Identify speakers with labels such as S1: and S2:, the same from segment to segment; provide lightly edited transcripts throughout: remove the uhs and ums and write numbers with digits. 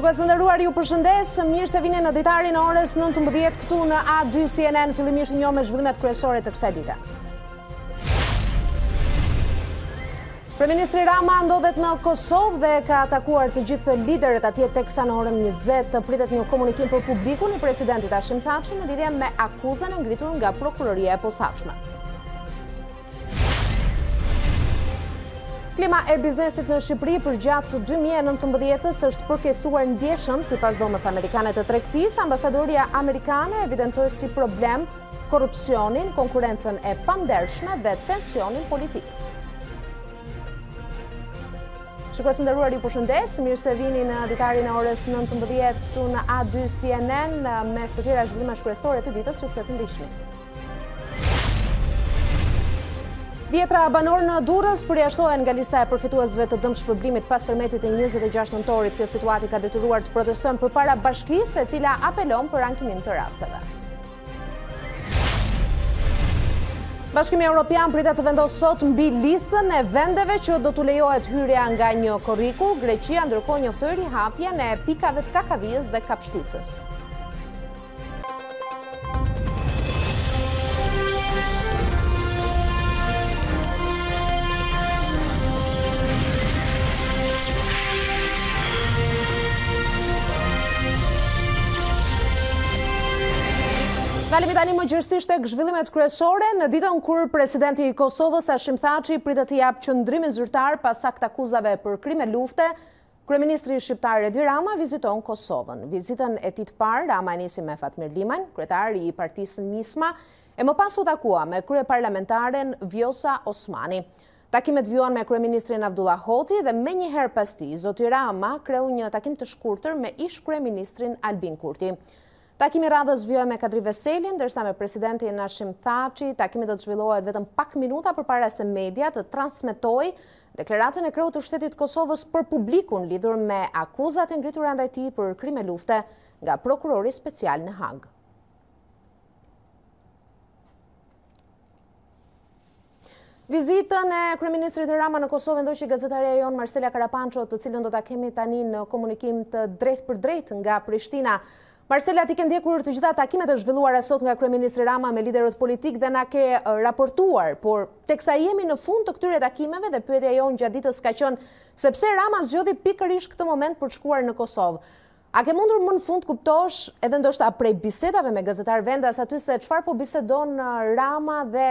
S1: Shikues të nderuar, ju përshëndes, mirë se vini në Ditari në orës 19 këtu në A2 CNN, fillimisht një me zhvillimet kryesore të kësaj dite. Kryeministri Rama ndodhet në Kosovë dhe ka atakuar të gjithë liderët atje teksa në orën 20 pritet një komunikim për publikun i presidentit Hashim Thaçi në lidhje me akuzën e ngritur nga prokuroria e posaçme. Klima e biznesit në Shqipëri për gjatë 2019 është përkesuar ndjeshëm sipas dhomës amerikane të tregtisë. Ambasadoria amerikane evidentoi si problem korrupsionin, konkurrencën e pandershme dhe tensionin politik. Shikues të nderuar, ju përshëndes, mirë se vini në Ditarin e orës 19 këtu në A2 CNN, mes të tjera zhvillimesh kryesore të ditës, ju ftoj të ndiqni. Dhjetra banor në Durrës përjashtohen nga lista e përfituesve të dëmshpërblimit pas tërmetit e 26 nëntorit. Kjo situatë ka detyruar të protestojnë përpara bashkisë, e cila apelon për ankimim të rasteve. Bashkimi Evropian pritet të vendosë sot mbi listën e vendeve që do t'u lejohet hyrja nga një korriku. Greqia ndërkohë njoftoi rihapjen e pikave të Kakavijës dhe Kapshticës. Kalemi tani më gjërësisht tek zhvillimet kryesore në ditën kur presidenti i Kosovës Hashim Thaçi pritet të japë qëndrimin zyrtar pas akt akuzave për krime lufte. Kryeministri shqiptar Edi Rama viziton Kosovën. Vizitën e tij të parë Rama nisi me Fatmir Limajn, kryetari i partisë Nisma, e më pas u takua me kryeparlamentaren Vjosa Osmani. Takimet vjuan me kryeministrin Abdullah Hoti dhe menjëherë pas tij zoti Rama kreu një takim të shkurtër me ish kryeministrin Albin Kurti. Takimi radhës vjoj me Kadri Veselin, ndërsa me presidentin Hashim Thaçi, takimi do të zhvillohet vetëm pak minuta përpara se media të transmetojë deklaratën e kreut të shtetit Kosovës për publikun lidhur me akuzat e ngritura ndaj tij për krime lufte nga prokurori special në Hag. Vizitën e kryeministrit Rama në Kosovë ndoqi gazetaria jon Marcela Karapanço, të cilën do ta kemi tani në komunikim të drejtë për drejtë nga Prishtina. Marcela, ti ke ndjekur të gjitha takimet e zhvilluara sot nga kryeministri Rama me liderët politik dhe na ke raportuar, por teksa jemi në fund të këtyre takimeve dhe pyetja jonë gjatë ditës ka qenë se pse Rama zgjodhi pikërisht këtë moment për të shkuar në Kosovë. A ke mundur më në fund kuptosh edhe ndoshta prej bisedave me gazetar vendas aty se çfarë po bisedon Rama dhe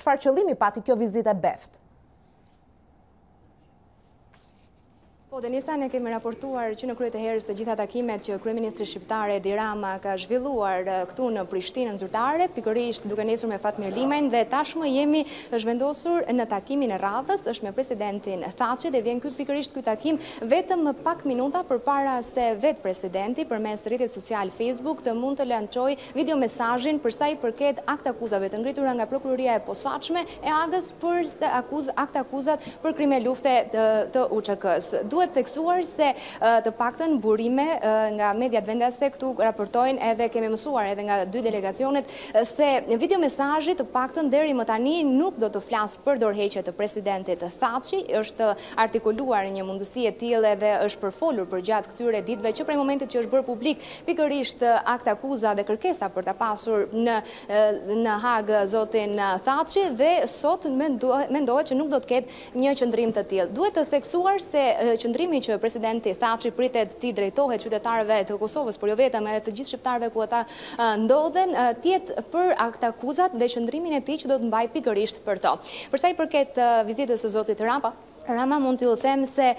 S1: çfarë qëllimi pati kjo vizitë e beft?
S2: Po, Denisa, ne kemi raportuar që në krye të herës të gjitha takimet që kryeministri shqiptar Edi Rama ka zhvilluar këtu në Prishtinën zyrtare, pikërisht duke nisur me Fatmir Limajn, dhe tashmë jemi zhvendosur në takimin e radhës, është me presidentin Thaçi dhe vjen pikërisht ky takim vetëm më pak minuta përpara se vetë presidenti përmes rrjetit social Facebook të mund të lançojë videomesazhin për sa i përket akt akuzave të ngritura nga prokuroria e posaçme e Hagës për akt akuzat për krime lufte të UÇK-s. Duhet theksuar se të paktën burime nga mediat vendase këtu raportojnë edhe kemi mësuar edhe nga dy delegacionet se videomesazhi të paktën deri më tani nuk do të flasë për dorëheqje të presidentit Thaçi, është artikuluar një mundësi e tillë edhe është përfolur për gjatë këtyre ditëve që prej momentit që është bërë publik pikërisht akt akuza dhe kërkesa për ta pasur në Hagë zotin Thaçi dhe sot mendohet që nuk do të ketë një qëndrim të tillë. Duhet të theksuar se qëndrimi që presidenti Thaçi pritet t'i drejtohet qytetarëve të Kosovës, por jo vetëm edhe të gjithë shqiptarëve ku ata ndodhen, tjetë për akt akuzat dhe qëndrimin e tij që do të mbaj pikërisht për to. Për sa i përket vizitës së zotit Rama, mund t'ju them se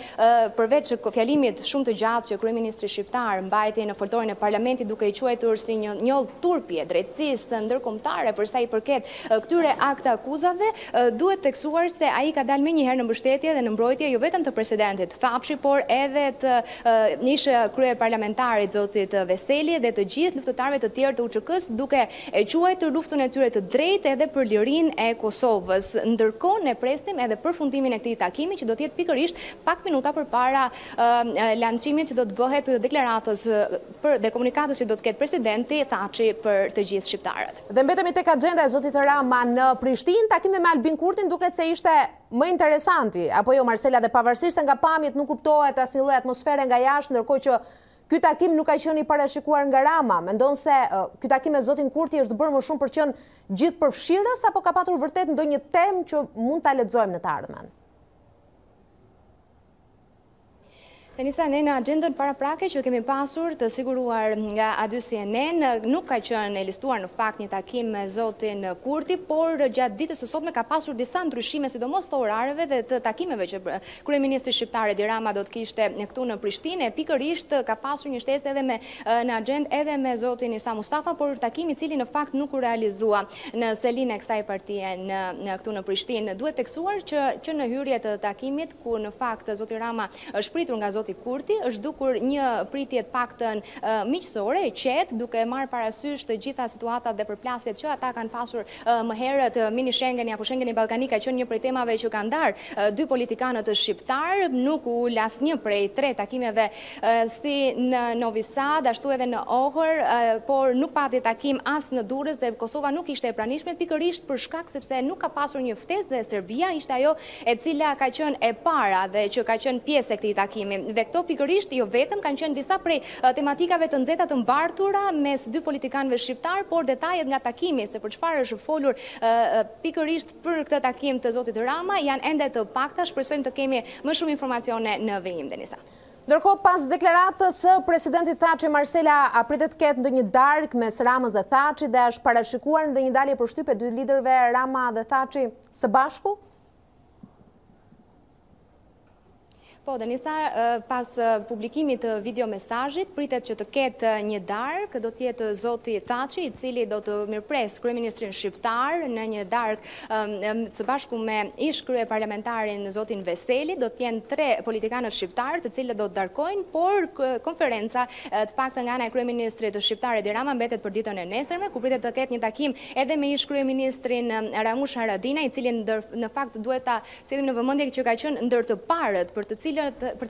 S2: përveç fjalimit shumë të gjatë që kryeministri shqiptar mbajti në foltorin e parlamentit duke i quajtur si një turpje drejtësisë ndërkombëtare për sa i përket këtyre akte akuzave, duhet theksuar se ai ka dalë menjëherë në mbështetje dhe në mbrojtje jo vetëm të presidentit Thaçi, por edhe të ish kryeparlamentarit zotit Veseli dhe të gjithë luftëtarëve të tjerë të UÇK-s, duke e quajtur luftën e tyre të drejtë edhe për lirinë e Kosovës. Ndërkohë ne presim edhe përfundimin e këtij takimi që do të jetë pikërisht pak minuta përpara lancimit që do të bëhet deklaratës dhe komunikatës që do të ketë presidenti Thaçi për të gjithë shqiptarët.
S1: Dhe mbetemi tek agjenda e zotit Rama në Prishtinë, takimi me Albin Kurtin duket se ishte më interesanti, apo jo Marcela, dhe pavarësisht se nga pamjet nuk kuptohet asnjë lloj atmosfere nga jashtë, ndërkohë që ky takim nuk ka qenë i parashikuar nga Rama? Mendon se ky takim me zotin Kurti është bërë më shumë për qenë gjithë përfshirës apo ka patur vërtet ndonjë temë që mund ta lexojmë në të ardhmen?
S2: Tenisa, ne në agendën paraprake që kemi pasur të siguruar nga A2 CNN, nuk ka qenë e listuar në fakt një takim me zotin Kurti, por gjatë ditës së sotme ka pasur disa ndryshime, sidomos të orareve dhe të takimeve që kryeministri shqiptar Edi Rama do të kishte këtu në Prishtinë. Pikërisht ka pasur një shtesë edhe në agendë edhe me zotin Isa Mustafa, por takimi i cili në fakt nuk u realizua në selin e kësaj partie në këtu në Prishtinë. Duhet teksuar që në hyrje të takimit, ku në fakt zoti Rama është pritur nga zoti Kurti, është dukur një pritje të paktën miqësore, e qetë, duke marrë parasysh të gjitha situatat dhe përplasjet që ata kanë pasur më herët. Mini Schengeni apo Schengeni Ballkanik ka qenë një prej temave që kanë ndarë dy politikanët shqiptar, nuk u las një prej 3 takimeve si në Novi Sad, ashtu edhe në Ohër, por nuk pati takim as në Durrës dhe Kosova nuk ishte e pranishme, pikërisht për shkak sepse nuk ka pasur një ftesë dhe Serbia ishte ajo e cila ka qenë e para dhe që ka qenë pjesë e këtij takimi. Dhe këto pikërisht jo vetëm kanë qenë disa prej tematikave të nxehta të mbartura mes dy politikanëve shqiptar, por detajet nga takimi se për çfarë është folur pikërisht për këtë takim të zotit Rama janë ende të pakta. Shpresojmë të kemi më shumë informacione në vijim, Denisa.
S1: Ndërkohë, pas deklaratës së presidentit Thaçi, Marcela, a pritet ketë ndonjë darkë mes Ramës dhe Thaçit dhe është parashikuar ndonjë dalje përshtypje dy liderëve Rama dhe Thaçi së bashku?
S2: Po, Denisa, pas publikimit të video mesazhit, pritet që të ketë një darkë, do të jetë zoti Thaçi, i cili do të mirëpres kryeministrin shqiptar në një darkë së bashku me ish krye parlamentarin zotin Veseli. Do të jenë 3 politikanët shqiptar, të cilët do të darkojnë, por konferenca të paktën nga ana e kryeministrit shqiptar Edi Rama mbetet për ditën e nesërme, ku pritet të ketë një takim edhe me ish kryeministrin Ramush Haradinaj, i cili në fakt duhet ta sillim në vëmendje që ka qenë ndër të parët për të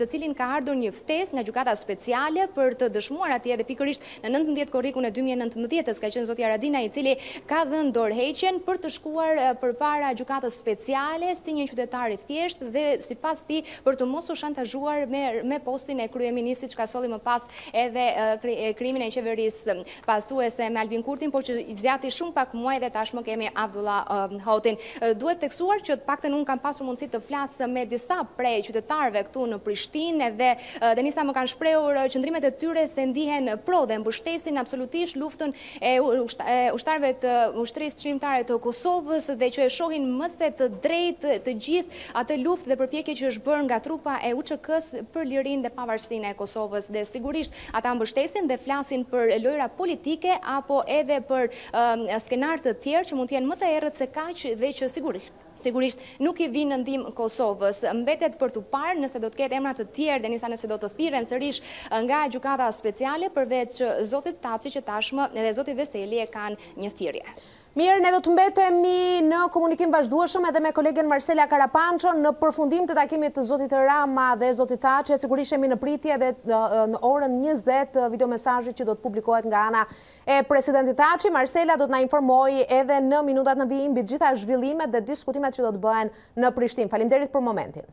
S2: cilin ka ardhur një ftesë nga gjykata speciale për të dëshmuar atje dhe pikërisht në 19 korrikun e 2019-s ka qenë zoti Haradinaj, i cili ka dhënë dorëheqjen për të shkuar përpara gjykatës speciale si një qytetar i thjeshtë dhe sipas tij për të mos u shantazhuar me postin e kryeministit, çka solli më pas edhe krimin e qeverisë pasuese me Albin Kurtin, por që zgjati shumë pak muaj dhe tashmë kemi Abdullah Hotin. Duhet teksuar që të paktën unë kam pasur mundësi të flas me disa prej qytetarëve këtu në Prishtinë dhe Denisa më kanë shprehur qëndrimet e tyre se ndihen pro dhe mbështesin absolutisht luftën e ushtarëve të ushtrisë çlimtare të Kosovës dhe që e shohin më se të drejtë të gjithë atë luftë dhe përpjekje që është bërë nga trupa e UÇK-s për lirinë dhe pavarësinë e Kosovës. Dhe sigurisht ata mbështesin dhe flasin për lojra politike apo edhe për skenar të tjerë që mund të jenë më të errët se kaq dhe që sigurisht nuk i vinë në ndihmë Kosovës. Mbetet për të parë nëse do të ketë emra të tjerë, Denisa, nëse do të thirren sërish nga gjykata speciale përveç zotit Thaçi që tashmë edhe zoti Veseli e kanë një thirrje.
S1: Mirë, ne do të mbetemi në komunikim vazhdueshëm edhe me kolegen Marcela Karapanço në përfundim të takimit të zotit Rama dhe zotit Thaçi. Sigurisht jemi në pritje dhe në orën 20 videomesazhi që do të publikohet nga ana e presidentit Thaçi. Marcela do të na informojë edhe në minutat në vijim mbi të gjitha zhvillimet dhe diskutimet që do të bëhen në Prishtinë. Faleminderit për momentin.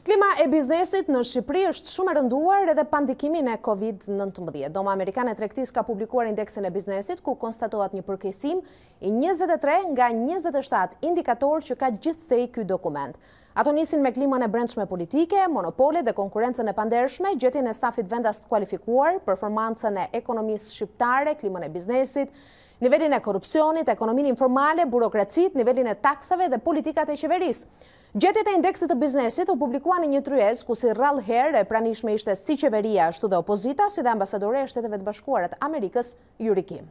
S1: Klima e biznesit në Shqipëri është shumë e rënduar edhe pa ndikimin e Covid-19. Doma Amerikane e Tregtisë ka publikuar indeksin e biznesit, ku konstatohet një përkeqësim i 23 nga 27 indikatorë që ka gjithsej ky dokument. Ato nisin me klimën e brendshme politike, monopolet dhe konkurrencën e pandershme, gjetjen e stafit vendas të kualifikuar, performancën e ekonomisë shqiptare, klimën e biznesit, nivelin e korrupsionit, ekonominë informale, burokracitë, nivelin e taksave dhe politikat e qeverisë. Gjetjet e indeksit të biznesit u publikuan në një tryez ku si rrallëherë e pranishme ishte si qeveria ashtu dhe opozita, si dhe ambasadore e Shteteve të Bashkuara të Amerikës, Yuri Kim.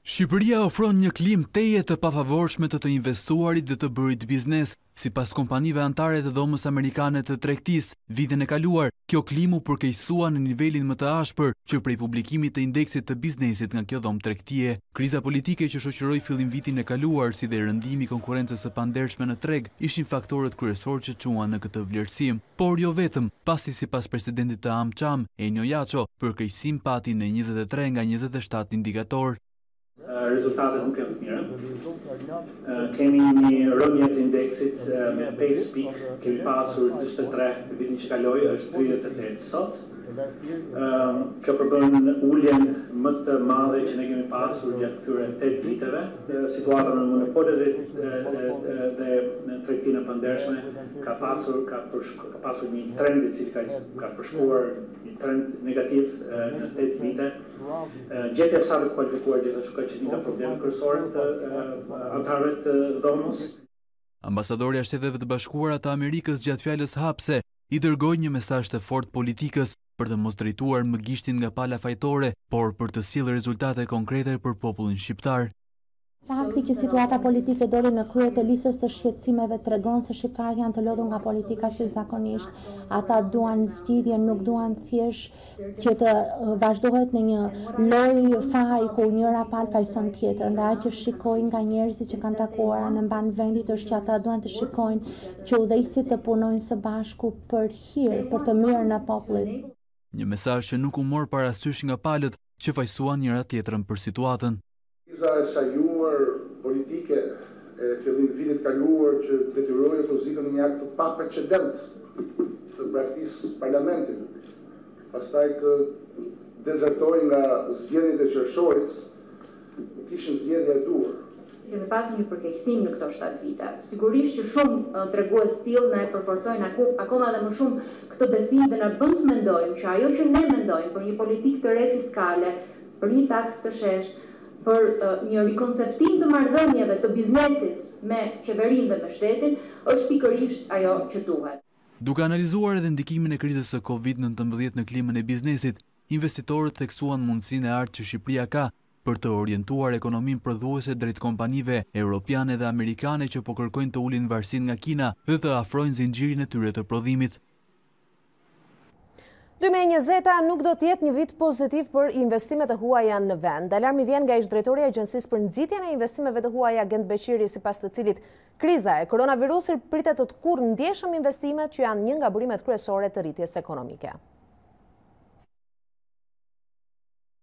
S3: Shqipëria ofron një klimë teje të pafavorshme të investuarit dhe të bërit biznes. Sipas kompanive antare të dhomës amerikane të tregtisë, vitin e kaluar, kjo klimë u përkeqësua në nivelin më të ashpër që prej publikimit të indeksit të biznesit nga kjo dhomë tregtie. Kriza politike që shoqëroi fillim vitin e kaluar, si dhe rëndimi i konkurrencës së pandershme në treg, ishin faktorët kryesorë që çuan në këtë vlerësim, por jo vetëm, pasi sipas presidentit të AmCham, Enio Jaço, përkeqësim pati në 23 nga 27 indikator.
S4: rezultatet nuk janë të mira. Kemi një rënje të indeksit me 5 pikë, kemi pasur 43 vitin që kaloi, është 38 sot. Kjo përbën uljen më të madhe që ne kemi pasur gjatë këtyre 8 viteve. Situata në monopolet dhe tregtinë e pandershme ka pasur një trend i cili ka përshkuar një trend negativ në 8 vite. Gjetja sa të kualifikuar gjithashtu ka qenë një problem kryesor të anëtarëve të dhomës.
S3: Ambasadori i Shteteve të Bashkuara të Amerikës gjatë fjalës hapse i dërgoi një mesazh të fortë politikës për të mos drejtuar më gishtin nga pala fajtore, por për të sjellë rezultate konkrete për popullin shqiptar.
S5: Fakti që situata politike doli në krye të listës së shqetësimeve tregon se shqiptarët janë të lodhur nga politika si zakonisht. Ata duan zgjidhje, nuk duan thjesht që të vazhdohet në një lojë faj ku njëra palë fajson tjetër. Ndaj që shikojnë nga njerëzit që kanë takuar në mban vendit është që ata duan të shikojnë që udhëheqësit të punojnë së bashku për hir, për të mirën e popullit.
S3: Një mesazh që nuk u mor parasysh nga palët që fajsuan njëra tjetrën për situatën.
S6: Kriza e sajuar politike e fillim vitit kaluar që detyroi opozitën në një akt të paprecedent të braktisë parlamentit, pastaj të dezertoi nga zgjedhjet e qershorit, nuk ishin zgjedhje e duhur.
S7: Kemi pasur një përkeqësim në këto 7 vite. Sigurisht që shumë tregues tillë na e përforcojnë akoma dhe më shumë këtë besim dhe na bën të mendojmë që ajo që ne mendojmë për një politikë të re fiskale, për një taks të sheshtë, për një rikonceptim të marrëdhënieve të biznesit me qeverinë dhe me shtetin, është pikërisht ajo që duhet.
S3: Duke analizuar edhe ndikimin e krizës së Covid-19 në klimën e biznesit, investitorët theksuan mundësinë e artë që Shqipëria ka për të orientuar ekonominë prodhuese drejt kompanive europiane dhe amerikane që po kërkojnë të ulin varësinë nga Kina dhe të afrojnë zinxhirin e tyre të prodhimit.
S1: 2020 nuk do të jetë një vit pozitiv për investimet e huaja në vend. Alarmi vjen nga ish-drejtori i Agjencisë për Nxitjen e Investimeve të Huaja Gent Beqiri, sipas të cilit kriza e koronavirusit pritet të kurrë ndjeshëm investimet që janë një nga burimet kryesore të rritjes ekonomike.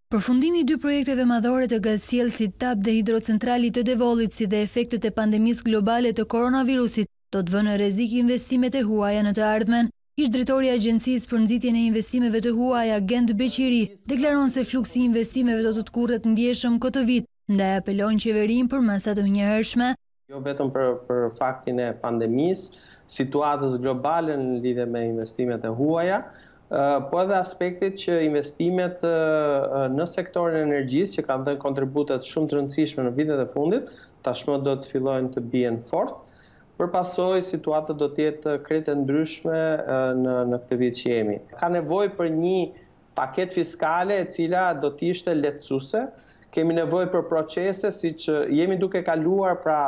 S8: Përfundimi i 2 projekteve madhore të gazsjellësit TAP dhe hidrocentralit të Devollit, si dhe efektet e pandemisë globale të koronavirusit, do të vënë në rrezik investimet e huaja në të ardhmen. Ish-drejtori i Agjencisë për Nxitjen e Investimeve të Huaja Gent Beqiri deklaron se fluksi i investimeve do të kurret ndjeshëm këtë vit, ndaj apelon qeverinë për masa të njëhershme.
S9: Jo vetëm për faktin e pandemisë, situatës globale në lidhje me investimet e huaja, po edhe aspektit që investimet në sektorin e energjisë, që kanë dhënë kontributet shumë të rëndësishme në vitet e fundit, tashmë do të fillojnë të bien fort. Për pasojë, situata do të jetë krejt e ndryshme në këtë vit që jemi. Ka nevojë për një paketë fiskale e cila do të ishte lehtësuese. Kemi nevojë për procese siç jemi duke kaluar, pra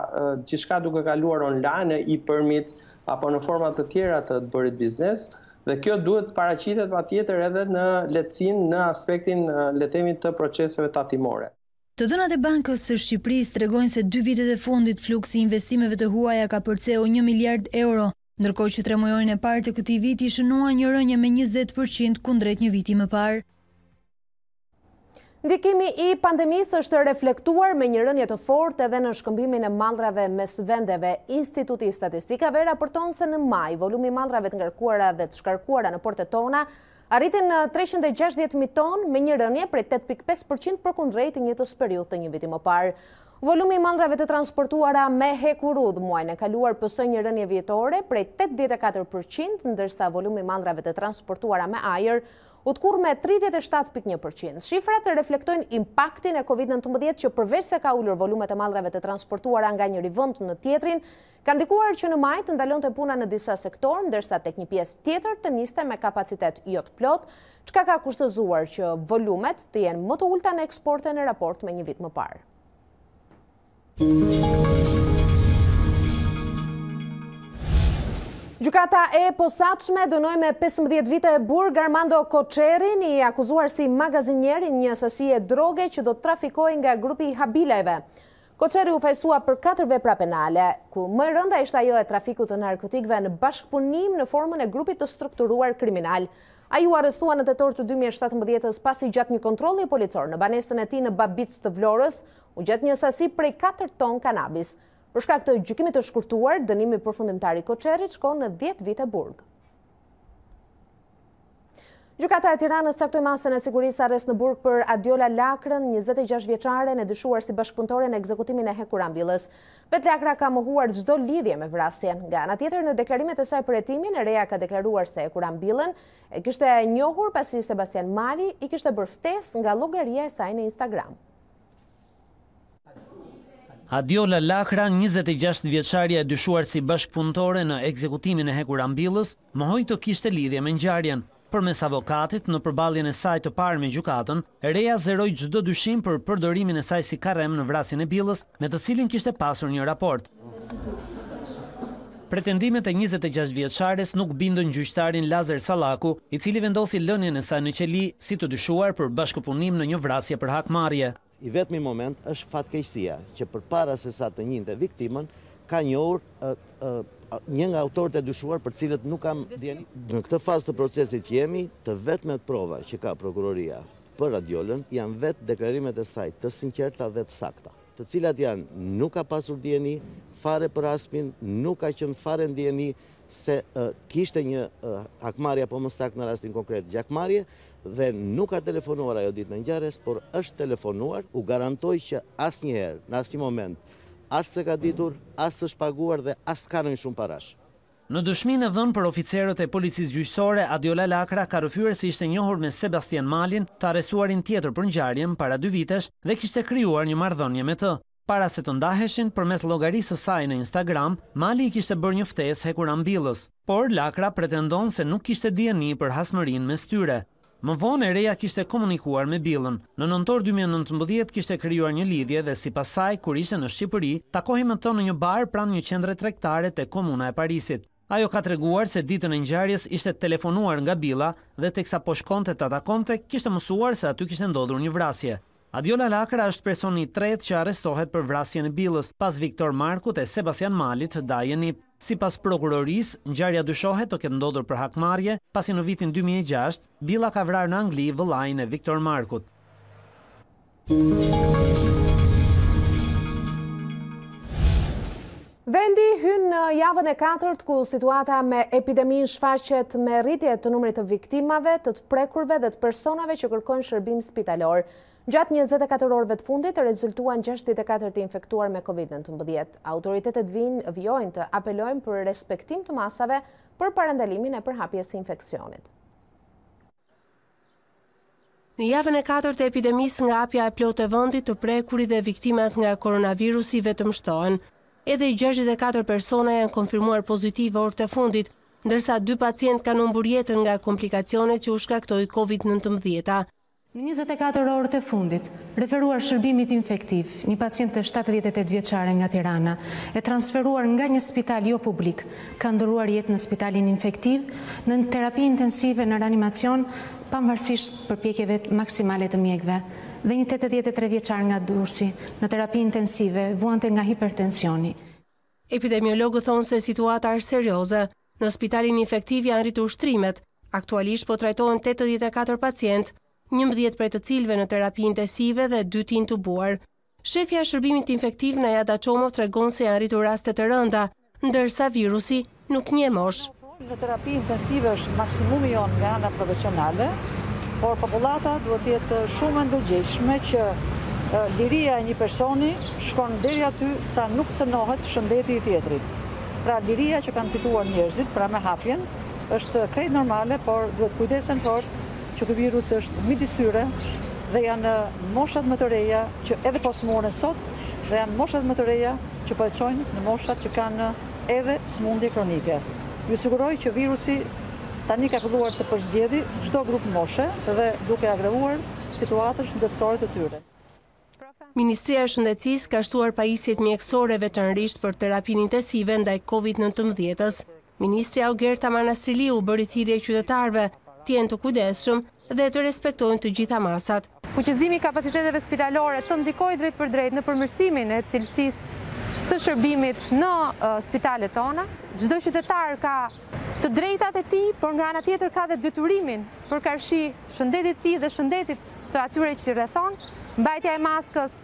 S9: gjithçka duke kaluar online, e-permit apo në forma të tjera të bërit biznes. Dhe kjo duhet paraqitet patjetër edhe në lehtësinë në aspektin le të themi të proceseve tatimore.
S8: Të dhënat e Bankës së Shqipërisë tregojnë se 2 vitet e fundit fluksi i investimeve të huaja ka përceu 1 miliard euro, ndërkohë që 3 muajin e parë të këtij viti shënua një rënje me 20% kundrejt një viti më parë.
S1: Ndikimi i pandemisë është reflektuar me një rënje të fortë edhe në shkëmbimin e mallrave mes vendeve. Instituti i Statistikave raporton se në maj volumi i mallrave të ngarkuara dhe të shkarkuara në portet tona arritin në 360.000 ton me një rënje prej 8.5% përkundrejt njëjtës periudhë të një viti më parë. Volumi i mallrave të transportuara me hekurudh muajin e kaluar pësoi një rënje vjetore prej 84%, ndërsa volumi i mallrave të transportuara me ajër u tkurr me 37.1%. Shifrat reflektojnë impaktin e Covid-19 që përveç se ka ulur volumet e mallrave të transportuara nga njëri vend në tjetrin, ka ndikuar që në maj të ndalonte puna në disa sektor, ndërsa tek një pjesë tjetër të niste me kapacitet jo të plot, çka ka kushtëzuar që volumet të jenë më të ulta në eksporte në raport me një vit më parë. Gjykata e posaçme dënoi me 15 vite burg Armando Koçerin, i akuzuar si magazinier një sasi droge që do të trafikojë nga grupi i Habileve. Koçeri u fajsua për 4 vepra penale, ku më e rënda ishte ajo e trafikut të narkotikëve në bashkëpunim në formën e grupit të strukturuar kriminal. Ai u arrestua në tetor të 2017 pasi gjatë një kontrolli policor në banesën e tij në Babic të Vlorës u gjet një sasi prej 4 ton kanabis. Për shkak të gjykimit të shkurtuar, dënimi përfundimtar i Koçerit shkon në 10 vite burg. Gjykata e Tiranës caktoi masën e sigurisë arrest në burg për Adiola Lakrën, 26 vjeçaren e dyshuar si bashkëpunëtore në ekzekutimin e Hekurambillës. Vet Lakra ka mohuar çdo lidhje me vrasjen. Nga ana tjetër, në deklarimet e saj për hetimin, Ereja ka deklaruar se Hekurambillën e kishte njohur pasi Sebastian Mali i kishte bërë ftesë nga llogaria e saj në Instagram.
S10: Adiola Lakra, 26 vjeçaria e dyshuar si bashkëpunëtore në ekzekutimin e Hekurambillës, mohoi të kishte lidhje me ngjarjen. Përmes avokatit, në përballjen e saj të parë me gjykatën, Ereja zeroi çdo dyshim për përdorimin e saj si karrem në vrasjen e Billës, me të cilin kishte pasur një raport. Pretendimet e 26 vjeçares nuk bindën gjyqtarin Lazar Sallaku, i cili vendosi lënien e saj në qeli si të dyshuar për bashkëpunim në një vrasje për hakmarrje.
S11: I vetmi moment është fatkeqësia që përpara se sa të njinte viktimën, ka njohur një nga autorët e dyshuar për cilët nuk kam dieni. Në këtë fazë të procesit që jemi, të vetmet prova që ka prokuroria për Adiolën janë vetë deklarimet e saj të sinqerta dhe të sakta, të cilat janë nuk ka pasur dieni fare për aspin, nuk ka qenë fare ndjeni se kishte një hakmarrje apo më saktë në rastin konkret gjakmarrje dhe nuk ka telefonuar ajo ditë në ngjarjes, por është telefonuar, u garantoj që asnjëherë, në asnjë moment, as se ka ditur, as së shpaguar dhe as ka në shumë parash.
S10: Në dëshminë e dhënë për oficerët e policisë gjyqësore, Adiola Lakra ka rrëfyer se ishte njohur me Sebastian Malin, të arrestuarin tjetër për ngjarjen para 2 vitesh dhe kishte krijuar një marrëdhënie me të. Para se të ndaheshin, përmes llogarisë së saj në Instagram, Mali i kishte bërë një ftesë Hekurambillës, por Lakra pretendon se nuk kishte dieni për hasmërinë mes tyre. Më vonë, Ereja kishte komunikuar me Billën. Në nëntor 2019 kishte krijuar një lidhje dhe sipas saj, kur ishte në Shqipëri, takohej me të në një bar pranë një qendre tregtare te komuna e Parisit. Ajo ka treguar se ditën e ngjarjes ishte telefonuar nga Billa dhe teksa po shkonte ta takonte, kishte mësuar se aty kishte ndodhur një vrasje. Adiola Lakra është personi i tretë që arrestohet për vrasjen e Billës, pas Viktor Markut e Sebastian Malit Dajenip. Sipas prokurorisë, ngjarja dyshohet të ketë ndodhur për hakmarrje, pasi në vitin 2006 Billa ka vrarë në Angli vëllain e Viktor Markut.
S1: Vendi hyn në javën e 4 ku situata me epidemin shfaqet me rritje të numrit të viktimave, të prekurve dhe të personave që kërkojnë shërbim spitalor. Gjatë 24 orëve të fundit rezultuan 64 të infektuar me COVID-19. Autoritetet vijojnë të apelojnë për respektim të masave për parandalimin e përhapjes së infeksionit.
S12: Në javën e 4 të epidemisë nga hapja e plotë e vendit, të prekurit dhe viktimat nga koronavirusi vetëm shtohen. Edhe 64 persona janë konfirmuar pozitive orët e fundit, ndërsa 2 pacientë kanë humbur jetën nga komplikacionet që u shkaktoi COVID-19.
S13: Në 24 orët e fundit, referuar shërbimit infektiv, një pacient të 78 vjeçare nga Tirana, e transferuar nga një spital jo publik, ka ndëruar jetë në spitalin infektiv, në terapi intensive në reanimacion, pavarësisht përpjekjeve maksimale të mjekëve, dhe një 83 vjeçar nga Durrësi, në terapi intensive, vuante nga hipertensioni.
S12: Epidemiologët thonë se situata është serioze. Në spitalin infektiv janë rritur shtrimet. Aktualisht po trajtohen 84 pacientë, 11 prej të cilëve në terapi intensive dhe 2 të intubuar. Shefja e shërbimit infektiv në Jada Çomov tregon se janë rritur raste të rënda, ndërsa virusi nuk njeh mosh.
S14: Në terapi intensive është maksimumi jonë nga ana profesionale, por popullata duhet të jetë shumë e ndërgjegjshme që liria e një personi shkon deri aty sa nuk cënohet shëndeti i tjetrit. Pra liria që kanë fituar njerëzit pra me hapjen është krejt normale, por duhet kujdesen fort që ky virus është midis tyre dhe janë moshat më të reja që edhe po smuren sot dhe janë moshat më të reja që po e çojnë në moshat që kanë edhe smundje kronike. Ju siguroj që virusi tani ka filluar të përzgjedhë çdo grup moshe dhe duke agravuar situatën shëndetësore të tyre.
S12: Ministria e Shëndetësisë ka shtuar pajisjet mjekësore veçanërisht për terapinë intensive ndaj COVID-19-s. Ministri Augerta Manasriliu bëri thirrje qytetarëve të jenë të kujdesshëm dhe të respektojnë të gjitha masat.
S15: fuqizimi i kapaciteteve spitalore të ndikojë drejt për drejt në përmirësimin e cilësisë së shërbimit në spitalet tona. Çdo qytetar ka të drejtat e tij, por nga ana tjetër ka dhe detyrimin për karshi shëndetit të tij dhe shëndetit të atyre që i rrethon, mbajtja e maskës,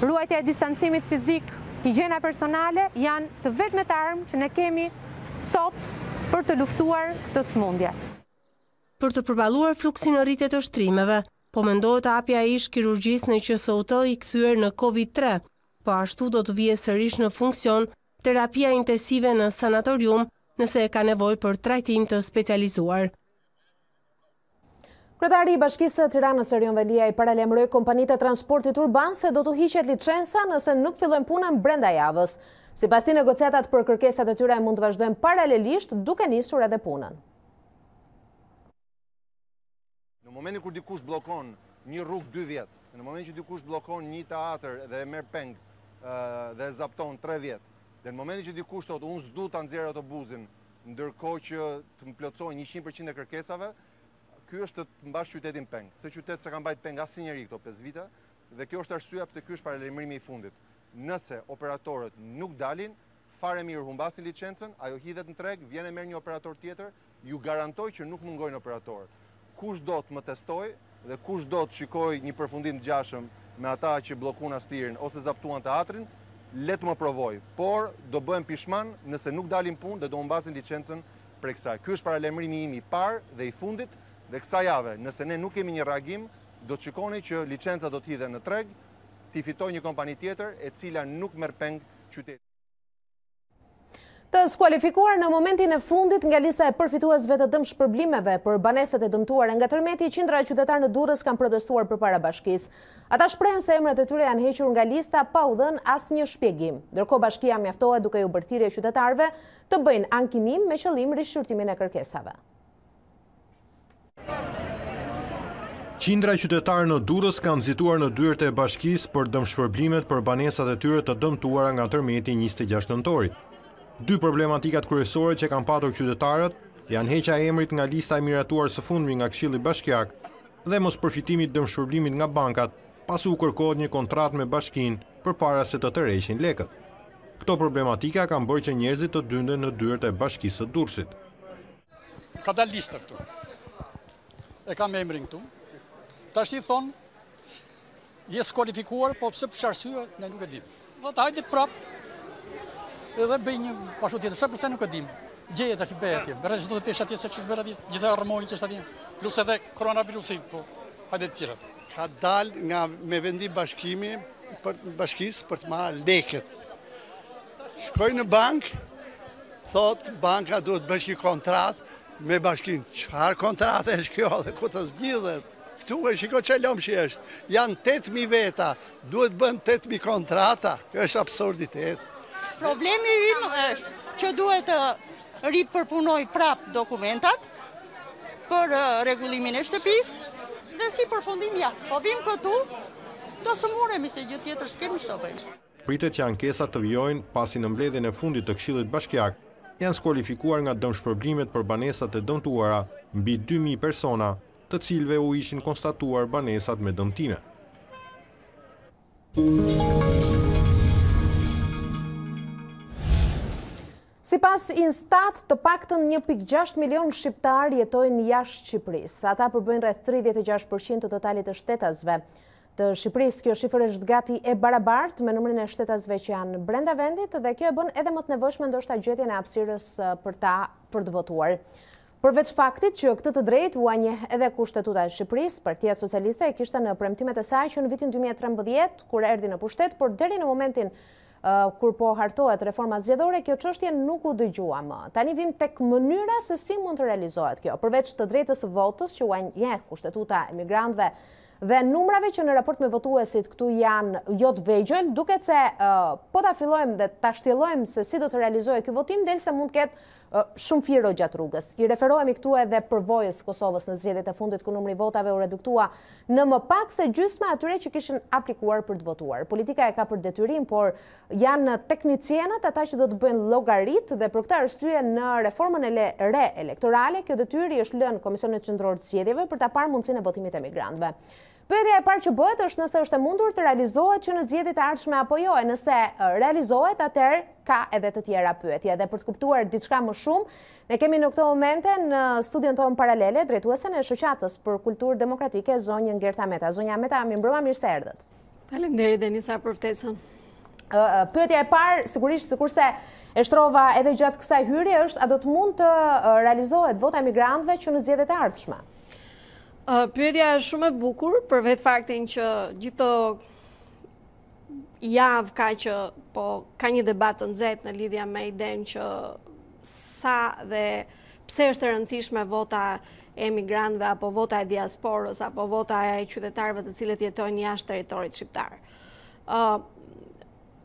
S15: ruajtja e distancimit fizik, higjiena personale janë të vetmet armë që ne kemi sot për të luftuar këtë sëmundje.
S12: Për të përballuar fluksin e rritje të shtrimeve, po mendohet hapja e ish kirurgjisë në QSOT i kthyer në COVID-3, po ashtu do të vijë sërish në funksion terapia intensive në sanatorium nëse e ka nevojë për trajtim të specializuar.
S1: Kryetari i Bashkisë së Tiranës Erion Velia i paralajmëroi kompanitë e transportit urban se do të hiqet licenca nëse nuk fillojnë punën brenda javës. Sipas tij, negociatat për kërkesat e tyre mund të vazhdojnë paralelisht duke nisur edhe punën.
S16: Në momentin kur dikush bllokon një rrugë 2 vjet, në momentin që dikush bllokon një teatër dhe e merr peng dhe zapton 3 vjet, dhe në momentin që dikush thotë unë s'du ta nxjerr autobusin, ndërkohë që të më plotësojnë 100% e kërkesave, ky është të mbash qytetin peng. Këtë qytet s'e ka mbajt peng asnjëri këto 5 vite, dhe kjo është arsyeja pse ky është paralajmërimi i fundit. Nëse operatorët nuk dalin, fare mirë humbasin licencën, ajo hidhet në treg, vjen e merr një operator tjetër, ju garantoj që nuk mungojnë operatorët. Kush do të më testoj dhe kush do të shikoj një përfundim të gjashëm me ata që bllokuan astirin ose zaptuan teatrin, le të më provoj, por do bëhem pishman nëse nuk dalin punë dhe do humbasin licencën për kësaj. Ky është paralajmërimi im i parë dhe i fundit, dhe kësaj jave, nëse ne nuk kemi një reagim, do të shikoni që licenca do të hidhen në treg, ti fitoj një kompani tjetër e cila nuk merr peng qytetin.
S1: Të skualifikuar në momentin e fundit nga lista e përfituesve të dëmshpërblimeve për banesat e dëmtuara nga tërmeti, qindra e qytetarë në Durrës kanë protestuar përpara bashkisë. Ata shprehen se emrat e tyre janë hequr nga lista pa u dhënë asnjë shpjegim. Ndërkohë bashkia mjaftohet duke u bërë thirrje qytetarëve të bëjnë ankimim me qëllim rishqyrtimin e kërkesave.
S17: Qindra qytetarë në Durrës kanë nxituar në dyert e bashkisë për dëmshpërblimet për banesat e tyre të dëmtuara nga tërmeti 26 nëntorit. 2 problematikat kryesore që kanë patur qytetarët janë heqja e emrit nga lista e miratuar së fundmi nga Këshilli Bashkiak dhe mos përfitimi i dëmshpërblimit nga bankat, pasi u kërkohet një kontratë me bashkinë përpara se të tërheqin lekët. Këto problematika kanë bërë që njerëzit të dynden në dyert e bashkisë së Durrësit.
S18: Ka dalë lista këtu. E kam emrin këtu. Tash i thonë, je skualifikuar, po pse për arsye ne nuk e dim. Do të hajde prapë. Edhe bëj një pashu tjetër, përse nuk e dim. Gjeje tash i bëj atje. Bëra çdo të tesh atje se ç'është bërë atje. Gjithë harmoni që është atje. Plus edhe koronavirusi, po hajde të tjera.
S19: Ka dalë nga me vendim bashkimi për bashkisë për të marrë lekët. Shkoj në bank, thot banka duhet bësh një kontratë me bashkinë. Çfarë kontrate është kjo dhe ku të zgjidhet? Këtu e shiko që lëmë që është. Janë 8.000 veta, duhet bën 8.000 kontrata. Kjo është absurditet.
S20: Problemi im është që duhet të ripërpunoj prap dokumentat për rregullimin e shtëpisë dhe si përfundim ja. Po vim këtu, do së muremi se gjë tjetër s'kemi ç'të bëjmë.
S17: Pritet që ankesat të vijojnë pasi në mbledhjen e fundit të Këshillit Bashkiak janë skualifikuar nga dëmshpërblimet për banesat e dëmtuara mbi 2.000 persona, të cilëve u ishin konstatuar banesat me dëmtime.
S1: Sipas Instat, të paktën 1.6 milion shqiptar jetojnë jashtë Shqipërisë. Ata përbëjnë rreth 36% të totalit të shtetasve të Shqipërisë. Kjo shifër është gati e barabartë me numrin e shtetasve që janë brenda vendit dhe kjo e bën edhe më të nevojshme ndoshta gjetjen e hapësirës për të votuar. Përveç faktit që këtë të drejtë u njeh edhe Kushtetuta e Shqipërisë, Partia Socialiste e kishte në premtimet e saj që në vitin 2013 kur erdhi në pushtet, por deri në momentin kur po hartohet reforma zgjedhore, kjo çështje nuk u dëgjua më. Tani vim tek mënyra se si mund të realizohet kjo. Përveç të drejtës së votës që u njeh Kushtetuta e Emigrantëve dhe numrave që në raport me votuesit këtu janë jo të vegjël, duket se po ta fillojmë dhe ta shtjellojmë se si do të realizohet ky votim, derisa mund të ketë shumë firo gjatë rrugës. I referohemi këtu edhe përvojës Kosovës në zgjedhjet e fundit ku numri votave u reduktua në më pak se gjysma atyre që kishin aplikuar për të votuar. Politika e ka për detyrim, por janë teknicienët ata që do të bëjnë llogarit dhe për këtë arsye në reformën e re elektorale kjo detyrë është lënë Komisionit Qendror të Zgjedhjeve për ta parë mundësinë e votimit të emigrantëve. Pyetja e parë që bëhet është nëse është e mundur të realizohet që në zgjedhjet e ardhshme apo jo. Nëse realizohet, atëherë ka edhe të tjera pyetje. Dhe për të kuptuar diçka më shumë, ne kemi në këto momente në studion tonë paralele drejtuesen e shoqatës për kulturë demokratike, zonjën Gerta Meta. Zonja Meta, mirëmbrëma, mirë se erdhët.
S21: Faleminderit Denisa për ftesën.
S1: Pyetja e parë, sigurisht sikurse e shtrova edhe gjatë kësaj hyrje, është a do të mund të realizohet vota e migrantëve që në zgjedhjet e ardhshme?
S21: Pyetja është shumë e bukur për vetë faktin që gjithë javë ka një debat të nxehtë në lidhje me idenë që sa dhe pse është e rëndësishme vota e emigrantëve apo vota e diasporës apo vota e qytetarëve të cilët jetojnë jashtë territorit shqiptar.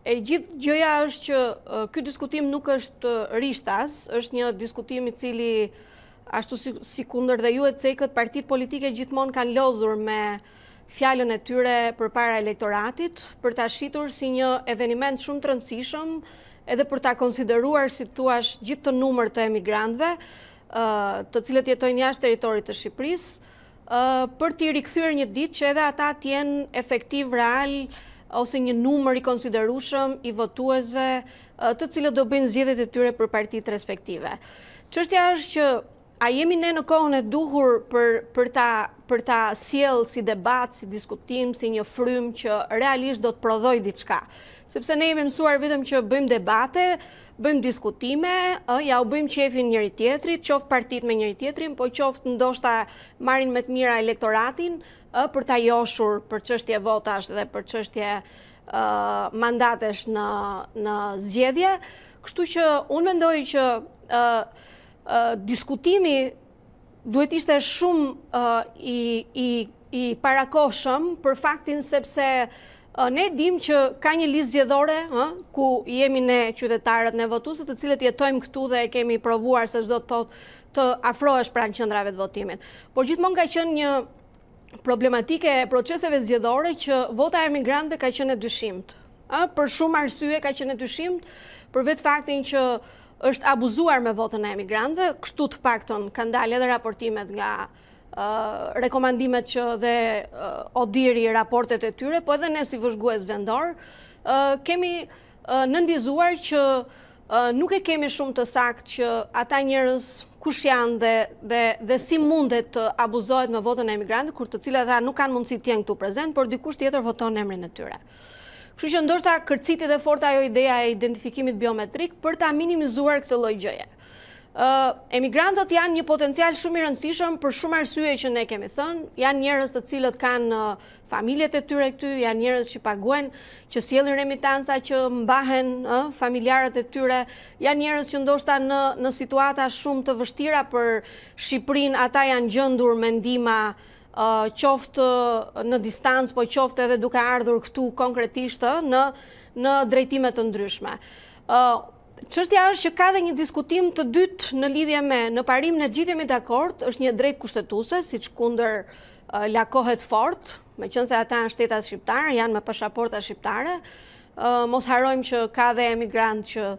S21: E gjithë gjëja është që ky diskutim nuk është rishtas, është një diskutim i cili ashtu si kundër dhe ju e cekët, partitë politike gjithmonë kanë lozur me fjalën e tyre përpara elektoratit, për ta shitur si një eveniment shumë të rëndësishëm, edhe për ta konsideruar si thua gjithë të numër të emigrantëve, të cilët jetojnë jashtë territorit të Shqipërisë, për t'i rikthyer një ditë që edhe ata të jenë efektiv real ose një numër i konsiderueshëm i votuesve, të cilët do bëjnë zgjedhjet e tyre për partitë respektive. Çështja është që a jemi ne në kohën e duhur për ta sjell si debat, si diskutim, si një frym që realisht do të prodhoj diçka. Sepse ne jemi mësuar vetëm që bëjmë debate, bëjmë diskutime, ja u bëjmë qefin njëri tjetrit, qoftë partitë me njëri tjetrin, po qoftë ndoshta marrin me të mira elektoratin për ta joshur për çështje votash dhe për çështje mandatesh në zgjedhje. Kështu që unë mendoj që diskutimi duhet ishte shumë i parakohshëm për faktin sepse ne dim që ka një listë zgjedhore ku jemi ne qytetarët, ne votuesët, të cilët jetojmë këtu dhe kemi provuar se çdo të thotë të afrohesh pranë qendrave të votimit. Por gjithmonë ka qenë një problematike e proceseve zgjedhore që vota e emigrantëve ka qenë e dyshimt. Për shumë arsye ka qenë e dyshimt, për vetë faktin që është abuzuar me votën e emigrantëve, kështu të paktën kanë dalë edhe raportimet nga rekomandimet që dhe odiri raportet e tyre, po edhe ne si vëzhgues vendor, kemi nëndizuar që nuk e kemi shumë të saktë që ata njerëz kush janë dhe si mundet të abuzohet me votën e emigrantëve, kur të cilët ata nuk kanë mundësi të jenë këtu prezent, por dikush tjetër voton në emrin e tyre. Kështu që ndoshta kërcitet e forta ajo ideja e identifikimit biometrik për ta minimizuar këtë lloj gjëje. Emigrantët janë një potencial shumë i rëndësishëm për shumë arsye që ne kemi thënë, janë njerëz të cilët kanë familjet e tyre këtu, janë njerëz që paguajnë, që sjellin remitanca, që mbahen familjarët e tyre, janë njerëz që ndoshta në situata shumë të vështira për Shqipërinë, ata janë gjendur me ndihma qoftë në distancë, po qoftë edhe duke ardhur këtu konkretisht në drejtime të ndryshme. Çështja është që ka dhe një diskutim të dytë në lidhje me në parim ne gjithë jemi dakord, është një drejt kushtetuese, siç kundër lakohet fort, meqense ata janë shtetat shqiptare, janë me pasaporta shqiptare. Mos harrojmë që ka dhe emigrantë që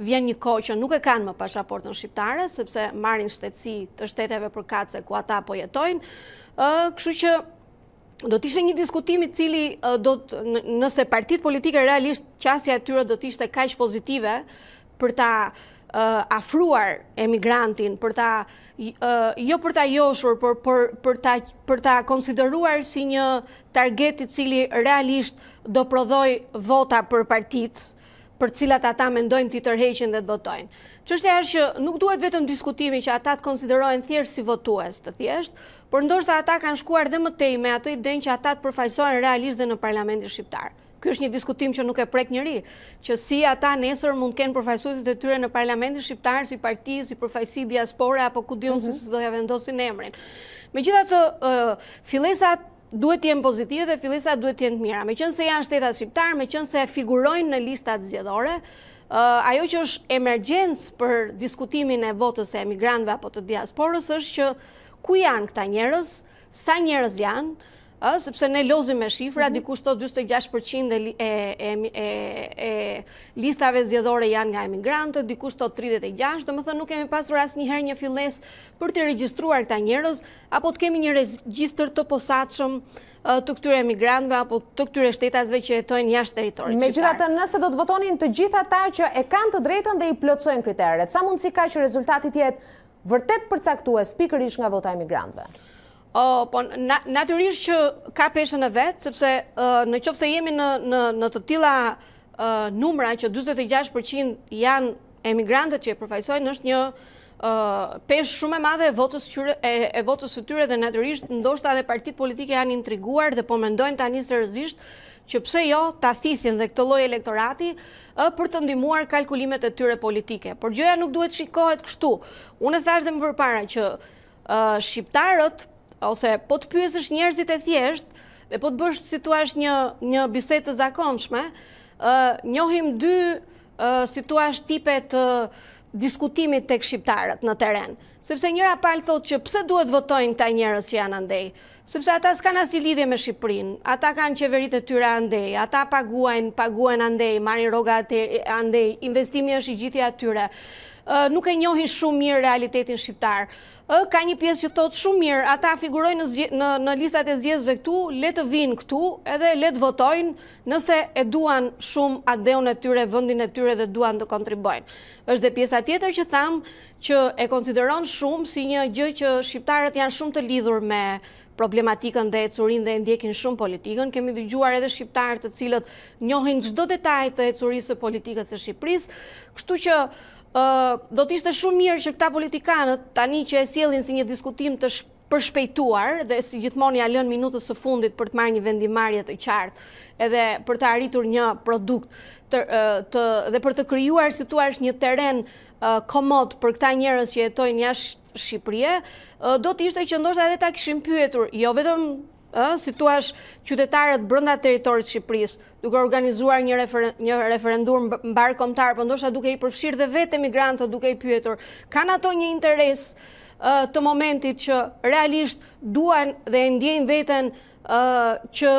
S21: vjen një kohë që nuk e kanë më pasaportën shqiptare, sepse marrin shtetësi të shteteve përkatëse ku ata po jetojnë. Kështu që do të ishte një diskutim i cili nëse partitë politike realisht qasja e tyre do të ishte kaq pozitive për ta afruar emigrantin, jo për ta joshur, por për ta konsideruar si një target i cili realisht do prodhoj vota për partitë për cilat ata mendojnë t'i tërheqin dhe të votojnë. Çështja është që nuk duhet vetëm diskutimi që ata të konsiderohen thjesht si votues të thjesht, por ndoshta ata kanë shkuar dhe më tej me atë idenë që ata të përfaqësohen realisht dhe në Parlamentin shqiptar. Ky është një diskutim që nuk e prek njëri, që si ata nesër mund të kenë përfaqësuesit e tyre në Parlamentin shqiptar, si parti, si përfaqësi diaspore apo ku diun se do ja vendosin emrin. Megjithatë, fillesat duhet të jenë pozitive dhe fillesat duhet të jenë të mira. Meqense janë shtetat shqiptar, meqense figurojnë në listat zgjedhore, ajo që është emergjencë për diskutimin e votës e emigrantëve apo të diasporës është që ku janë këta njerëz, sa njerëz janë, sepse ne lozim me shifra, dikush thot 46% e listave zgjedhore janë nga emigrantët, dikush thot 36%, domethënë nuk kemi pasur asnjëherë një fillesë për të regjistruar këta njerëz, apo të kemi një regjistër të posaçëm të këtyre emigrantëve apo të këtyre shtetasve që jetojnë jashtë territorit shqiptar.
S1: Megjithatë, nëse do të votonin të gjithë ata që e kanë të drejtën dhe i plotësojnë kriteret, sa mundësi ka që rezultati të jetë vërtet përcaktues pikërisht nga vota e emigrantëve?
S21: Po, natyrisht që ka peshën e vetë, sepse në qoftë se jemi në të tilla numra që 46% janë emigrantët që e përfaqësojnë, është një peshë shumë e madhe e votës së tyre, dhe natyrisht ndoshta edhe partitë politike janë intriguar dhe po mendojnë tani seriozisht që pse jo ta thithin dhe këtë lloj elektorati për të ndihmuar kalkulimet e tyre politike. Por gjëja nuk duhet shikohet kështu. Unë thash dhe më përpara që shqiptarët, ose po të pyesësh njerëzit e thjesht dhe po të bësh si thua një bisedë të zakonshme, njohim dy si thua tipe të diskutimit tek shqiptarët në teren. Sepse njëra palë thotë që pse duhet votojnë këta njerëz që janë andej, sepse ata s'kanë asnjë lidhje me Shqipërinë, ata kanë qeveritë e tyre andej, ata paguajnë andej, marrin rroga andej, investimi është i gjithë atyre. Nuk e njohin shumë mirë realitetin shqiptar. Ka një pjesë që thotë shumë mirë, ata figurojnë në listat e zgjedhësve këtu, le të vinë këtu edhe le të votojnë nëse e duan shumë adeun e tyre, vendin e tyre dhe duan të kontribojnë. Është dhe pjesa tjetër që thamë që e konsideron shumë si një gjë që shqiptarët janë shumë të lidhur me problematikën dhe ecurinë dhe ndjekin shumë politikën. Kemi dëgjuar edhe shqiptarë të cilët njohin çdo detaj të ecurisë së politikës së Shqipërisë, kështu që do të ishte shumë mirë që këta politikanët tani që e sjellin si një diskutim të përshpejtuar dhe si gjithmonë ja lënë minutës së fundit për të marrë një vendimarrje të qartë edhe për të arritur një produkt dhe për të krijuar si thua një terren komod për këta njerëz që jetojnë jashtë Shqipërie, do të ishte që ndoshta edhe ta kishim pyetur jo vetëm si thua qytetarët brenda territorit të Shqipërisë, duke organizuar një referendum mbarkombëtar, por ndoshta duke i përfshirë dhe vetë emigrantët, duke i pyetur, kanë ato një interes të momentit që realisht duan dhe e ndjejnë veten që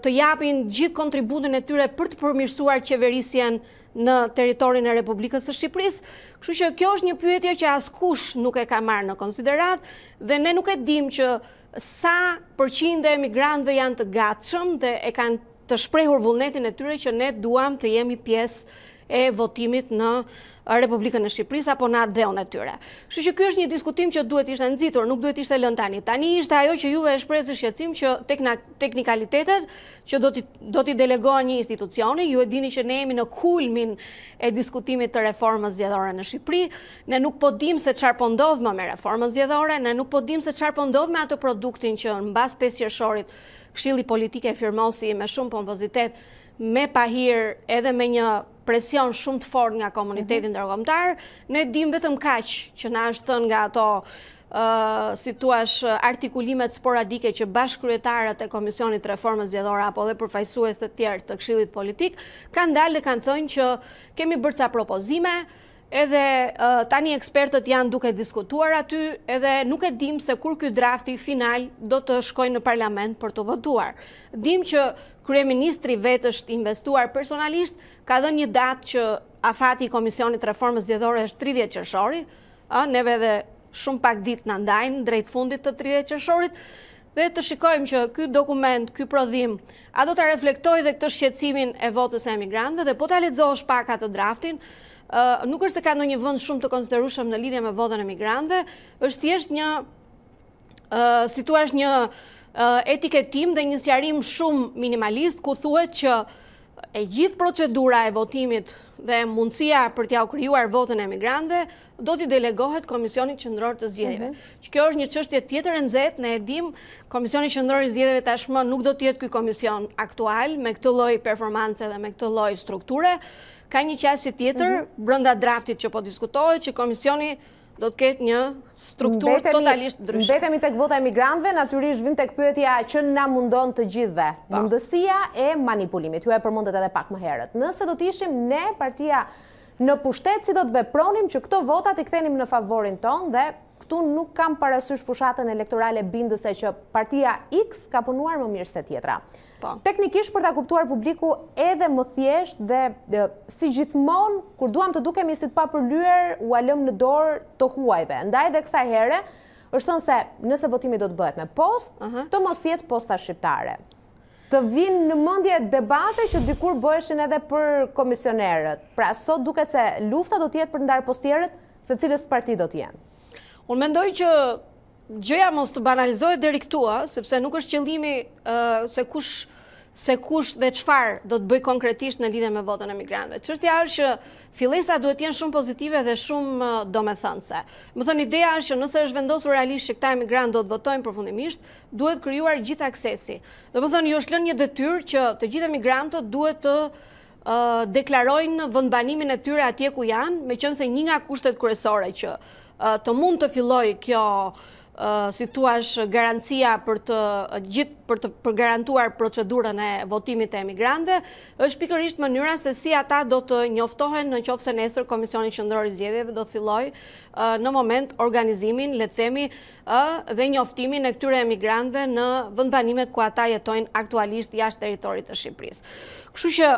S21: të japin gjithë kontributin e tyre për të përmirësuar qeverisjen në territorin e Republikës së Shqipërisë. Kështu që kjo është një pyetje që askush nuk e ka marrë në konsiderat dhe ne nuk e dimë që sa përqind e emigrantëve janë të gatshëm dhe e kanë të shprehur vullnetin e tyre që ne duam të jemi pjesë e votimit në Republikën e Shqipërisë apo në adeun e tyre. Kështu që ky është një diskutim që duhet ishte nxitur, nuk duhet ishte lënë tani. Tani ishte ajo që juve e shprehni shqetësim që teknikalitetet që do t'i delegohen një institucioni, ju e dini që ne jemi në kulmin e diskutimit të reformës zgjedhore në Shqipëri, ne nuk po dimë se çfarë po ndodh me reformën zgjedhore, ne nuk po dimë se çfarë po ndodh me atë produktin që mbas 5 qershorit Këshilli Politik e firmosi me shumë pompozitet, me pahir edhe me një presion shumë të fortë nga komuniteti ndërkombëtar. Ne dim vetëm kaq që na është thënë nga ato si thuash artikulimet sporadike që bashkëkryetarët e Komisionit Reformës Zgjedhore apo dhe përfaqësues të tjerë të Këshillit Politik kanë dalë dhe kanë thënë që kemi bërë ca propozime, edhe tani ekspertët janë duke diskutuar aty, edhe nuk e dim se kur ky drafti final do të shkojë në parlament për të votuar. Dim që kryeministri vetë është investuar personalisht, ka dhënë një datë që afati i Komisionit Reformës Zgjedhore është 30 qershori, neve edhe shumë pak ditë na ndajnë drejt fundit të 30 qershorit, dhe të shikojmë që ky dokument, ky prodhim, a do ta reflektojë dhe këtë shqetësimin e votës së emigrantëve, dhe po ta lexosh pak atë draftin, nuk është se ka ndonjë vend shumë të konsiderueshëm në lidhje me votën e emigrantëve, është thjesht një si thua një etiketim dhe një sqarim shumë minimalist ku thuhet që e gjithë procedura e votimit dhe mundësia për t'ja u krijuar votën e emigrantëve do t'i delegohet Komisionit Qendror të Zgjedhjeve. Kjo është një çështje tjetër e nxehtë, ne e dim, Komisioni Qendror i Zgjedhjeve tashmë nuk do të jetë ky komision aktual me këtë lloj performance dhe me këtë lloj strukture. Ka një qasje tjetër brenda draftit që po diskutohet që komisioni do të ketë një strukturë totalisht ndryshe.
S1: Mbetemi tek vota e emigrantëve, natyrisht vim tek pyetja që na mundon të gjithëve, mundësia e manipulimit. Ju e përmendet edhe pak më herët. Nëse do të ishim ne partia në pushtet, si do të vepronim që këto votat i kthenim në favorin ton dhe këtu nuk kam parasysh fushatën elektorale bindëse që partia X ka punuar më mirë se tjetra. Teknikisht për ta kuptuar publiku edhe më thjesht dhe si gjithmonë kur duam të dukemi si të papërlyer u lëm në dorë të huajve. Ndaj dhe kësaj here është thënë se nëse votimi do të bëhet me post, të mos jetë posta shqiptare. Të vinë në mendje debate që dikur bëheshin edhe për komisionerët. Pra sot duket se lufta do të jetë për ndar postierët, se cilës parti do të jenë.
S21: Unë mendoj që gjëja mos të banalizohet deri këtu, sepse nuk është qëllimi se kush dhe çfarë do të bëj konkretisht në lidhje me votën e migrantëve. Çështja është që fillesat duhet të jenë shumë pozitive dhe shumë domethënëse. Më thënë, ideja është që nëse është vendosur realisht që këta emigrantë do të votojnë përfundimisht, duhet krijuar gjithë aksesi. Do të thonë, jo është lënë një detyrë që të gjithë emigrantët duhet të deklarojnë vendbanimin e tyre atje ku janë, meqense një nga kushtet kryesore që të mund të fillojë kjo si thuash garancia për të garantuar procedurën e votimit e emigrantëve, është pikërisht mënyra se si ata do të njoftohen nëse nesër Komisioni Qendror i Zgjedhjeve do të fillojë në moment organizimin, le të themi, dhe njoftimin e këtyre emigrantëve në vendbanimet ku ata jetojnë aktualisht jashtë territorit të Shqipërisë. Kështu që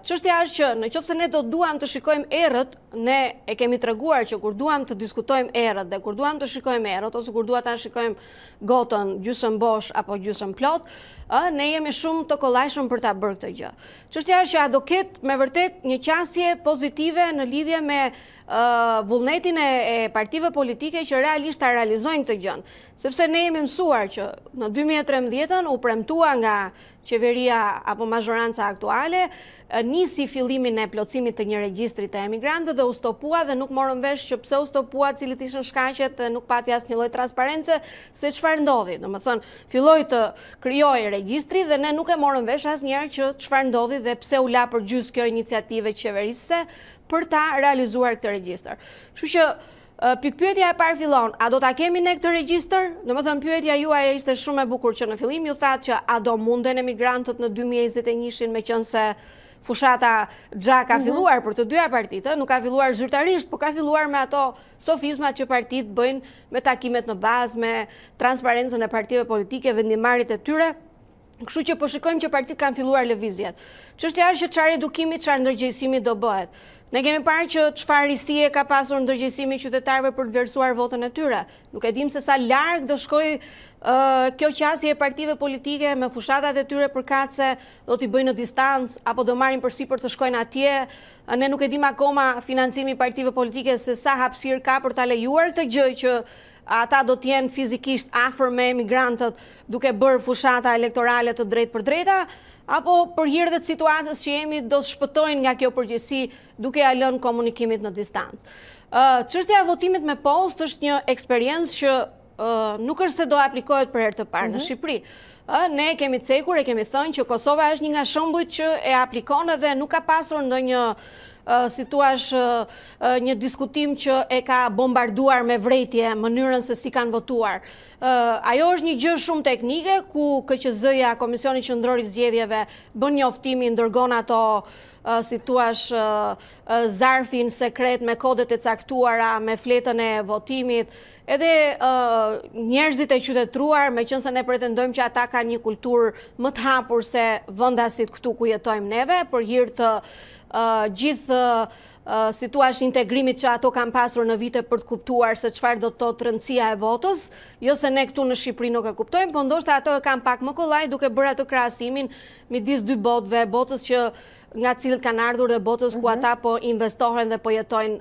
S21: çështja është që nëse ne do duam të shikojmë errët, ne e kemi treguar që kur duam të diskutojmë errët dhe kur duam të shikojmë errët ose kur duam ta shikojmë gotën gjysmë bosh apo gjysmë plot, ne jemi shumë të kollajshëm për ta bërë këtë gjë. Çështja është që a do ketë me vërtet një qasje pozitive në lidhje me vullnetin e partive politike që realisht ta realizojnë këtë gjën, sepse ne jemi mësuar që në 2013 u premtua nga qeveria apo mazhoranca aktuale, nisi fillimin e plotësimit të një regjistri të emigrantëve dhe u stopua dhe nuk morën vesh që pse u stopua, cilit ishin shkaqet dhe nuk pati asnjë lloj transparence se çfarë ndodhi. Domethënë, filloi të krijojë regjistri dhe ne nuk e morëm vesh asnjëherë që çfarë ndodhi dhe pse u la përgjys kjo iniciativë qeverisëse për ta realizuar këtë regjistër. Kështu që pikpyetja e parë fillon, a do ta kemi ne këtë regjistër? Domethënë pyetja juaj ishte shumë e bukur që në fillim ju thatë që a do munden emigrantët në 2021 meqense fushata xha ka filluar për të dyja partitë, nuk ka filluar zyrtarisht, por ka filluar me ato sofizmat që partitë bëjnë me takimet në bazë, me transparencën e partive politike, vendimarrjet e tyre. Kështu që po shikojmë që partitë kanë filluar lëvizjet. Çështja është që çfarë edukimi, çfarë ndërgjegjësimi do bëhet. Ne kemi parë që çfarë risie ka pasur ndërgjegjësimi qytetarëve për të vlerësuar votën e tyre. Nuk e dim se sa larg do shkojë kjo qasje e partive politike me fushatat e tyre përkatëse, do t'i bëjnë në distancë apo do marrin përsipër të shkojnë atje. Ne nuk e dim akoma financimi i partive politike se sa hapësirë ka për ta lejuar këtë gjë që ata do t'jenë fizikisht afër me emigrantët duke bërë fushata elektorale të drejtë për drejta, apo për hir të situatës që jemi do të shpëtojnë nga kjo përgjegjësi duke ja lënë komunikimit në distancë. Çështja e votimit me postë është një eksperiencë që nuk është se do aplikohet për herë të parë në Shqipëri. Ne kemi cekur, e kemi thënë që Kosova është një nga shembujt që e aplikon dhe nuk ka pasur ndonjë si thuash një diskutim që e ka bombarduar me vrejtje mënyrën se si kanë votuar. Ajo është një gjë shumë teknike ku KQZ-ja, Komisioni Qendror i Zgjedhjeve, bën njoftimin, dërgon ato si thuash zarfin sekret me kodet e caktuara, me fletën e votimit, edhe njerëzit e qytetruar, meqense ne pretendojmë që ata kanë një kulturë më të hapur se vendasit këtu ku jetojmë neve, për hir të gjithë si thuash integrimit që ato kanë pasur në vite për të kuptuar se çfarë do të thotë rëndësia e votës, jo se ne këtu në Shqipëri nuk e kuptojmë, por ndoshta ato e kanë pak më kollaj duke bërë atë krahasimin midis dy botëve, botës që nga cilët kanë ardhur dhe botës ku ata po investohen dhe po jetojnë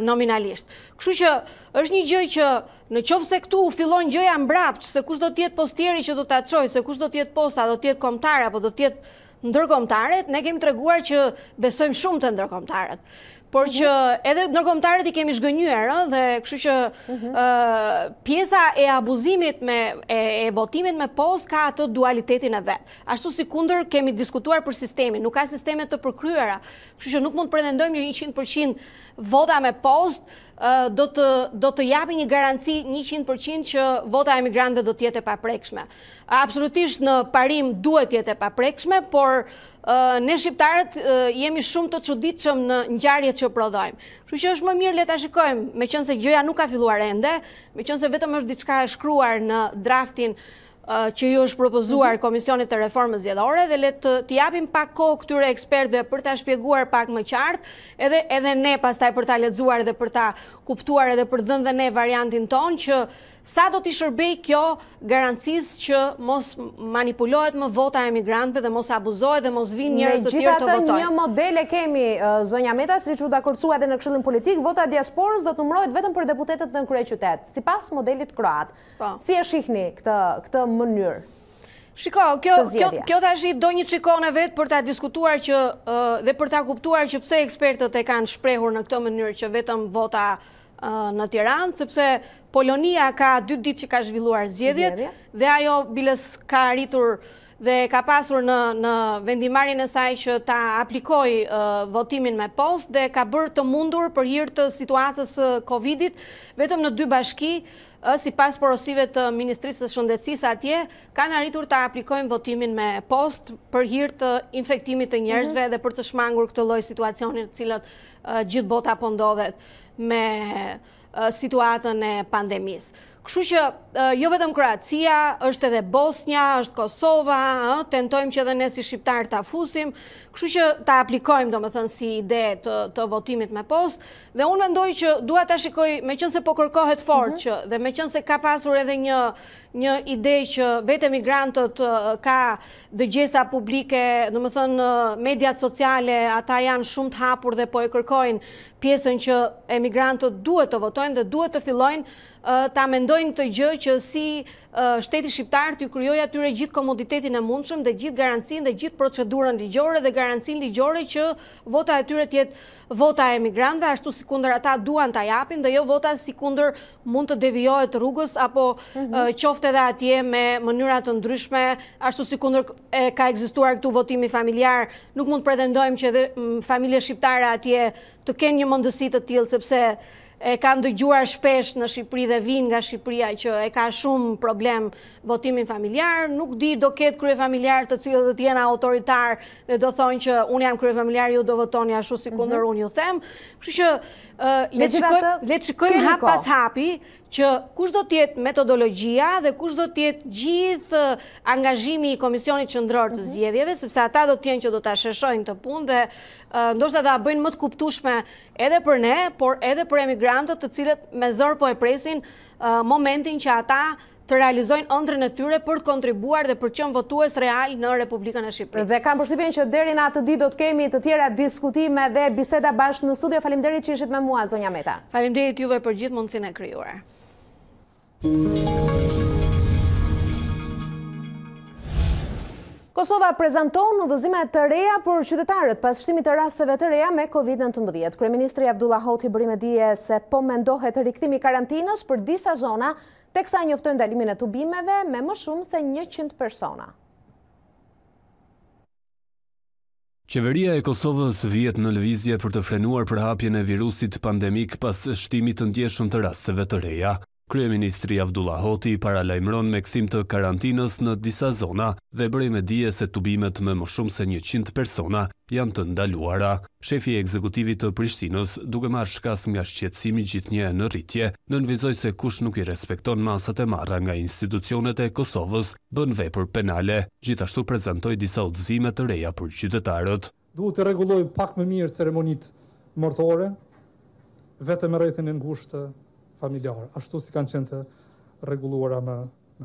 S21: nominalisht. Kështu që është një gjë që në qoftë se këtu fillon gjëja mbrapsht, se kush do të jetë postieri që do ta çojë, se kush do të jetë posta, do të jetë kombëtare apo do të jetë ndërkombëtaret, ne kemi treguar që besojmë shumë të ndërkombëtaret. Por që edhe ndërkombëtarët i kemi zhgënjyer, dhe kështu që pjesa e abuzimit e votimit me postë ka atë dualitetin e vet. Ashtu si kundër kemi diskutuar për sistemin, nuk ka sisteme të përkryera. Kështu që nuk mund të pretendojmë një 100% vota me postë do të japi një garanci 100% që vota e emigrantëve do të jetë e paprekshme. Absolutisht në parim duhet jetë e paprekshme, por ne shqiptarët jemi shumë të çuditshëm në ngjarjet që prodhojmë. Kështu që është më mirë le ta shikojmë, meqense gjëja nuk ka filluar ende, meqense vetëm është diçka e shkruar në draftin që ju është propozuar Komisionit të Reformës Zgjedhore dhe le të japim pak kohë këtyre ekspertëve për ta shpjeguar pak më qartë, edhe ne pastaj për ta lexuar dhe për ta kuptuar edhe për dhënë dhe ne variantin ton që sa do t'i shërbej kjo garancisë që mos manipulohet më vota e emigrantëve dhe mos abuzohet dhe mos vinë njerëz të tjerë të votojnë.
S1: Megjithatë, një model e kemi, zonja Meta, siç u dakordsuar edhe në Këshillin Politik, vota e diasporës do të numërohet vetëm për deputetët në kryeqytet, sipas modelit kroat. Si e shihni këtë mënyrë?
S21: Shiko, kjo tash do një çikone vetë për ta diskutuar që dhe për ta kuptuar që pse ekspertët e kanë shprehur në këtë mënyrë që vetëm vota në Tiranë, sepse Polonia ka 2 ditë që ka zhvilluar zgjedhjet dhe ajo biles ka arritur dhe ka pasur në vendimarrjen e saj që ta aplikoj votimin me post dhe ka bërë të mundur për hir të situatës Covidit vetëm në 2 bashki, sipas porosive të Ministrisë së Shëndetësisë atje, kanë arritur ta aplikojnë votimin me post për hir të infektimit të njerëzve dhe për të shmangur këtë lloj situacioni të cilët gjithë bota po ndodhet me situatën e pandemisë. Kështu që jo vetëm Kroacia, është edhe Bosnia, është Kosova, tentojmë që edhe ne si shqiptar ta fusim, kështu që ta aplikojmë domethënë si ide të votimit me post, dhe unë mendoj që dua ta shikoj, meqense po kërkohet fort që dhe meqense ka pasur edhe një ide që vetë emigrantët ka dëgjesa publike, domethënë mediat sociale, ata janë shumë të hapur dhe po e kërkojnë pjesën që emigrantët duhet të votojnë dhe duhet të fillojnë ta mendojnë këtë gjë që si shteti shqiptar t'ju krijojë atyre gjithë komoditetin e mundshëm dhe gjithë garancinë dhe gjithë procedurën ligjore dhe garancinë ligjore që vota e tyre të jetë vota e emigrantëve, ashtu sikundër ata duan ta japin dhe jo vota sikundër mund të devijohet rrugës apo qoftë edhe atje me mënyra të ndryshme, ashtu sikundër ka ekzistuar këtu votimi familjar, nuk mund të pretendojmë që edhe familje shqiptare atje të kenë një mundësi të tillë sepse e kanë dëgjuar shpesh në Shqipëri dhe vinë nga Shqipëria që e ka shumë problem votimin familjar, nuk di do ketë kryefamiljar të cilët do të jenë autoritar dhe do thonë që unë jam kryefamiljar, ju do votoni ashtu sikundër unë ju them. Kështu që le të shikojmë hap pas hapi që kush do të jetë metodologjia dhe kush do të jetë gjithë angazhimi i Komisionit Qendror të Zgjedhjeve, sepse ata do të jenë që do ta sheshojnë këtë punë dhe ndoshta ta bëjnë më të kuptueshme edhe për ne, por edhe për emigrantët të cilët me zor po e presin momentin që ata të realizojnë ëndrrën e tyre për të kontribuar dhe për të qenë votues real në Republikën e Shqipërisë.
S1: Dhe kam përshtypjen që deri në atë ditë do të kemi të tjera diskutime dhe biseda bashkë në studio. Faleminderit që ishit me mua, zonja Meta.
S21: Faleminderit juve për gjithë mundësinë e krijuar.
S1: Kosova prezanton udhëzime të reja për qytetarët pas shtimit të rasteve të reja me Covid-19. Kryeministri Abdullah Hoti bëri me dije se po mendohet rikthimi i karantinës për disa zona, teksa njoftojnë ndalimin e tubimeve me më shumë se 100 persona.
S2: Qeveria e Kosovës vjet në lëvizje për të frenuar përhapjen e virusit pandemik pas shtimit të ndjeshëm të rasteve të reja. Kryeministri Abdullah Hoti paralajmëron me kthim të karantinës në disa zona dhe bëri me dije se tubimet me më shumë se 100 persona janë të ndaluara. Shefi i ekzekutivit të Prishtinës, duke marrë shkas nga shqetësimi gjithnjë në rritje, nënvizoi se kush nuk i respekton masat e marra nga institucionet e Kosovës bën vepër penale. Gjithashtu prezantoi disa udhëzime të reja për qytetarët.
S22: Duhet të rregullojmë pak më mirë ceremonitë martore, vetëm me rrethin e ngushtë familjar, ashtu si kanë qenë të rregulluara më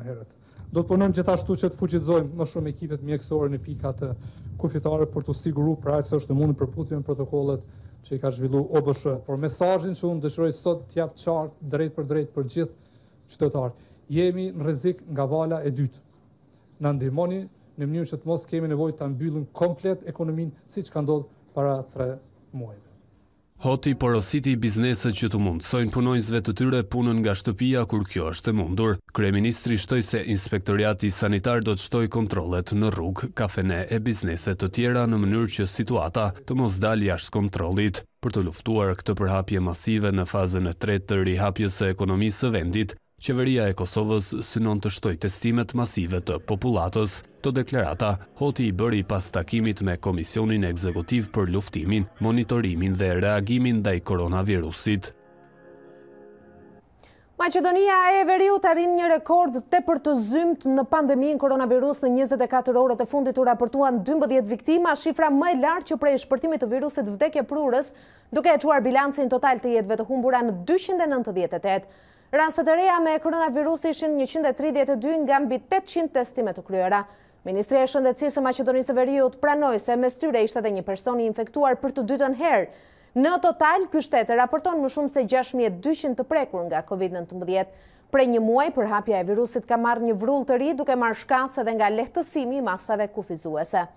S22: herët. Do të punojmë gjithashtu që të fuqizojmë më shumë ekipet mjekësore në pikat kufitare për të siguruar pra se është mundur përputhje me protokollet që i ka zhvilluar OBSH. Por mesazhin që unë dëshiroj sot të jap qartë drejt për gjithë qytetarët. Jemi në rrezik nga vala e dytë. Na ndihmoni në mënyrë që të mos kemi nevojë ta mbyllim komplet ekonominë siç ka ndodhur para 3 muajve.
S2: Hoti porositi bizneset që të mundësojnë punonjësve të tyre punën nga shtëpia kur kjo është e mundur. Kryeministri shtoi se inspektorati sanitar do të shtojë kontrollet në rrugë, kafene e bizneset të tjera në mënyrë që situata të mos dalë jashtë kontrollit. Për të luftuar këtë përhapje masive në fazën e tretë të rihapjes së ekonomisë së vendit, Qeveria e Kosovës synon të shtojë testimet masive të popullatës. Të deklarata, Hoti i bëri pas takimit me Komisionin Ekzekutiv për luftimin, monitorimin dhe reagimin ndaj koronavirusit.
S1: Maqedonia e Veriut arrin një rekord tepër të zymt në pandeminë koronavirus në 24 orët e fundit u raportuan 12 viktima, shifra më e lartë që prej shpërtimit të virusit vdekje prurës, duke e çuar bilancin total të jetëve të humbura në 298. Rastet e reja me koronavirus ishin 132 nga mbi 800 testime të kryera. Ministria e Shëndetësisë së Maqedonisë së Veriut pranoi se mes tyre ishte edhe një person i infektuar për të dytën herë. Në total, ky shtet raporton më shumë se 6200 të prekur nga COVID-19. Prej një muaji, përhapja e virusit ka marrë një vrull të ri, duke marrë shkas edhe nga lehtësimi i masave kufizuese.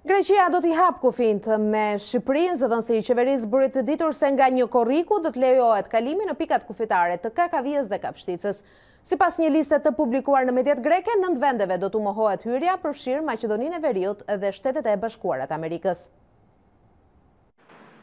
S1: Greqia do t'i hap kufijt me Shqipërinë, zëdhënësi i qeverisë bëri të ditur se nga një korriku do të lejohet kalimi në pikat kufitare të Kakavijës dhe Kapshticës. Sipas një liste të publikuar në mediat greke, 9 vendeve do t'u mohohet hyrja, përfshirë Maqedoninë e Veriut dhe Shtetet e Bashkuara të Amerikës.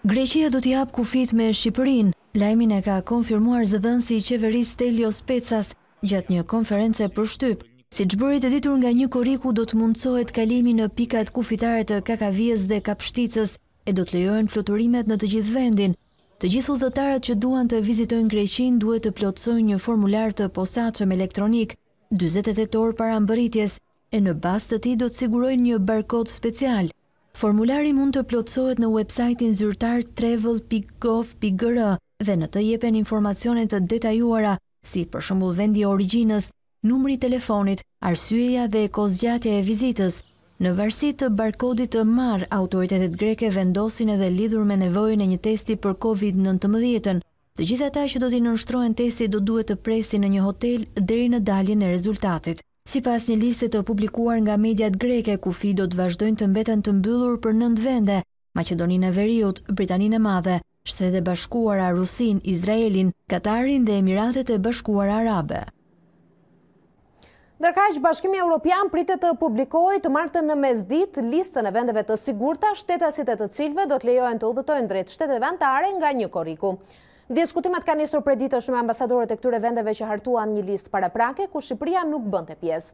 S8: Greqia do t'i hap kufijt me Shqipërinë. Lajmin e ka konfirmuar zëdhënësi i qeverisë Stelios Pecas gjatë një konference për shtyp. Si që bëri të ditur nga një korriku do të mundësohet kalimi në pikat kufitare të Kakavijës dhe Kapshticës e do të lejohen fluturimet në të gjithë vendin. Të gjithë udhëtarët që duan të vizitojnë Greqinë duhet të plotësojnë një formular të posaçëm elektronik 48 orë para mbërritjes e në bazë të tij do të sigurojnë një barkod special. Formulari mund të plotësohet në websajtin zyrtar travel.gov.gr dhe në të jepen informacione të detajuara si për shembull vendi i origjinës, numri i telefonit, arsyeja dhe kohëzgjatja e vizitës. Në varësi të barkodit të marrë, autoritetet greke vendosin edhe lidhur me nevojën e një testi për COVID-19. Të gjithë ata që do t'i nënshtrohen testi do duhet të presin në një hotel deri në daljen e rezultatit. Sipas një liste të publikuar nga mediat greke, kufi do të vazhdojnë të mbeten të mbyllur për 9 vende: Maqedoninë e Veriut, Britaninë e Madhe, Shtetet e Bashkuara, Rusinë, Izraelin, Katarin dhe Emiratet e Bashkuara Arabe.
S1: Ndërkaq, Bashkimi Evropian pritet të publikojë të martën në mesditë listën e vendeve të sigurta, shtetasit e të cilëve do të lejohen të udhëtojnë drejt shteteve anëtare nga një korriku. Diskutimet kanë nisur prej ditësh me ambasadorët e këtyre vendeve që hartuan një listë paraprake ku Shqipëria nuk bënte pjesë.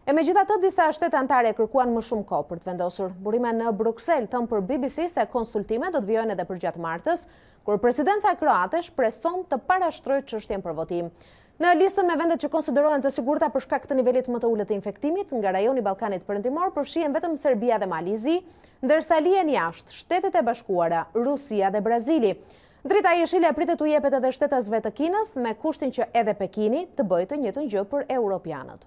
S1: E megjithatë, disa shtete anëtare kërkuan më shumë kohë për të vendosur. Burime në Bruksel thon për BBC se konsultimet do të vijojnë edhe për gjatë martës, kur presidenca kroate shpreson të parashtrojë çështjen për votim. Në listën me vendet që konsiderohen të sigurta për shkak të nivelit më të ulët të infektimit, nga rajoni Ballkanit Perëndimor përfshihen vetëm Serbia dhe Malizi, ndërsa lihen jashtë Shtetet e Bashkuara, Rusia dhe Brazili. Drita jeshile pritet u jepet edhe shtetasve të Kinës, me kushtin që edhe Pekini të bëjë të njëjtën gjë për europianët.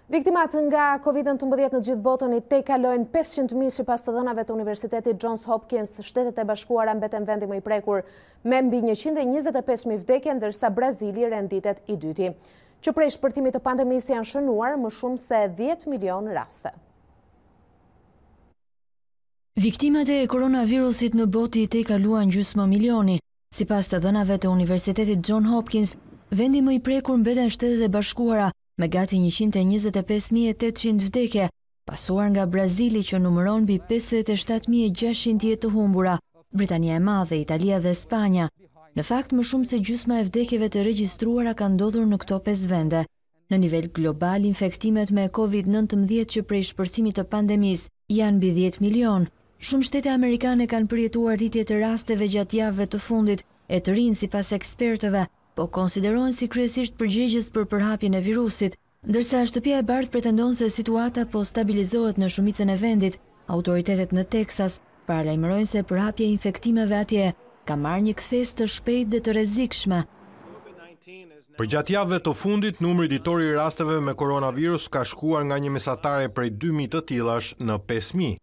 S1: Viktimat nga COVID-19 në gjithë botën i tejkalojnë 500.000 sipas të dhënave të Universitetit Johns Hopkins. Shtetet e Bashkuara mbeten vendi më i prekur me mbi 125.000 vdekje, ndërsa Brazili renditet i dyti. Që prej shpërtimit të pandemisë janë shënuar më shumë se 10 milion raste.
S8: Viktimat e koronavirusit në botë i tejkaluan gjysmë milioni. Sipas të dhënave të Universitetit Johns Hopkins, vendi më i prekur mbeten Shtetet e Bashkuara me gati 125.800 vdekje, pasuar nga Brazili që numëron mbi 57.600 jetë të humbura, Britania e Madhe, Italia dhe Spanja. Në fakt, më shumë se gjysma e vdekjeve të regjistruara kanë ndodhur në këto 5 vende. Në nivel global, infektimet me COVID-19 që prej shpërthimit të pandemisë janë mbi 10 milion. Shumë shtete amerikane kanë përjetuar rritje të rasteve gjatë javëve të fundit e të rinë sipas ekspertëve, po konsiderohen si kryesisht përgjegjës për përhapjen e virusit, ndërsa Shtëpia e Bardhë pretendon se situata po stabilizohet në shumicën e vendit. Autoritetet në Teksas paralajmërojnë se përhapja e infektimeve atje ka marrë një kthes të shpejtë dhe të rrezikshme.
S17: Përgjatë javëve të fundit, numri ditori i rasteve me koronavirus ka shkuar nga një mesatare prej 2.000 të tillash në 5.000.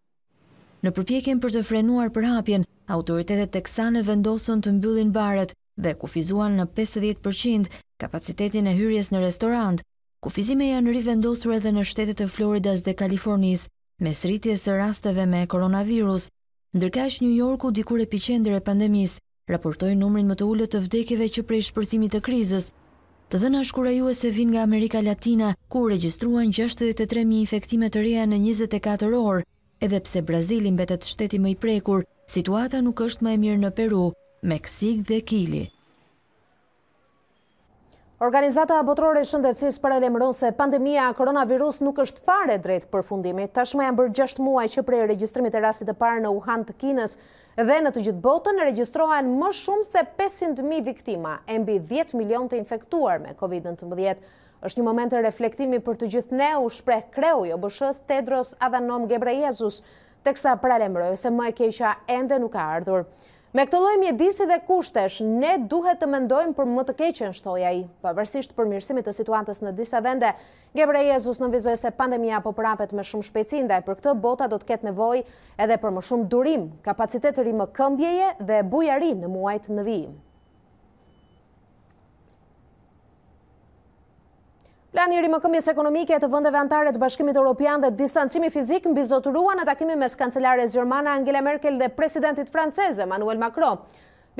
S8: Në përpjekjen për të frenuar përhapjen, autoritetet teksane vendosën të mbyllin baret dhe kufizuan në 50% kapacitetin e hyrjes në restorant. Kufizime janë rivendosur edhe në shtetet e Floridas dhe Kalifornisë, mes rritjes së rasteve me koronavirus, ndërkaq New Yorku, dikur epiqendër e pandemisë, raportoi numrin më të ulët të vdekjeve që prej shpërthimit të krizës. Të dhëna shkurajuese vijnë nga Amerika Latina, ku u regjistruan 63.000 infektime të reja në 24 orë, edhe pse Brazili mbetet shteti më i prekur, situata nuk është më e mirë në Peru, Meksik dhe Kili.
S1: Organizata Botërore e Shëndetësisë paralajmëron se pandemia koronavirus nuk është fare drejt përfundimit. Tashmë janë bërë 6 muaj që prej regjistrimit të rastit të parë në Wuhan të Kinës dhe në të gjithë botën regjistrohen më shumë se 500.000 viktima, e mbi 10 milion të infektuar me COVID-19. Është një moment të reflektimi për të gjithë ne, u shpreh kreu i OBSH-s Tedros Adhanom Ghebreyesus, teksa paralajmëroi se më e keqja ende nuk ka ardhur. Me këtë lloj mjedisi dhe kushtesh, ne duhet të mendojmë për më të keqen, shtoi ai. Pavarësisht përmirësimit të situatës në disa vende, Ghebreyesus nënvizoi se pandemia po prapet me shumë shpejtësi, ndaj për këtë bota do të ketë nevojë edhe për më shumë durim, kapacitet të rimëkëmbjeje dhe bujari në muajt në vijim. Plani i rimëkëmbjes ekonomike të vendeve anëtare të Bashkimit Evropian dhe distancimi fizik mbizotëruan në takimin mes kancelares gjermane Angela Merkel dhe presidentit francez Emmanuel Macron.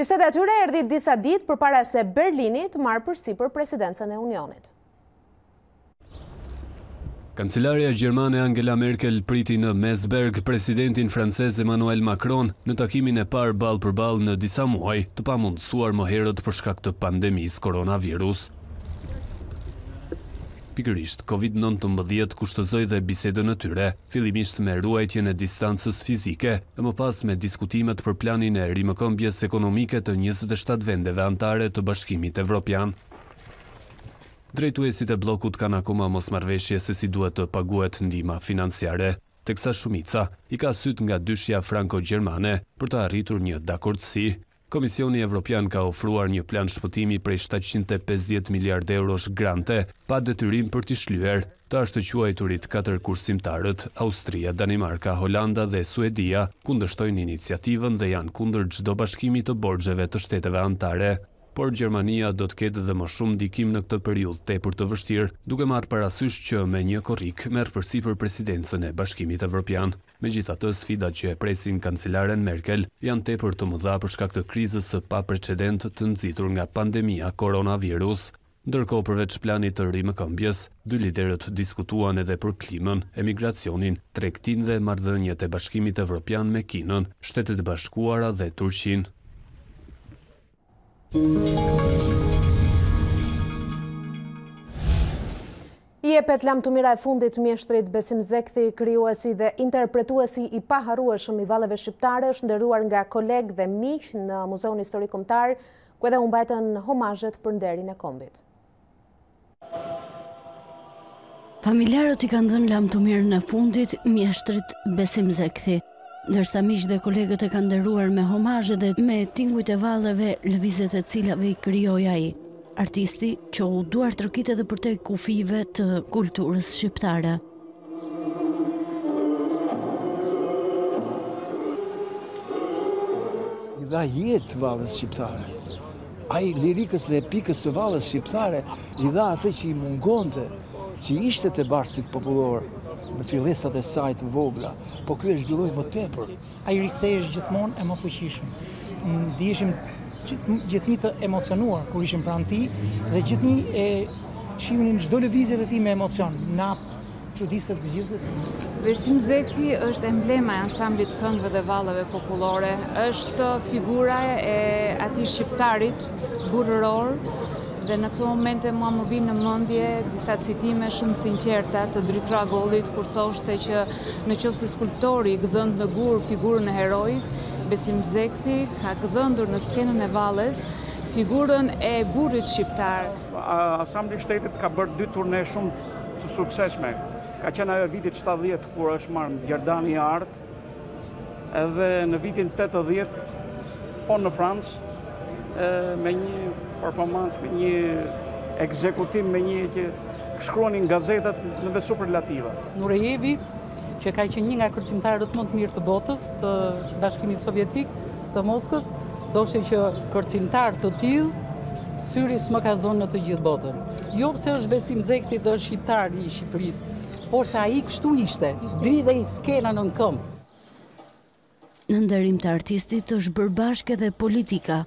S1: Biseda e tyre erdhi disa ditë përpara se Berlini të marrë përsipër presidencën e Unionit.
S2: Kancelaria gjermane Angela Merkel priti në Meseberg presidentin francez Emmanuel Macron në takimin e parë ballë për ballë në disa muaj, të pamundsuar më herët për shkak të pandemisë koronavirus. Pikërisht, COVID-19 kushtozoi dhe bisedën e tyre, fillimisht me ruajtjen e distancës fizike, e më pas me diskutimet për planin e rimëkëmbjes ekonomike të 27 vendeve anëtare të Bashkimit Evropian. Drejtuesit e bllokut kanë akoma mosmarrëveshje se si duhet të paguhet ndihma financiare, teksa shumica i ka syt nga dyshja franko-gjermane për të arritur një dakordsi. Komisioni Evropian ka ofruar një plan shpëtimi prej 750 miliard eurosh grante, pa detyrim për t'i shlyer të ashtëquajturit 4 kursimtarët, Austria, Danimarka, Holanda dhe Suedia, kundërshtojnë iniciativën dhe janë kundër çdo bashkimi të borxheve të shteteve anëtare. Por Gjermania do të ketë dhe më shumë ndikim në këtë periudhë tepër të vështirë, duke marrë parasysh që me një korrik merr përsipër presidencën e Bashkimit Evropian. Megjithatë, sfidat që e presin kancelaren Merkel janë tepër të mëdha për shkak të krizës së paprecedent të nxitur nga pandemia koronavirus. Ndërkohë, përveç planit të rimëkëmbjes, dy liderët diskutuan edhe për klimën, emigracionin, tregtinë dhe marrëdhëniet e Bashkimit Evropian me Kinën, Shtetet e Bashkuara dhe Turqinë.
S1: I jepet lamtumira e fundit mjeshtrit Besim Zekthi, krijuesi dhe interpretuesi i paharrueshëm i valleve shqiptare, është nderuar nga kolegë dhe miq në Muzeun Historik Kombëtar, ku edhe u mbajtën homazhet për nderin e kombit.
S4: Familjarët i kanë dhënë lamtumirën e fundit mjeshtrit Besim Zekthi, ndërsa miq dhe kolegët e kanë nderuar me homazhe dhe me tingujt e valleve, lëvizjet e cilave i krijoi ai. Artisti që u duar tërkit edhe për te kufive të kulturës shqiptare.
S5: I dha jetë vallës shqiptare. Ai lirikës dhe epikës së vallës shqiptare i dha atë që i mungonte, që ishte te bardhësit popullor në fillesat e saj të vogla, po ky e zhvilloi më tepër.
S23: Ai rikthehesh gjithmonë e më fuqishëm. Ndiheshim gjithnjë të emocionuar kur ishim pranë tij dhe gjithnjë e shihnin çdo lëvizje e tij me emocion. Na çuditste të gjithës.
S24: Besim Zekthi është emblema e ansamblit këngëve dhe vallave popullore, është figura e atij shqiptarit burrëror. Dhe në këto momente mua më vinë në mendje disa citime shumë të sinqerta të Dritra Gollit, kur thoshte që nëse skulptori gdhënd në gur figurën e heroit, Besim Zekthi ka gdhëndur në skenën e valles figurën e burrit shqiptar.
S25: Asambli Shtetit ka bërë 2 turne shumë të suksesshme. Ka qenë ajo vitit 70 kur është marrë Gjerdani i Art, edhe në vitin 80 po në Francë me një performancë, me një ekzekutim, me një që shkruanin gazetat në superlativa.
S23: Nurejevi, që ka qenë një nga kërcimtarët më të mirë të botës, të Bashkimit Sovjetik, të Moskës, thoshte që kërcimtar të tillë syri s'më ka zonë në të gjithë botën.
S3: Jo pse është Besim Zekti dhe është shqiptar i Shqipërisë, por se ai kështu ishte, dridhej skenën në këmbë.
S4: Në nderim të artistit është bërë bashkë edhe politika.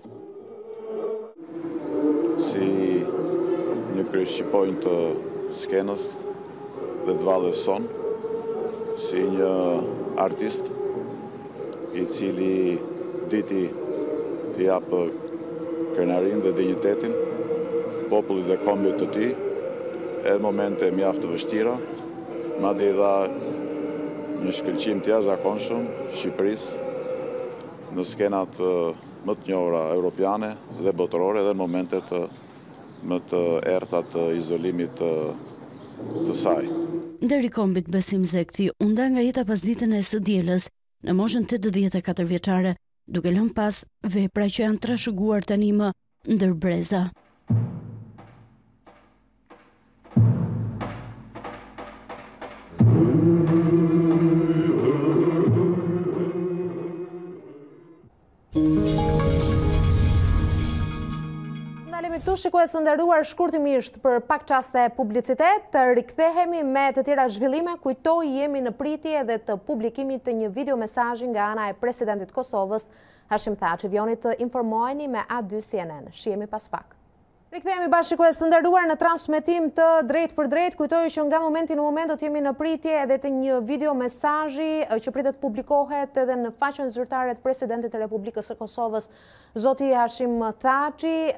S6: Si një kryeshqipojnë të skenës dhe të Valles son, si një artist i cili diti të japë krenarin dhe dignitetin, popullit dhe kombit të tij, edhe momente mjaft të vështira, madje dha një shkëlqim të jashtëzakonshëm Shqipërisë në skenat më të njohura europiane dhe botërore dhe në momentet më të errta të izolimit të saj.
S4: Deri kombit Besim Zekti u nda nga jeta pas ditën e së dielës në moshën 84 vjeçare, duke lënë pas vepra që janë trashëguar tani më ndër breza.
S1: Këtu shikues të nderuar, shkurtimisht për pak çaste publicitet, të rikthehemi me të tjera zhvillime. Kujtoj, jemi në pritje dhe të publikimit të një video mesazhi nga ana e presidentit Kosovës, Hashim Thaçi. Vjoni të informoheni me A2 CNN. Shihemi pas pak. Rikthehemi bashkë shikues të nderuar në transmetim të drejt për drejt. Kujtoj që nga momenti në moment do të jemi në pritje edhe të një video mesazhi që pritet publikohet edhe në faqen zyrtare të presidentit të Republikës së Kosovës, zoti Hashim Thaçi.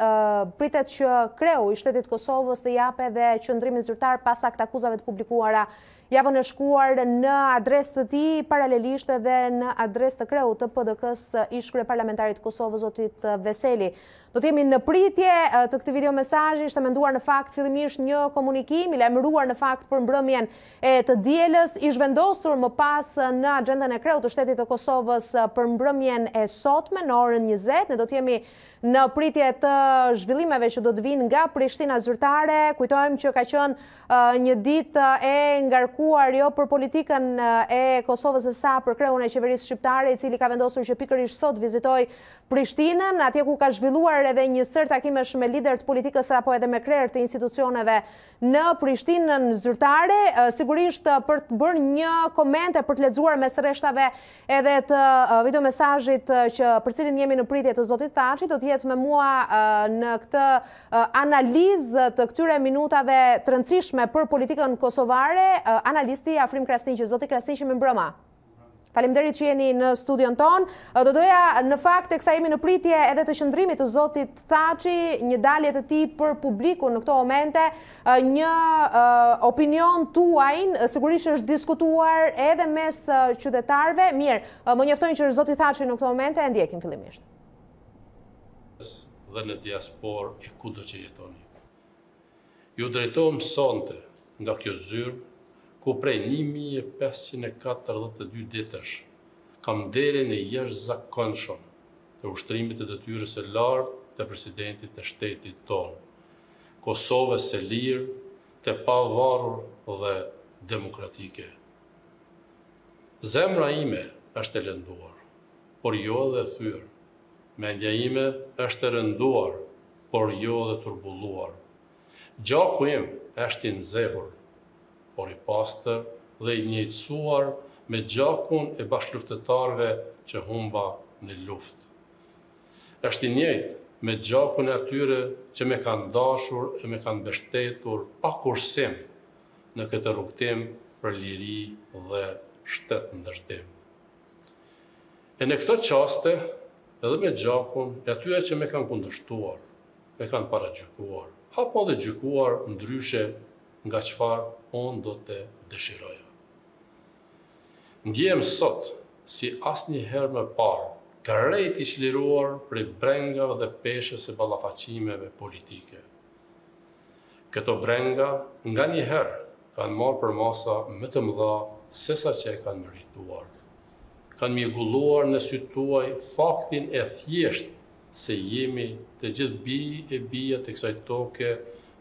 S1: Pritet që kreu i shtetit Kosovës të japë edhe qëndrimin zyrtar pas aktakuzave të publikuara javën e shkuar në adresë të tij, paralelisht edhe në adresë të kreut të PDK-s ish kryeparlamentarit të Kosovës, zotit Veseli. Do të jemi në pritje të këtij video mesazhi. Ishte menduar në fakt fillimisht një komunikim i lajmëruar në fakt për mbrëmjen e të dielës, i zhvendosur më pas në agjendën e kreut të shtetit të Kosovës për mbrëmjen e sotme në orën 20. Ne do të jemi në pritje të zhvillimeve që do të vinë nga Prishtina zyrtare. Kujtojmë që ka qenë një ditë e ngarkuar jo për politikën e Kosovës e sa për kreun e qeverisë shqiptare, i cili ka vendosur që pikërisht sot vizitoj Prishtinën, atje ku ka zhvilluar edhe një sër takimesh me lider të politikës apo edhe me krerë të institucioneve në Prishtinën zyrtare, sigurisht për të bërë një komente, për të lexuar mes rreshtave edhe të videomesazhit që për cilin jemi në pritje të zotit Thaçi. Do të jetë me mua në këtë analizë të këtyre minutave të rëndësishme për politikën kosovare, analisti Afrim Krasniqi. Zoti Krasniqi, më mbrëma. Faleminderit që jeni në studion ton. Do doja në fakt teksa jemi në pritje edhe të qëndrimit të zotit Thaçi, një dalje të tij për publikun në këto momente, një opinion tuaj, sigurisht është diskutuar edhe mes qytetarëve. Mirë, më njoftojnë që zoti Thaçi në këto momente, e ndjekim fillimisht.
S7: Dhe në diaspor e kudo që jetoni. Ju drejtohem sonte nga kjo zyrë, ku prej 1542 ditësh kam derën e jashtëzakonshëm të ushtrimit të detyrës së lartë të presidentit të shtetit tonë, Kosovës së lirë, të pavarur dhe demokratike. Zemra ime është e lënduar, por jo dhe thyrë. Mendja ime është e rënduar, por jo dhe turbulluar. Gjaku im është i nxehur, por i pastër dhe i njëjtësuar me gjakun e bashkëluftëtarëve që humba në luftë. Është i njëjtë me gjakun e atyre që me kanë dashur e me kanë mbështetur pa kursim në këtë rrugtim për liri dhe shtetëndërtim. E në këto qaste, edhe me gjakun e atyre që me kanë kundërshtuar, me kanë paragjykuar, apo dhe gjykuar ndryshe nga çfarë unë do të dëshiroja. Ndjem sot si asnjëherë më parë, krejt i çliruar prej brengave dhe peshës së ballafaqimeve politike. Këto brenga nganjëherë kanë marrë për masa më të mëdha se sa që e kanë merituar. Kanë mjegulluar në sytë tuaj faktin e thjesht se jemi të gjithë bija të kësaj toke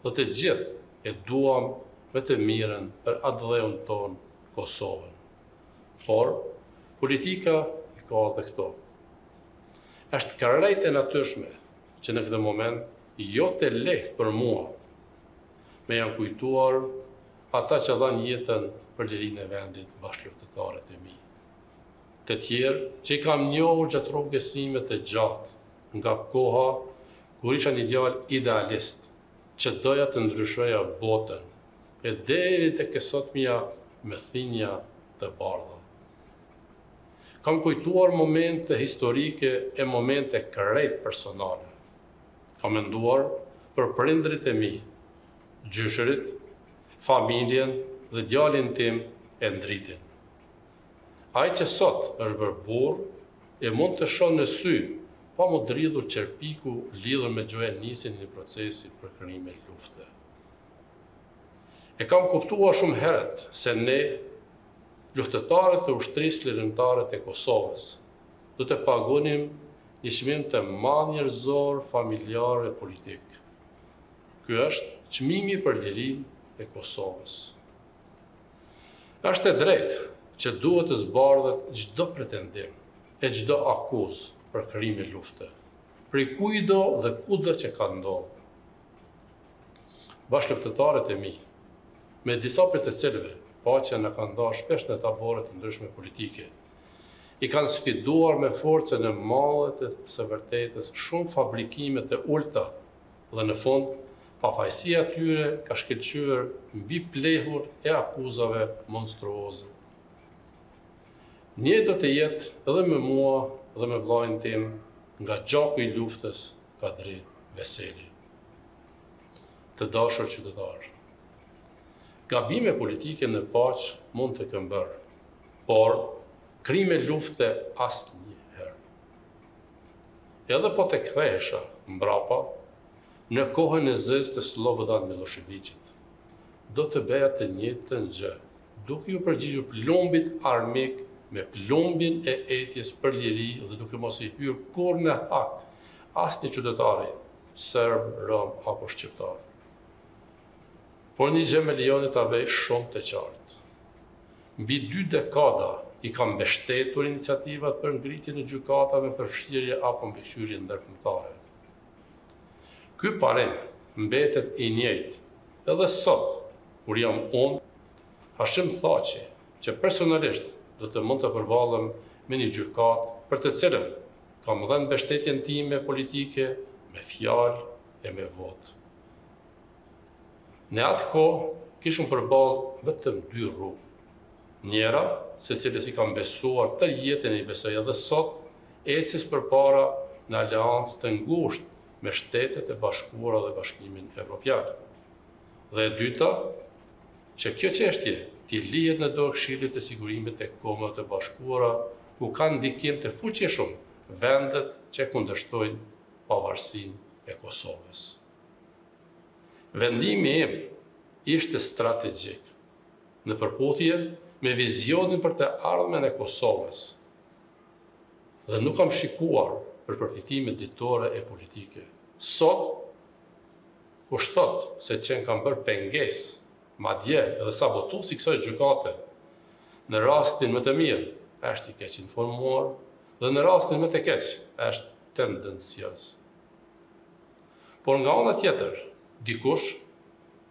S7: dhe të gjithë e duam me të mirën për atë dheun tonë, Kosovën. Por, politika i ka dhe këto. Është krejt e natyrshme që në këtë moment jo të lehtë për mua me janë kujtuar ata që dhanë jetën për lirinë e vendit bashkëluftëtarët e mi. Të tjerë që i kam njohur gjatë rrugësimit të gjatë nga koha kur isha një djalë idealist që doja të ndryshoja botën e deri tek e sotmja me thinja të bardha. Kam kujtuar momente historike e momente krejt personale. Kam menduar për prindrit e mi, gjyshërit, familjen dhe djalin tim e ndritin. Ai që sot është bërë burr e mund të shohë në sy pa mu dridhur qerpiku lidhur me gjoja nisin një procesi për krimi e lufte. E kam kuptuar shumë herët se ne, luftëtarët e ushtrisë lirimtare të Kosovës, do të pagunim një çmim të madh njerëzor, familjar e politik. Ky është çmimi për lirinë e Kosovës. Është e drejtë që duhet të zbardhet çdo pretendim e çdo akuzë për krime lufte, prej kujdo dhe kudo që ka ndodhur. Bashkëluftëtarët e mi, me disa prej të cilëve paqja në ka ndarë shpesh në tabore të ndryshme politike, i kanë sfiduar me forcën e madhe të së vërtetës shumë fabrikime të ulta dhe në fund pafajësia e tyre ka shkëlqyer mbi plehur e akuzave monstruoze. Një do të jetë edhe me mua dhe me vllajën tim nga gjaku i luftës Kadri Veseli. Të dashur qytetarë, gabime politike në paqë mund të kenë bërë, por krime lufte asnjëherë. Edhe po të kthehesha mbrapa në kohën e zezë të Slobodan Miloševićit, do të beja të njëjtën gjë, duke ju përgjigjur plumbit armik me plumbin e etjes për liri dhe duke mos i hyrë kur në hak asnjë qytetari, serb, rom apo shqiptar. Por një gjë me lejoni ta bëj shumë të qartë. Mbi 2 dekada i kam mbështetur iniciativat për ngritjen e gjykatave për fshirje apo mbikëqyrje ndërkombëtare. Ky parim mbetet i njëjtë edhe sot, kur jam unë, Hashim Thaçi, që personalisht do të mund të përbalem me një gjykat për të cilën kam dhënë mbështetjen time politike me fjalë e me votë. Në atë kohë kishim përballë vetëm 2 rrugë. Njëra, se cilës i kam besuar të jetën e i besoj edhe sot, ecis përpara në aleancë të ngushtë me Shtetet e Bashkuara dhe Bashkimin Evropian. Dhe e dyta, që kjo çështje t'i lihet në dorë Këshillit të Sigurimit të Kombeve të Bashkuara, ku kanë ndikim të fuqishëm vendet që kundërshtojnë pavarësinë e Kosovës. Vendimi im ishte strategjik, në përputhje me vizionin për të ardhmen e Kosovës, dhe nuk kam shikuar për përfitimet ditore e politike. Sot, kush thot se qenë kam bërë pengesë, madje edhe sabotues i kësaj gjykate, në rastin më të mirë është i keq informuar dhe në rastin më të keq është tendencioz. Por nga ana tjetër, dikush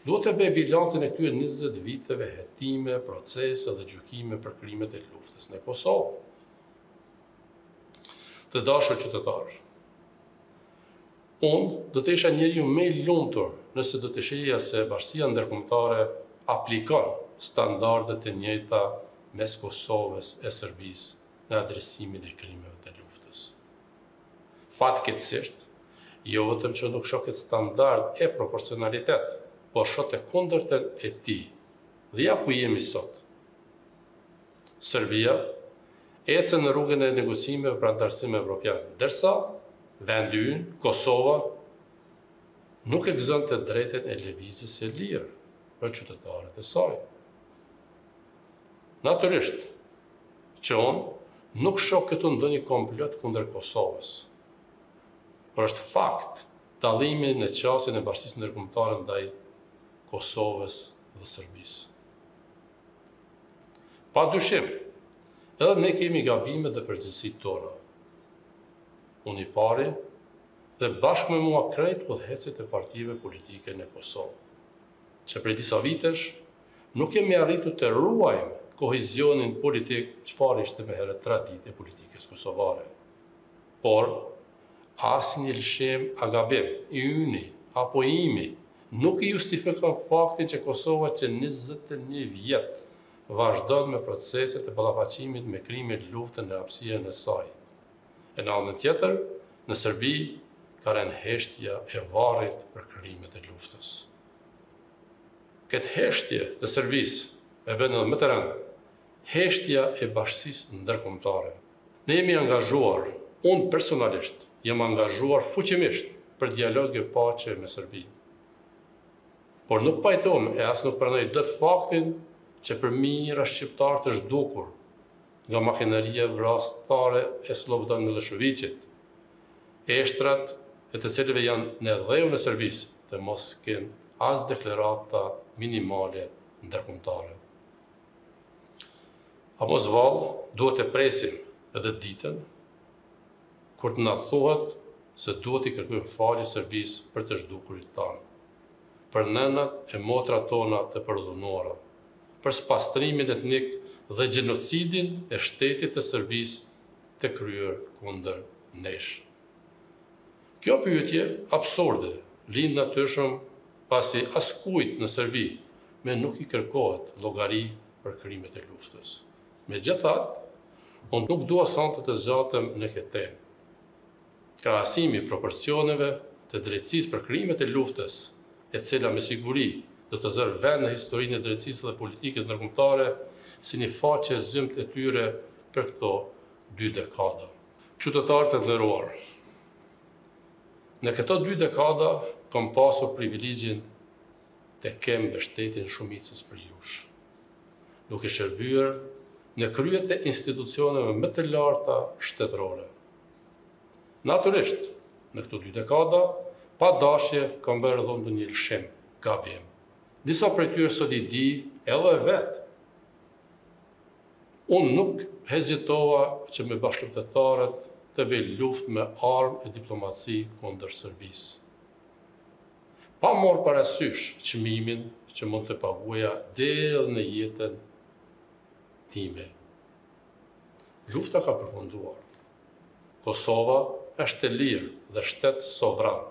S7: duhet të bëjë bilancin e këtyre 20 viteve hetime, procese dhe gjykime për krimet e luftës në Kosovë. Të dashur qytetarë, unë do të isha njeriu më i lumtur nëse do të shihja se bashkësia ndërkombëtare aplikon standarde të njëjta mes Kosovës e Serbisë në adresimin e krimeve të luftës. Fatkeqësisht, jo vetëm që nuk shoh këtë standard e proporcionalitet, por shoh të kundërtën e tij. Dhe ja ku jemi sot. Serbia ecën në rrugën e negocimeve për antarësim evropian, ndërsa vendi ynë, Kosova, nuk e gëzonte drejtën e lëvizjes së lirë për qytetarët e saj. Natyrisht, që unë nuk shoh këtu ndonjë komplot kundër Kosovës, por është fakt dallimi në qasjen e bashkisë ndërkombëtare ndaj Kosovës dhe Serbisë. Padyshim, edhe ne kemi gabimet dhe përgjegjësitë tona. Unë i pari dhe bashkë me mua krejt udhëhecët e partive politike në Kosovë, që prej disa vitesh nuk kemi arritur të ruajmë kohezionin politik çfarë ishte me herët traditë e politikës kosovare. Por asnjë lëshim a gabim i yni apo imi nuk i justifikon faktin që Kosova që 21 vjet vazhdon me proceset e ballafaqimit me krimet luftën në hapësirën e saj. E në anën tjetër, në Serbi ka rënë heshtja e varrit për krimet e luftës. Këtë heshtje të Serbisë e bën edhe më të rëndë heshtja e bashkësisë ndërkombëtare. Ne jemi angazhuar, unë personalisht jam angazhuar fuqimisht për dialog e paqe me Serbinë. Por nuk pajtohem e as nuk pranoj dot faktin që për mijëra shqiptar të zhdukur nga makineria vrasëtare e Slobodan Miloševićit, eshtrat e të cilëve janë në dheun e Serbisë të mos kenë as deklarata minimale ndërkombëtare. A mos vallë duhet të presim edhe ditën kur të na thuhet se duhet i kërkojmë falje Serbisë për të zhdukurit tanë, për nënat e motrat tona të përdhunuara, për spastrimin etnik dhe gjenocidin e shtetit të Serbisë të kryer kundër nesh. Kjo pyetje absurde lind natyrshëm pasi askujt në Serbi me nuk i kërkohet llogari për krimet e luftës. Megjithatë, unë nuk dua sonte të zgjatem në këtë temë. Krahasimi i proporcioneve të drejtësisë për krimet e luftës, e cila me siguri do të zërë vend në historinë e drejtësisë dhe politikës ndërkombëtare si një faqe e zymt e tyre për këto 2 dekada. Qytetarë të nderuar, në këto 2 dekada kam pasur privilegjin të kem mbështetjen e shumicës për jush, duke shërbyer në kryet e institucioneve më të larta shtetërore. Natyrisht, në këto 2 dekada, pa dashje kam bërë edhe ndonjë lëshim, gabim. Disa prej tyre sot i di edhe vetë. Unë nuk hezitova që me bashkëpunëtarët të bëj luftë me armë e diplomaci kundër Serbisë. Pa marrë parasysh çmimin që mund të paguaja deri në jetën time. Lufta ka përfunduar. Kosova është e lirë dhe shtet sovran.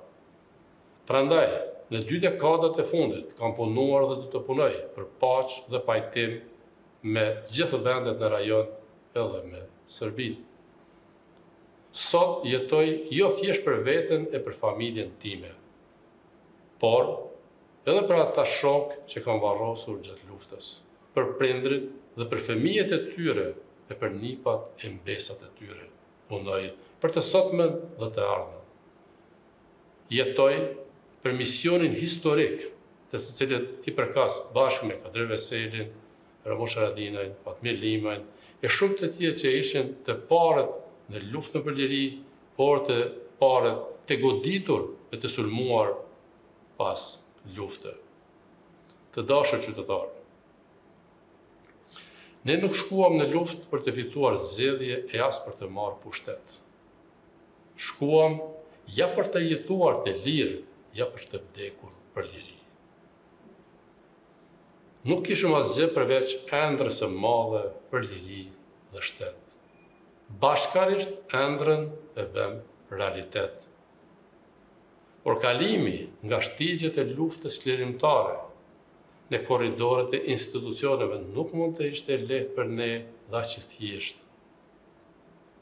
S7: Prandaj, në 2 dekadat e fundit kam punuar dhe do të punoj për paqë dhe pajtim me të gjithë vendet në rajon edhe me Serbinë. Sot jetoj jo thjesht për veten e për familjen time, por edhe për ata shokë që kam varrosur gjatë luftës, për prindrit dhe për fëmijët e tyre e për nipat e mbesat e tyre. Punoj për të sotmen dhe të ardhmen. Jetoj për misionin historik të së cilit i përkas bashkë me Kadir Veselin, Ramush Haradinajn, Fatmir Limajn, e shumë të tjerë që ishin të parët në luftën për liri, por të parët të goditur e të sulmuar pas lufte. Të dashur qytetarë, ne nuk shkuam në luftë për të fituar zgjedhje e as për të marrë pushtet. Shkuam ja për të jetuar të lirë, ja për të vdekur për liri. Nuk kishëm asgjë përveç ëndrës së madhe për liri dhe shtet. Bashkarisht ëndrën e bëm realitet. Por kalimi nga shtigjet e luftës lirimtare në korridoret e institucioneve nuk mund të ishte lehtë për ne dhe aq i thjesht.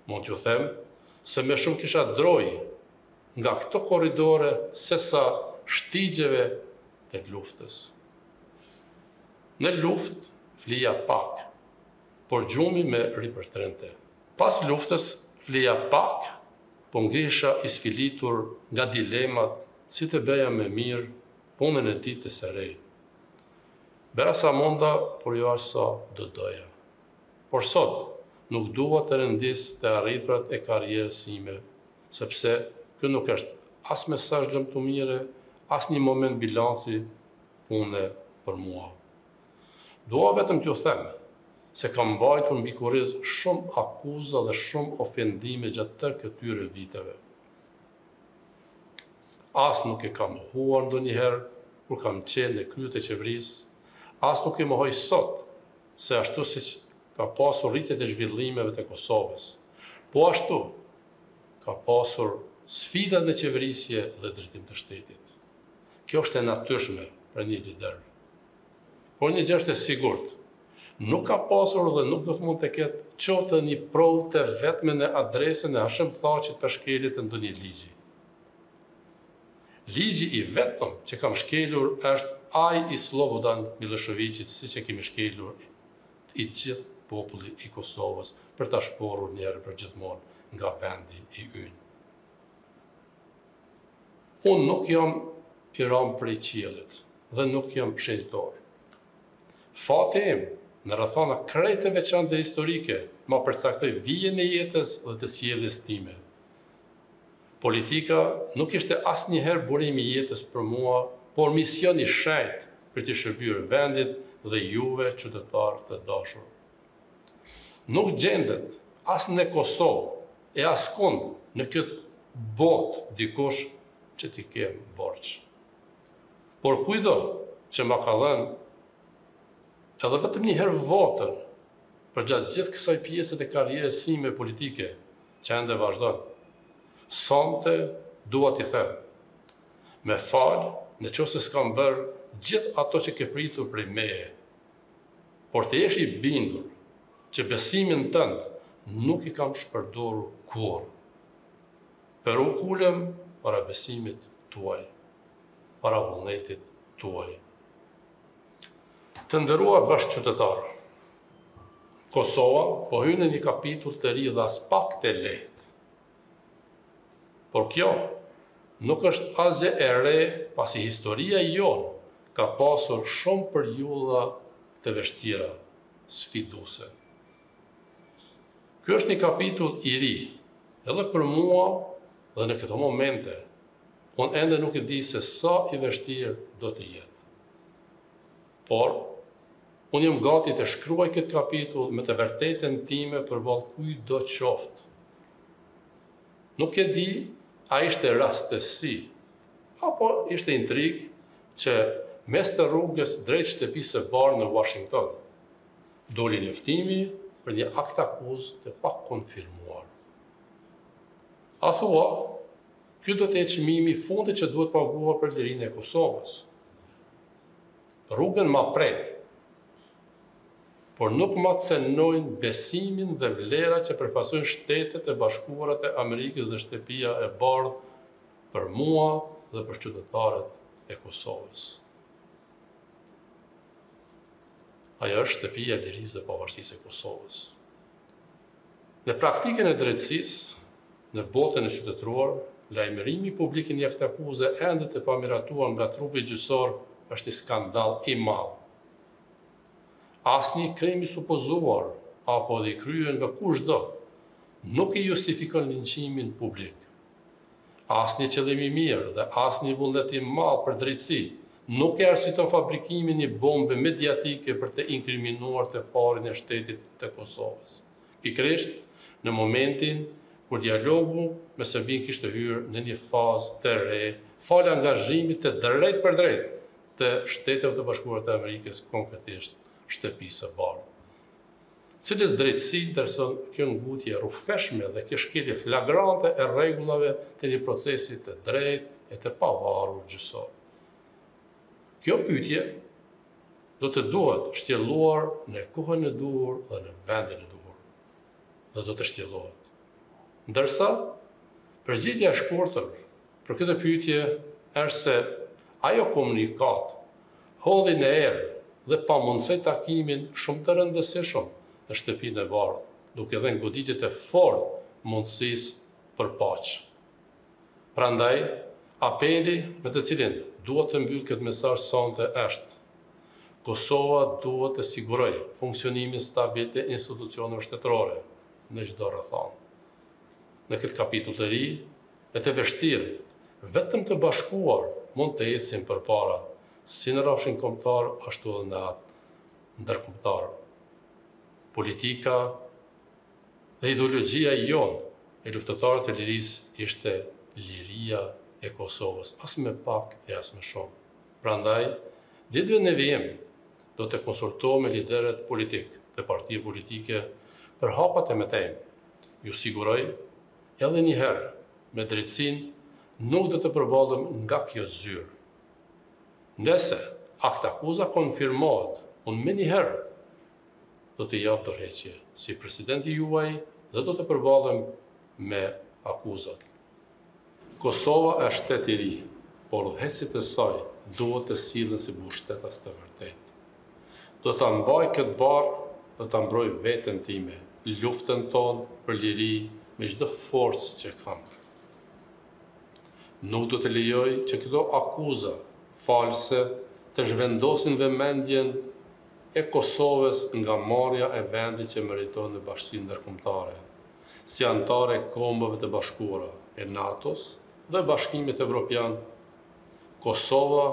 S7: Mund t'ju them se më shumë kisha droj nga këto korridore sesa shtigjeve të luftës. Në luftë flija pak, por gjumi me ripërtrente. Pas luftës flija pak, po ngrihesha i sfilitur nga dilemat si të bëja me mirë punën e ditës së re. Bëra sa monda, por jo as sa do doja. Por sot nuk dua të rendis të arriturat e karrierës sime, sepse kjo nuk është as mesazh dëmtumire, as një moment bilanci pune për mua. Dua vetëm t'ju them se kam mbajtur mbi kurriz shumë akuza dhe shumë ofendime gjatë tërë këtyre viteve. As nuk e kam huar ndonjëherë kur kam qenë në krye të qeverisë, as nuk e mohoj sot se ashtu siç ka pasur rritjet e zhvillimeve të Kosovës, po ashtu ka pasur sfidat në qeverisje dhe drejtim të shtetit. Kjo është e natyrshme për një lider. Por një gjë është e sigurt, nuk ka pasur dhe nuk do të mund të ketë qoftë një provë të vetme në adresën e Hashim Thaqit për shkelje të ndonjë ligji. Ligji i vetëm që kam shkelur është ai i Slobodan Miloševićit, siç e kemi shkelur i gjithë populli i Kosovës për ta shporur njëherë për gjithmonë nga vendi i ynë. Unë nuk jam i ram prej qiellit dhe nuk jam shenjtor. Fati im në rrethana krejt të veçantë dhe historike ma përcaktoi vijen e jetës dhe të sjelljes time. Politika nuk ishte asnjëherë burimi i jetës për mua, por mision i shenjtë për të shërbyer vendit dhe juve qytetarë të dashur. Nuk gjendet as në Kosovë e askund në këtë botë dikush që t'i kem borç. Por kujdo që ma ka dhënë edhe vetëm një herë votën për gjatë gjithë kësaj pjesët e karrierës sime politike, që ende vazhdon. Sonte dua t'i them, me falë nëse s'kam bërë gjithë ato që ke pritur prej meje, por të jesh i bindur që besimin tënd nuk i kam shpërdorur kurrë. Për u kulëm para besimit tuaj, para vullnetit tuaj. Të nderuar bashkëqytetarë, Kosova po hyn në një kapitull të ri dhe as pak të lehtë. Por kjo nuk është asgjë e re, pasi historia jonë ka pasur shumë periudha të vështira, sfiduese. Ky është një kapitull i ri, edhe për mua dhe në këto momente, unë ende nuk e di se sa i vështirë do të jetë. Por, unë jam gati të shkruaj këtë kapitull me të vërtetën time përballë kujdo qoftë. Nuk e di a ishte rastësi, apo ishte intrigë që mes të rrugës drejt shtëpisë së Barë në Washington, doli njoftimi për një akt akuzë të pakonfirmuar. A thua, ky do të jetë çmimi i fundit që duhet paguar për lirinë e Kosovës. Rrugën ma pret, por nuk ma cenojnë besimin dhe vlerat që përfaqësojnë Shtetet e Bashkuara të Amerikës dhe shtëpia e bardhë për mua dhe për qytetarët e Kosovës. Ajo është shtëpia e lirisë dhe pavarësisë e Kosovës. Në praktikën e drejtësisë, në botën e qytetëruar, lajmërimi publik i një akti akuze ende të pamiratuar nga trupi gjyqësor është një skandal i madh. Asnjë krim i supozuar apo dhe i kryer nga kushdo nuk i justifikon linqimin publik. Asnjë qëllim i mirë dhe asnjë vullnet i madh për drejtësi nuk e arsyeton fabrikimin e një bombe mediatike për të inkriminuar të parin e shtetit të Kosovës. Pikërisht në momentin kur dialogu me Serbinë kishte hyrë në një fazë të re, fal angazhimit të drejt për drejt të Shteteve të Bashkuara të Amerikës, konkretisht shtëpisë së Bardhë. Cilës drejtësi ndërson kjo ngutje rrufeshme dhe kjo shkelje flagrante e rregullave të një procesi të drejtë e të pavarur gjyqësor. Kjo pyetje do të duhet shtjelluar në kohën e duhur dhe në vendin e duhur. Dhe do të shtjellohet. Ndërsa, përgjigja e shkurtër për këtë pyetje është se ajo komunikat hodhi në erë dhe pamundësoi takimin shumë të rëndësishëm në shtëpinë e Bardhë, duke dhënë goditjet e fortë mundësisë për paqë. Prandaj, apeli me të cilin duhet të mbyll këtë mesazh sonte është: Kosova duhet të sigurojë funksionimin stabil të institucioneve shtetërore në çdo rrethanë. Në këtë kapitull të ri, e të vështirë, vetëm të bashkuar mund të ecim përpara, si në rrafshin kombëtar, ashtu edhe në atë ndërkombëtar. Politika dhe ideologjia jonë e luftëtarët e lirisë ishte liria e Kosovës, as më pak e as më shumë. Prandaj, ditëve në vijim, do të konsultohë me lideret politik të partive politike për hapat e mëtejmë. Ju siguroj, edhe njëherë, me drejtsin, nuk do të përballim nga kjo zyrë. Nëse akt akuza konfirmohet, unë me njëherë do të jap dorëheqje si presidenti juaj dhe do të përballim me akuzat. Kosova është shtet i ri, por udhëheqësit e saj duhet të sillen si mbështetës të vërtetë. Do ta mbaj këtë barë, do ta mbroj veten time, luftën tonë për liri me çdo forcë që kam. Nuk do të lejoj që këto akuza false të zhvendosin vëmendjen e Kosovës nga marrja e vendit që meriton në bashkësinë ndërkombëtare, si antare e Kombëve të Bashkuara, e NATO-s dhe Bashkimit Evropian. Kosova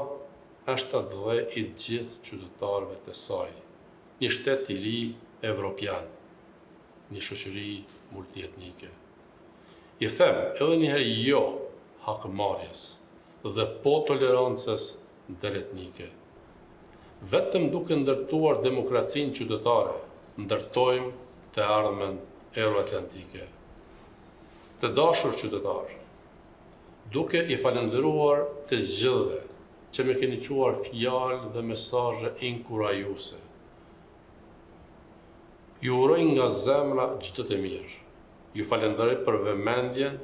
S7: është atë dhe i gjithë qytetarëve të saj, një shtet i ri evropian, një shoqëri multietnike. I them edhe njëherë jo hakmarrjes dhe po tolerancës ndëretnike. Vetëm duke ndërtuar demokracinë qytetare, ndërtojmë të ardhmen euroatlantike. Të dashur qytetarë, duke i falendëruar të gjithëve që me keni quar fjalë dhe mesazhe inkurajuese. Ju uroj nga zemra çdo të mirë. Ju falenderoj për vëmendjen.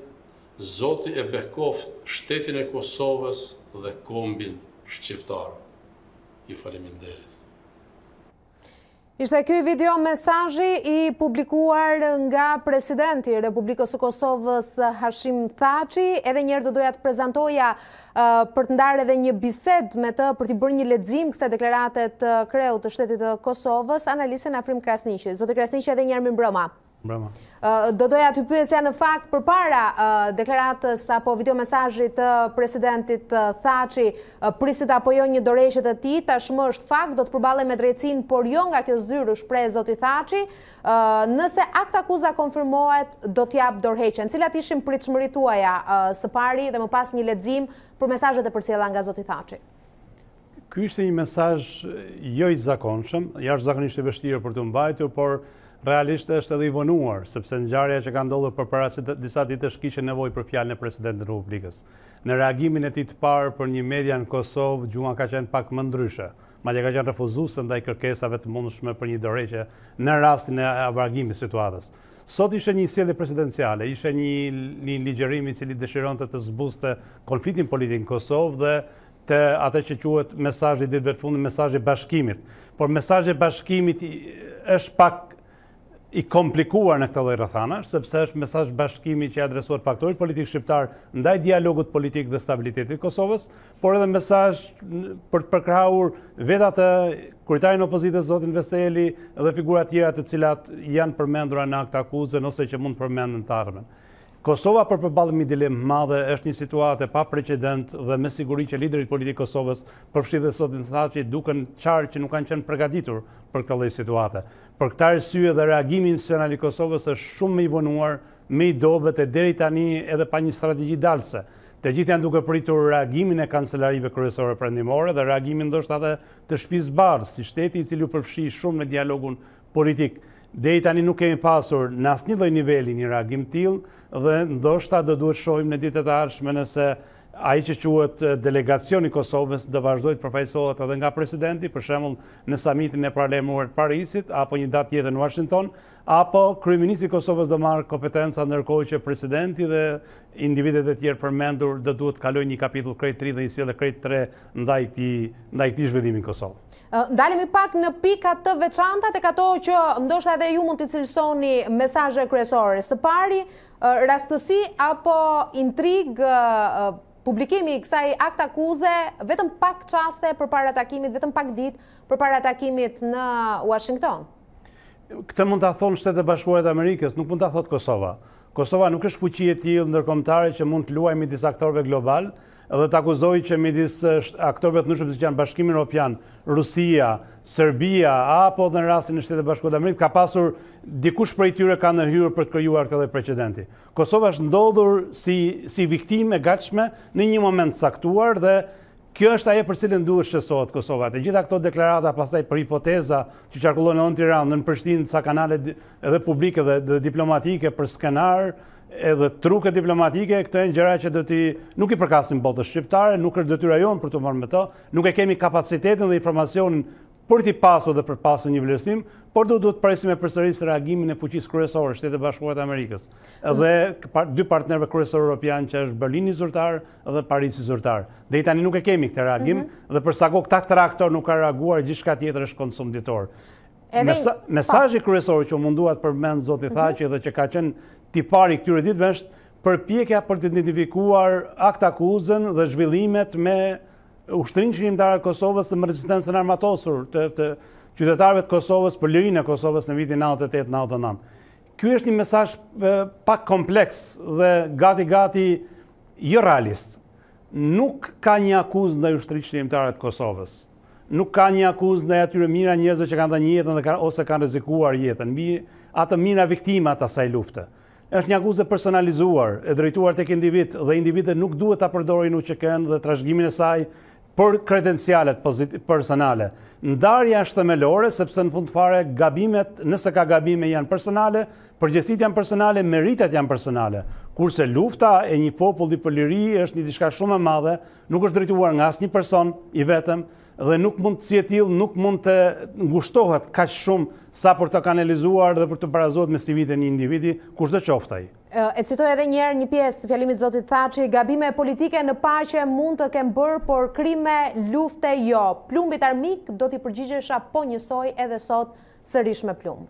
S7: Zoti e bekoft shtetin e Kosovës dhe kombin shqiptar. Ju faleminderit.
S1: Ishte ky video mesazhi i publikuar nga presidenti i Republikës së Kosovës Hashim Thaçi. Edhe një herë do doja të prezantoja për të ndarë edhe një bisedë me të për të bërë një lexim kësaj deklarate të kreut të shtetit të Kosovës, analistin Afrim Krasniqi. Zoti Krasniqi, edhe një herë mirëmbrëma. Do doja të pyesja në fakt përpara deklaratës apo videomesazhit të presidentit Thaçi, prisit apo jo një dorëheqje të tij, tashmë është fakt, do të përballem me drejtësinë, por jo nga kjo zyrë shpreh zoti Thaçi. Nëse akt akuza konfirmohet, do t'jap dorëheqjen. Cilat ishin pritshmëritë tuaja së pari dhe më pas një lexim për mesazhet e përcjella nga zoti Thaçi?
S9: Ky ishte një mesazh jo i zakonshëm, jashtëzakonisht i vështirë për të mbajtur, por realisht është edhe i vonuar, sepse ngjarja që ka ndodhur përpara disa ditësh kishte nevojë për fjalën e presidentit të Republikës. Në reagimin e tij të parë për një media në Kosovë, gjuma ka qenë pak më ndryshe. Madje ka qenë refuzuese ndaj kërkesave të mundshme për një dorëheqje në rastin e avargimit situatës. Sot ishte një sjellje presidenciale, ishte një ligjërim i cili dëshironte të zbuste konfliktin politik në Kosovë dhe të atë që quhet mesazhi i ditëve të fundit, mesazhi i bashkimit. Por mesazhi i bashkimit është pak i komplikuar në këtë lloj rrethanash, sepse është mesazh bashkimi që adresohet faktorit politik shqiptar ndaj dialogut politik dhe stabilitetit të Kosovës, por edhe mesazh për të përkrahur vetat e kryetarit të opozitës zotin Veseli dhe figura të tjera të cilat janë përmendura në akt akuzën ose që mund të përmenden të ardhmen. Kosova për përballë me dilemë madhe është një situatë pa precedent dhe me siguri që liderit politik Kosovës, përfshirë dhe zotin Thaçi, duken qartë që nuk kanë qenë përgatitur për këtë lloj situate. Për këtë arsye dhe reagimi institucional i Kosovës është shumë më i vonuar, më i dobët e deri tani edhe pa një strategji dalse. Të gjithë janë duke pritur reagimin e kancelarive kryesore perëndimore dhe reagimin ndoshta edhe të shtëpisë bardhë, si shteti i cili u përfshi shumë në dialogun politik. Deri tani nuk kemi pasur në asnjë lloj niveli një reagim të tillë dhe ndoshta do duhet shohim në ditët e ardhshme nëse ai që quhet delegacioni i Kosovës do vazhdojë të përfaqësohet edhe nga presidenti, për shembull në samitin e paralemuar të Parisit apo një datë tjetër në Washington, apo kryeministri i Kosovës do marrë kompetenca ndërkohë që presidenti dhe individet e tjerë përmendur do duhet të kalojnë një kapitull krejt 3 dhe një sjellje krejt 3 ndaj këtij zhvillimi në Kosovë.
S1: Ndalemi pak në pikat të veçanta tek ato që ndoshta edhe ju mund të cilësoni mesazhe kryesore. Së pari, rastësi apo intrigë, publikimi i kësaj akt akuze vetëm pak çaste përpara takimit, vetëm pak ditë përpara takimit në Washington.
S9: Këtë mund ta thonë Shtetet e Bashkuara të Amerikës, nuk mund ta thotë Kosova. Kosova nuk është fuqi e tillë ndërkombëtare që mund të luajë midis aktorëve global dhe të akuzojë që midis aktorëve të ndryshëm siç janë Bashkimi Evropian, Rusia, Serbia apo në rastin e Shtetit Bashkuar të Amerikës ka pasur dikush prej tyre ka ndërhyrë për të krijuar këtë lloj precedenti. Kosova është ndodhur si viktimë e gatshme në një moment caktuar dhe Kjo është ajo për cilën duhet shqetësohet Kosova. Të gjitha këto deklarata pastaj për hipoteza që qarkullojnë në Tiranë, në Prishtinë, sa kanale edhe publike dhe diplomatike për skenar, edhe truke diplomatike, këto janë gjëra që nuk i përkasin botës shqiptare, nuk është detyra jonë për të marrë me to, nuk e kemi kapacitetin dhe informacionin për t'i pasur dhe për pasur një vlerësim, por duhet të presim e përsërisë reagimin e fuqisë kryesore, Shtetet e Bashkuara të Amerikës, dhe dy partnerëve kryesorë europian që është Berlini zyrtar dhe Parisi zyrtar. Deri tani nuk e kemi këtë reagim dhe për sa kohë këta tre aktor nuk ka reaguar, gjithçka tjetër është konsumditor. Mesazhi kryesor që munduat përmend zoti Thaqi dhe që ka qenë tipari këtyre ditëve është përpjekja për të identifikuar akt akuzën dhe zhvillimet me ushtrinë qëllimtare të Kosovës dhe me rezistencën armatosur të qytetarëve të Kosovës për lirinë e Kosovës në vitin 98-99. Ky është një mesazh pak kompleks dhe gati jo realist. Nuk ka një akuzë ndaj ushtrisë qëllimtare të Kosovës. Nuk ka një akuzë ndaj atyre mijëra njerëzve që kanë dhënë jetën ose kanë rrezikuar jetën, mbi ato mijëra viktima të asaj lufte. Është një akuzë personalizuar, e drejtuar tek individ dhe individët nuk duhet ta përdorin UÇK-n dhe trashëgimimin e saj për kredencialet personale. Ndarja është themelore sepse në fund fare gabimet, nëse ka gabime janë personale, përgjegjësitë janë personale, meritet janë personale. Kurse lufta e një populli për liri është një diçka shumë e madhe, nuk është drejtuar nga asnjë person i vetëm dhe nuk mund të tillë, nuk mund të ngushtohet kaq shumë sa për të kanalizuar dhe për të barazuar me civitë një individi, kushdo qoftë ai.
S1: E citoj edhe një herë një pjesë të fjalimit zotit Thaçi, gabime politike në paqe mund të kemë bërë, por krime, lufte jo. Plumbit armik do t'i përgjigjesha po njësoj edhe sot sërish me plumb.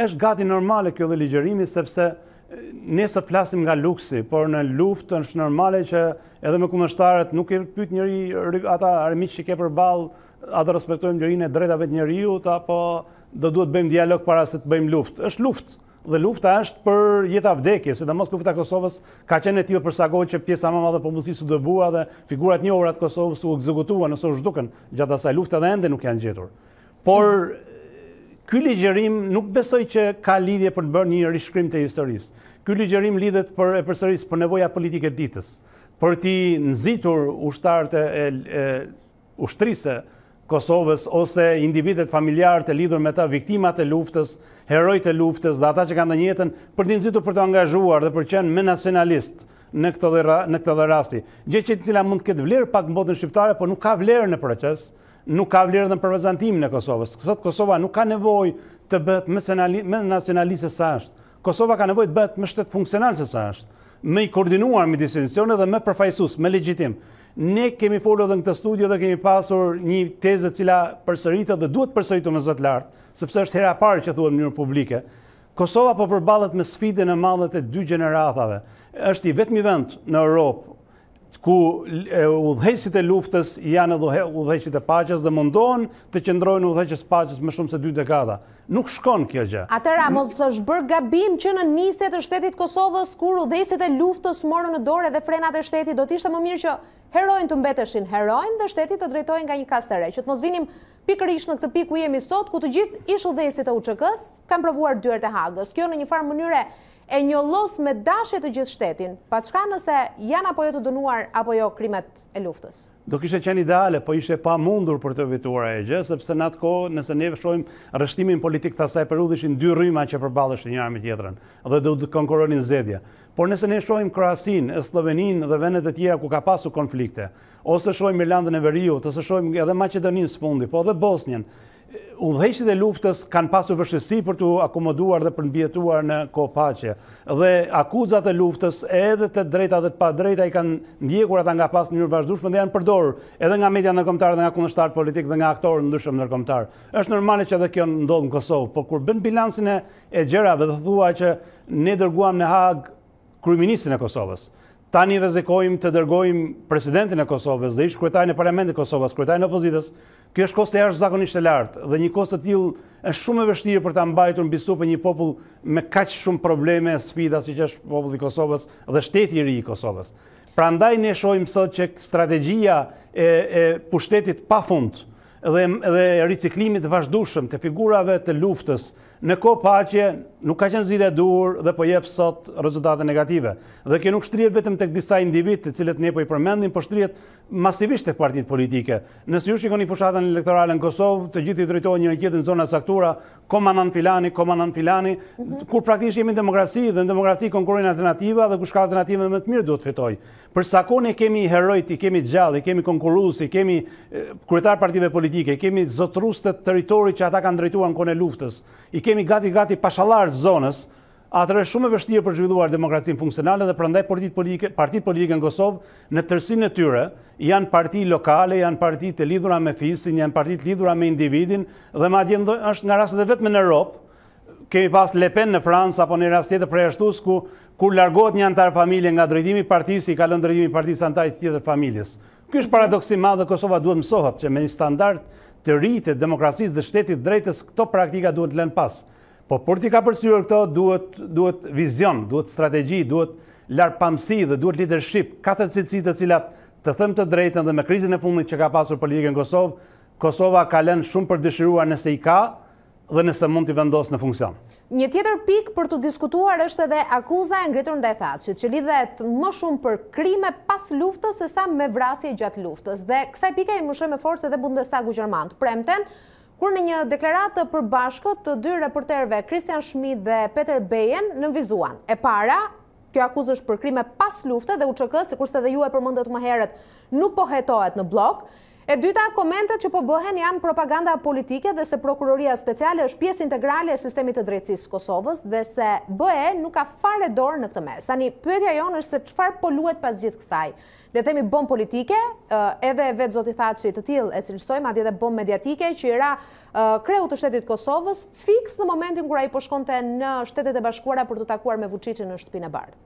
S9: Është gati normale kjo dhe ligjërimi sepse ne sot flasim nga luksi, por në luftë është normale që edhe me kundërshtarët nuk i pyet njëri ata armiq që ke përballë, a do respektojmë lirinë e drejtave të njeriut apo do duhet bëjmë dialog para se të bëjmë luftë. Është luftë. Dhe lufta është për jetë vdekje, sidomos lufta e Kosovës ka qenë e tillë për sa kohë që pjesa më e madhe e popullsisë u dëbua dhe figurat e njohura të Kosovës u ekzekutuan ose u zhdukën gjatë asaj lufte dhe ende nuk janë gjetur. Por ky ligjërim nuk besoj që ka lidhje për të bërë një rishkrim të historisë. Ky ligjërim lidhet përsëris për nevoja politike të ditës, për t'i nxitur ushtarët e ushtrisë Kosovës ose individet familjarë të lidhur me ta, viktimat e luftës, herojt e luftës dhe ata që kanë dhënë jetën, për t'i nxitur për të angazhuar dhe për të qenë më nacionalist në këtë rasti. Gjë që cila mund të ketë vlerë pak në botën shqiptare, por nuk ka vlerë në proces, nuk ka vlerë dhe në prezantimin e Kosovës. Sot Kosova nuk ka nevojë të bëhet më nacionaliste se sa është. Kosova ka nevojë të bëhet më shtet funksional se sa është, më i koordinuar midis institucioneve dhe më përfaqësues, më legjitim. Ne kemi folur edhe në këtë studio dhe kemi pasur një tezë cila përsëritet dhe duhet përsëritur me zot lart, sepse është hera e parë që thuhet në mënyrë publike. Kosova po përballet me sfidën e madhe të dy gjeneratave. Është i vetmi vend në Europë ku udhëheqësit e luftës janë edhe udhëheqësit e paqes dhe mundohen të qëndrojnë udhëheqës paqes më shumë se 2 dekada. Nuk shkon kjo gjë.
S1: Atëra, mos është bërë gabim që në nisje të shtetit Kosovës, kur udhëheqësit e luftës morën në dorë edhe frenat e shtetit, do t'ishte më mirë që herojnë të mbeteshin herojnë dhe shtetit të drejtohen nga një kas të re. Që të mos vinim pikërisht në këtë pikë ku jemi sot, ku të gjithë ish udhëheqësit e UÇK-s kanë provuar dyert e Hagës. Kjo në një farë mënyrë e njollos me dashje të gjithë shtetin, pa çka nëse janë apo jo të dënuar apo jo krimet e luftës.
S9: Do kishte qenë ideale, po ishte pa mundur për të evituar ajo gjë, sepse në atë kohë, nëse ne shohim rreshtimin politik të asaj periudhe, ishin 2 rryma që përballeshin njëra me tjetrën dhe do të konkurronin zgjedhja. Por nëse ne shohim Kroacinë, Sloveninë dhe vendet e tjera ku ka pasur konflikte, ose shohim Irlandën e Veriut, ose shohim edhe Maqedoninë së fundit, po edhe Bosnjën, udhëheqësit e luftës kanë pasur vështirësi për të akomoduar dhe për mbijetuar në kohë paqe. Dhe akuzat e luftës edhe të drejta dhe të padrejta i kanë ndjekur ata nga pas në mënyrë vazhdueshme dhe janë përdorur edhe nga media ndërkombëtare dhe nga kundërshtarët politik dhe nga aktorë ndryshëm ndërkombëtar. Është normale që edhe kjo ndodh në Kosovë, por kur bën bilancin e gjërave dhe thua që ne dërguam në Hag kryeministin e Kosovës. Tani rrezikojmë të dërgojmë presidentin e Kosovës dhe ish kryetarin e parlamentit të Kosovës, kryetarin e opozitës. Kjo është kosto jashtëzakonisht e lartë dhe një kosto të tillë është shumë e vështirë për ta mbajtur mbi supë një popull me kaq shumë probleme, sfida siç është populli i Kosovës dhe shteti i ri i Kosovës. Prandaj ne shohim sot që strategjia e pushtetit pafund dhe riciklimit vazhdueshëm të figurave të luftës në kohë paqe nuk ka qenë zgjidhje dur dhe po jep sot rezultate negative. Dhe kjo nuk shtrihet vetëm tek disa individ, të cilët ne po i përmendim, po shtrihet masivisht tek partitë politike. Nëse ju shikoni fushatën elektorale në Kosovë, të gjithë i drejtohen njëri tjetrit në zona caktuara, komandant filani, kur praktikisht jemi në demokraci dhe në demokraci konkurrojnë alternativa dhe kush ka alternativën më të mirë duhet fitojë. Për sa kohë ne kemi herojt, i kemi gjallë, i kemi konkurrues, i kemi kryetar partive politike, i kemi zotrues të territorit që ata kanë drejtuar në kohën e luftës, i kemi gati pashallar të zonës, atëherë është shumë e vështirë për zhvilluar demokracinë funksionale dhe prandaj partitë politike në Kosovë në tërësinë e tyre janë parti lokale, janë parti të lidhura me fisin, janë parti të lidhura me individin dhe madje është nga rastet e vetme në Europë. Kemi pas Le Pen në Francë apo në rast tjetër përjashtues kur largohet një antar familje nga drejtimi i partisë, i kalon drejtimi i partisë antarit tjetër familjes. Ky është paradoksi i madh dhe Kosova duhet mësohet që me një standard të ri të demokracisë dhe shtetit drejtës këto praktika duhet lënë pas. Po për t'i ka përcjellur këto duhet vizion, duhet strategji, duhet larpamësi dhe duhet leadership, katër cilësi të cilat të them të drejtën dhe me krizën e fundit që ka pasur politika në Kosovë, Kosova ka lënë shumë për dëshiruar nëse i ka dhe nëse mund t'i vendosë në funksion.
S1: Një tjetër pikë për të diskutuar është edhe akuza e ngritur ndaj Thaçit, që lidhet më shumë për krime pas luftës se sa me vrasje gjatë luftës. Dhe kësaj pike i mëshoi me forcë edhe Bundestagu gjerman të premten, kur në një deklaratë të përbashkët të dy reporterëve Christian Schmidt dhe Peter Beyen nënvizuan. E para, kjo akuzë është për krime pas lufte dhe UÇK, sikurse edhe ju e përmendët më herët, nuk po hetohet në blok. E dyta, komentet që po bëhen janë propaganda politike dhe se prokuroria speciale është pjesë integrale e sistemit të drejtësisë Kosovës dhe se BE nuk ka fare dorë në këtë mes. Tani, pyetja jonë është se çfarë po luhet pas gjithë kësaj. Le të themi bombë politike, edhe vetë zoti Thaçi të tillë e cilësoi, madje edhe bombë mediatike që i ra kreu të shtetit Kosovës fiks në momentin kur ai po shkonte në Shtetet e Bashkuara për të takuar me Vučićin në shtëpinë e bardhë.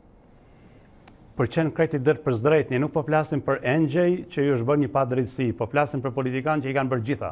S9: Për qenë krejt i dërtë për zdrejt, ne nuk po flasim për engjëj që ju është bërë një padrejtësi, po flasim për politikanë që i kanë bërë gjitha.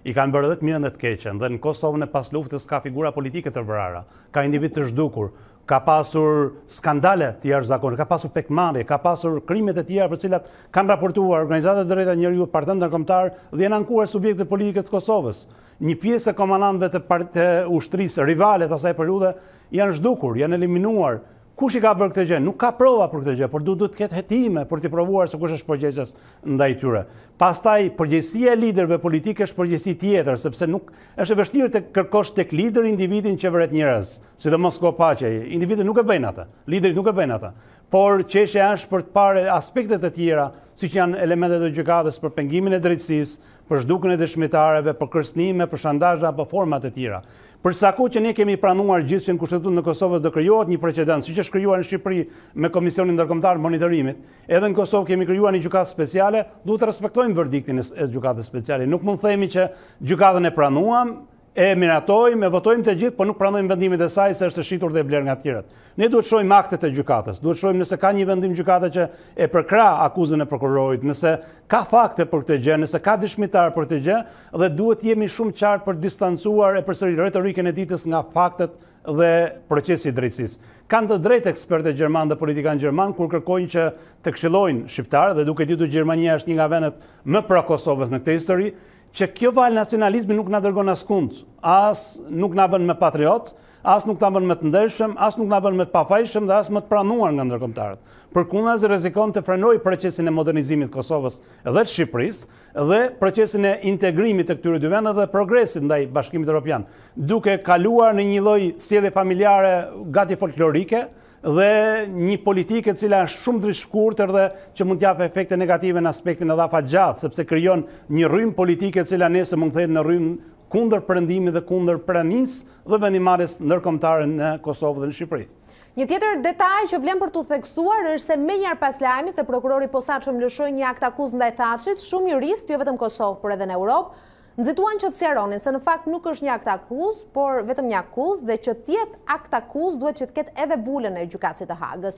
S9: I kanë bërë edhe të mirën dhe të keqen, dhe në Kosovën e pas luftës ka figura politike të vrara, ka individ të zhdukur, ka pasur skandale të jashtëzakonshme, ka pasur pekmarrje, ka pasur krimet e tjera për cilat kanë raportuar organizatat e drejta njerëzit, partnerët ndërkombëtar dhe janë ankuar subjekte politike të Kosovës. Një pjesë e komandantëve të ushtrisë rivale të asaj periudhe janë zhdukur, janë eliminuar. Kush i ka bërë këtë gjë? Nuk ka prova për këtë gjë, por duhet të ketë hetime për të provuar se kush është përgjegjës ndaj tyre. Pastaj përgjegjësia e liderëve politikë është përgjegjësi tjetër, sepse nuk është e vështirë të kërkosh tek lider individin që vret njerëz, sidomos kohë paqe. Individët nuk e bëjnë ata, liderit nuk e bëjnë ata. Por çështja është për të parë aspektet e tjera, siç janë elementet e gjykatës për pengimin e drejtësisë, për zhdukjen e dëshmitarëve, për kërcënime, për shantazhe apo forma të tjera. Për sa kohë që ne kemi pranuar gjithë që në Kushtetutën e Kosovës do krijohet një precedent, siç është krijuar në Shqipëri me Komisionin Ndërkombëtar të Monitorimit, edhe në Kosovë kemi krijuar një gjykatë speciale, duhet të respektojmë verdiktin e gjykatës speciale. Nuk mund të themi që gjykatën e pranuam, e miratojmë, e votojmë të gjithë, por nuk pranojmë vendimin e saj se është shitur dhe e bler nga të tjerët. Ne duhet të shohim aktet e gjykatës, duhet të shohim nëse ka një vendim gjykate që e përkrah akuzën e prokurorit, nëse ka fakte për këtë gjë, nëse ka dëshmitar për këtë gjë, dhe duhet jemi shumë qartë për distancuar e përsëri retorikën e ditës nga faktet dhe procesi i drejtësisë. Kanë të drejtë ekspertë gjermanë dhe politikanë gjermanë kur kërkojnë që të këshillojnë shqiptarë, dhe duke ditur Gjermania është një nga vendet më pro Kosovës në këtë histori, që kjo valë nacionalizmi nuk na dërgon askund, as nuk na bën me patriot, as nuk na bën me të ndershëm, as nuk na bën me të pafajshëm dhe as më të pranuar nga ndërkombëtarët. Përkundazi rrezikon të frenojë procesin e modernizimit të Kosovës dhe të Shqipërisë dhe procesin e integrimit të këtyre dy vendeve dhe progresit ndaj Bashkimit Evropian, duke kaluar në një lloj sjellje familjare gati folklorike dhe një politike cila është shumë drejtshkurtër dhe që mund t'jap efekte negative në aspektin edhe afatgjat, sepse krijon një rrymë politike cila nesër mund të kthehet në rrymë kundër perëndimit dhe kundër pranisë dhe vendimarrjes ndërkombëtare në Kosovë dhe në Shqipëri.
S1: Një tjetër detaj që vlen për t'u theksuar është se menjëherë pas lajmit se prokurori posaçëm lëshoi një akt akuzë ndaj Thaçit, shumë juristë, jo vetëm Kosovë, por edhe në Europë, nxituan që të sqaronin se në fakt nuk është një akt akuzë, por vetëm një akuzë dhe që të jetë akt akuzë duhet që të ketë edhe vulën e gjykatësit të Hagës.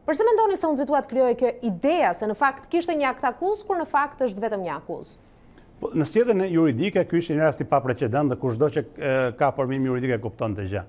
S1: Përse mendoni se u nxituat krijoi kjo ideja se në fakt kishte një akt akuzë kur në fakt është vetëm një akuzë?
S9: Në sjelljen juridike ky ishte një rast i paprecedent dhe kushdo që ka formim juridik e kupton të gjë.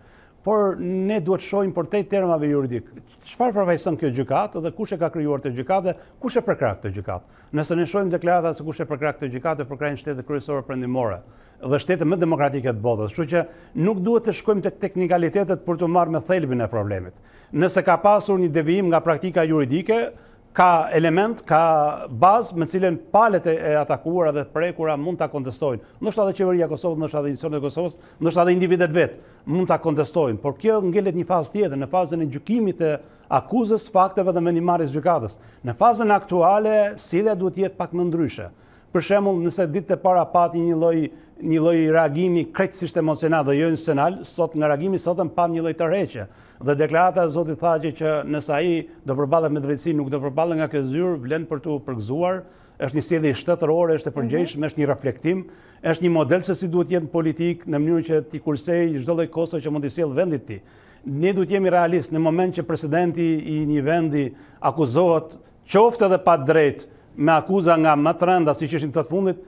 S9: por ne duhet shohim për te termave juridik. Çfarë përfaqëson kjo gjykatë dhe kush e ka krijuar këtë gjykatë, kush e përkrah këtë gjykatë. Nëse ne shohim deklarata se kush e përkrah këtë gjykatë, përkrahin shtetet kryesore perëndimore dhe shtetet më demokratike të botës. Kështu që nuk duhet të shkojmë tek teknikalitetet për të marrë me thelbin e problemit. Nëse ka pasur një devijim nga praktika juridike, ka element, ka bazë me cilën palët e atakuara dhe prekura mund ta kontestojnë. Ndoshta edhe qeveria e Kosovës, ndoshta edhe institucionet e Kosovës, ndoshta edhe individet vetë mund ta kontestojnë, por kjo ngelet një fazë tjetër, në fazën e gjykimit të akuzës, fakteve dhe vendimarrjes gjykatës. Në fazën aktuale, sjellja duhet të jetë pak më ndryshe. Për shembull, nëse ditët e para pati një lloj reagimi krejtësisht emocional dhe jo institucional, sot nga reagimi sotëm pam një lloj tërheqje. Dhe deklarata e Zotit tha që nëse ai do përballet me drejtësi, nuk do përballet nga kjo zyrë, vlen për tu përgëzuar. Është një sjellje shtetërore, është e përgjegjshme, është një reflektim, është një model se si duhet jetë në politikë në mënyrë që ti kursej çdo lloj kosto që mund të sjellë vendit ti. Ne duhet jemi realistë në moment që presidenti i një vendi akuzohet qoftë edhe pa drejt me akuza nga më të rënda siç ishin këto të fundit.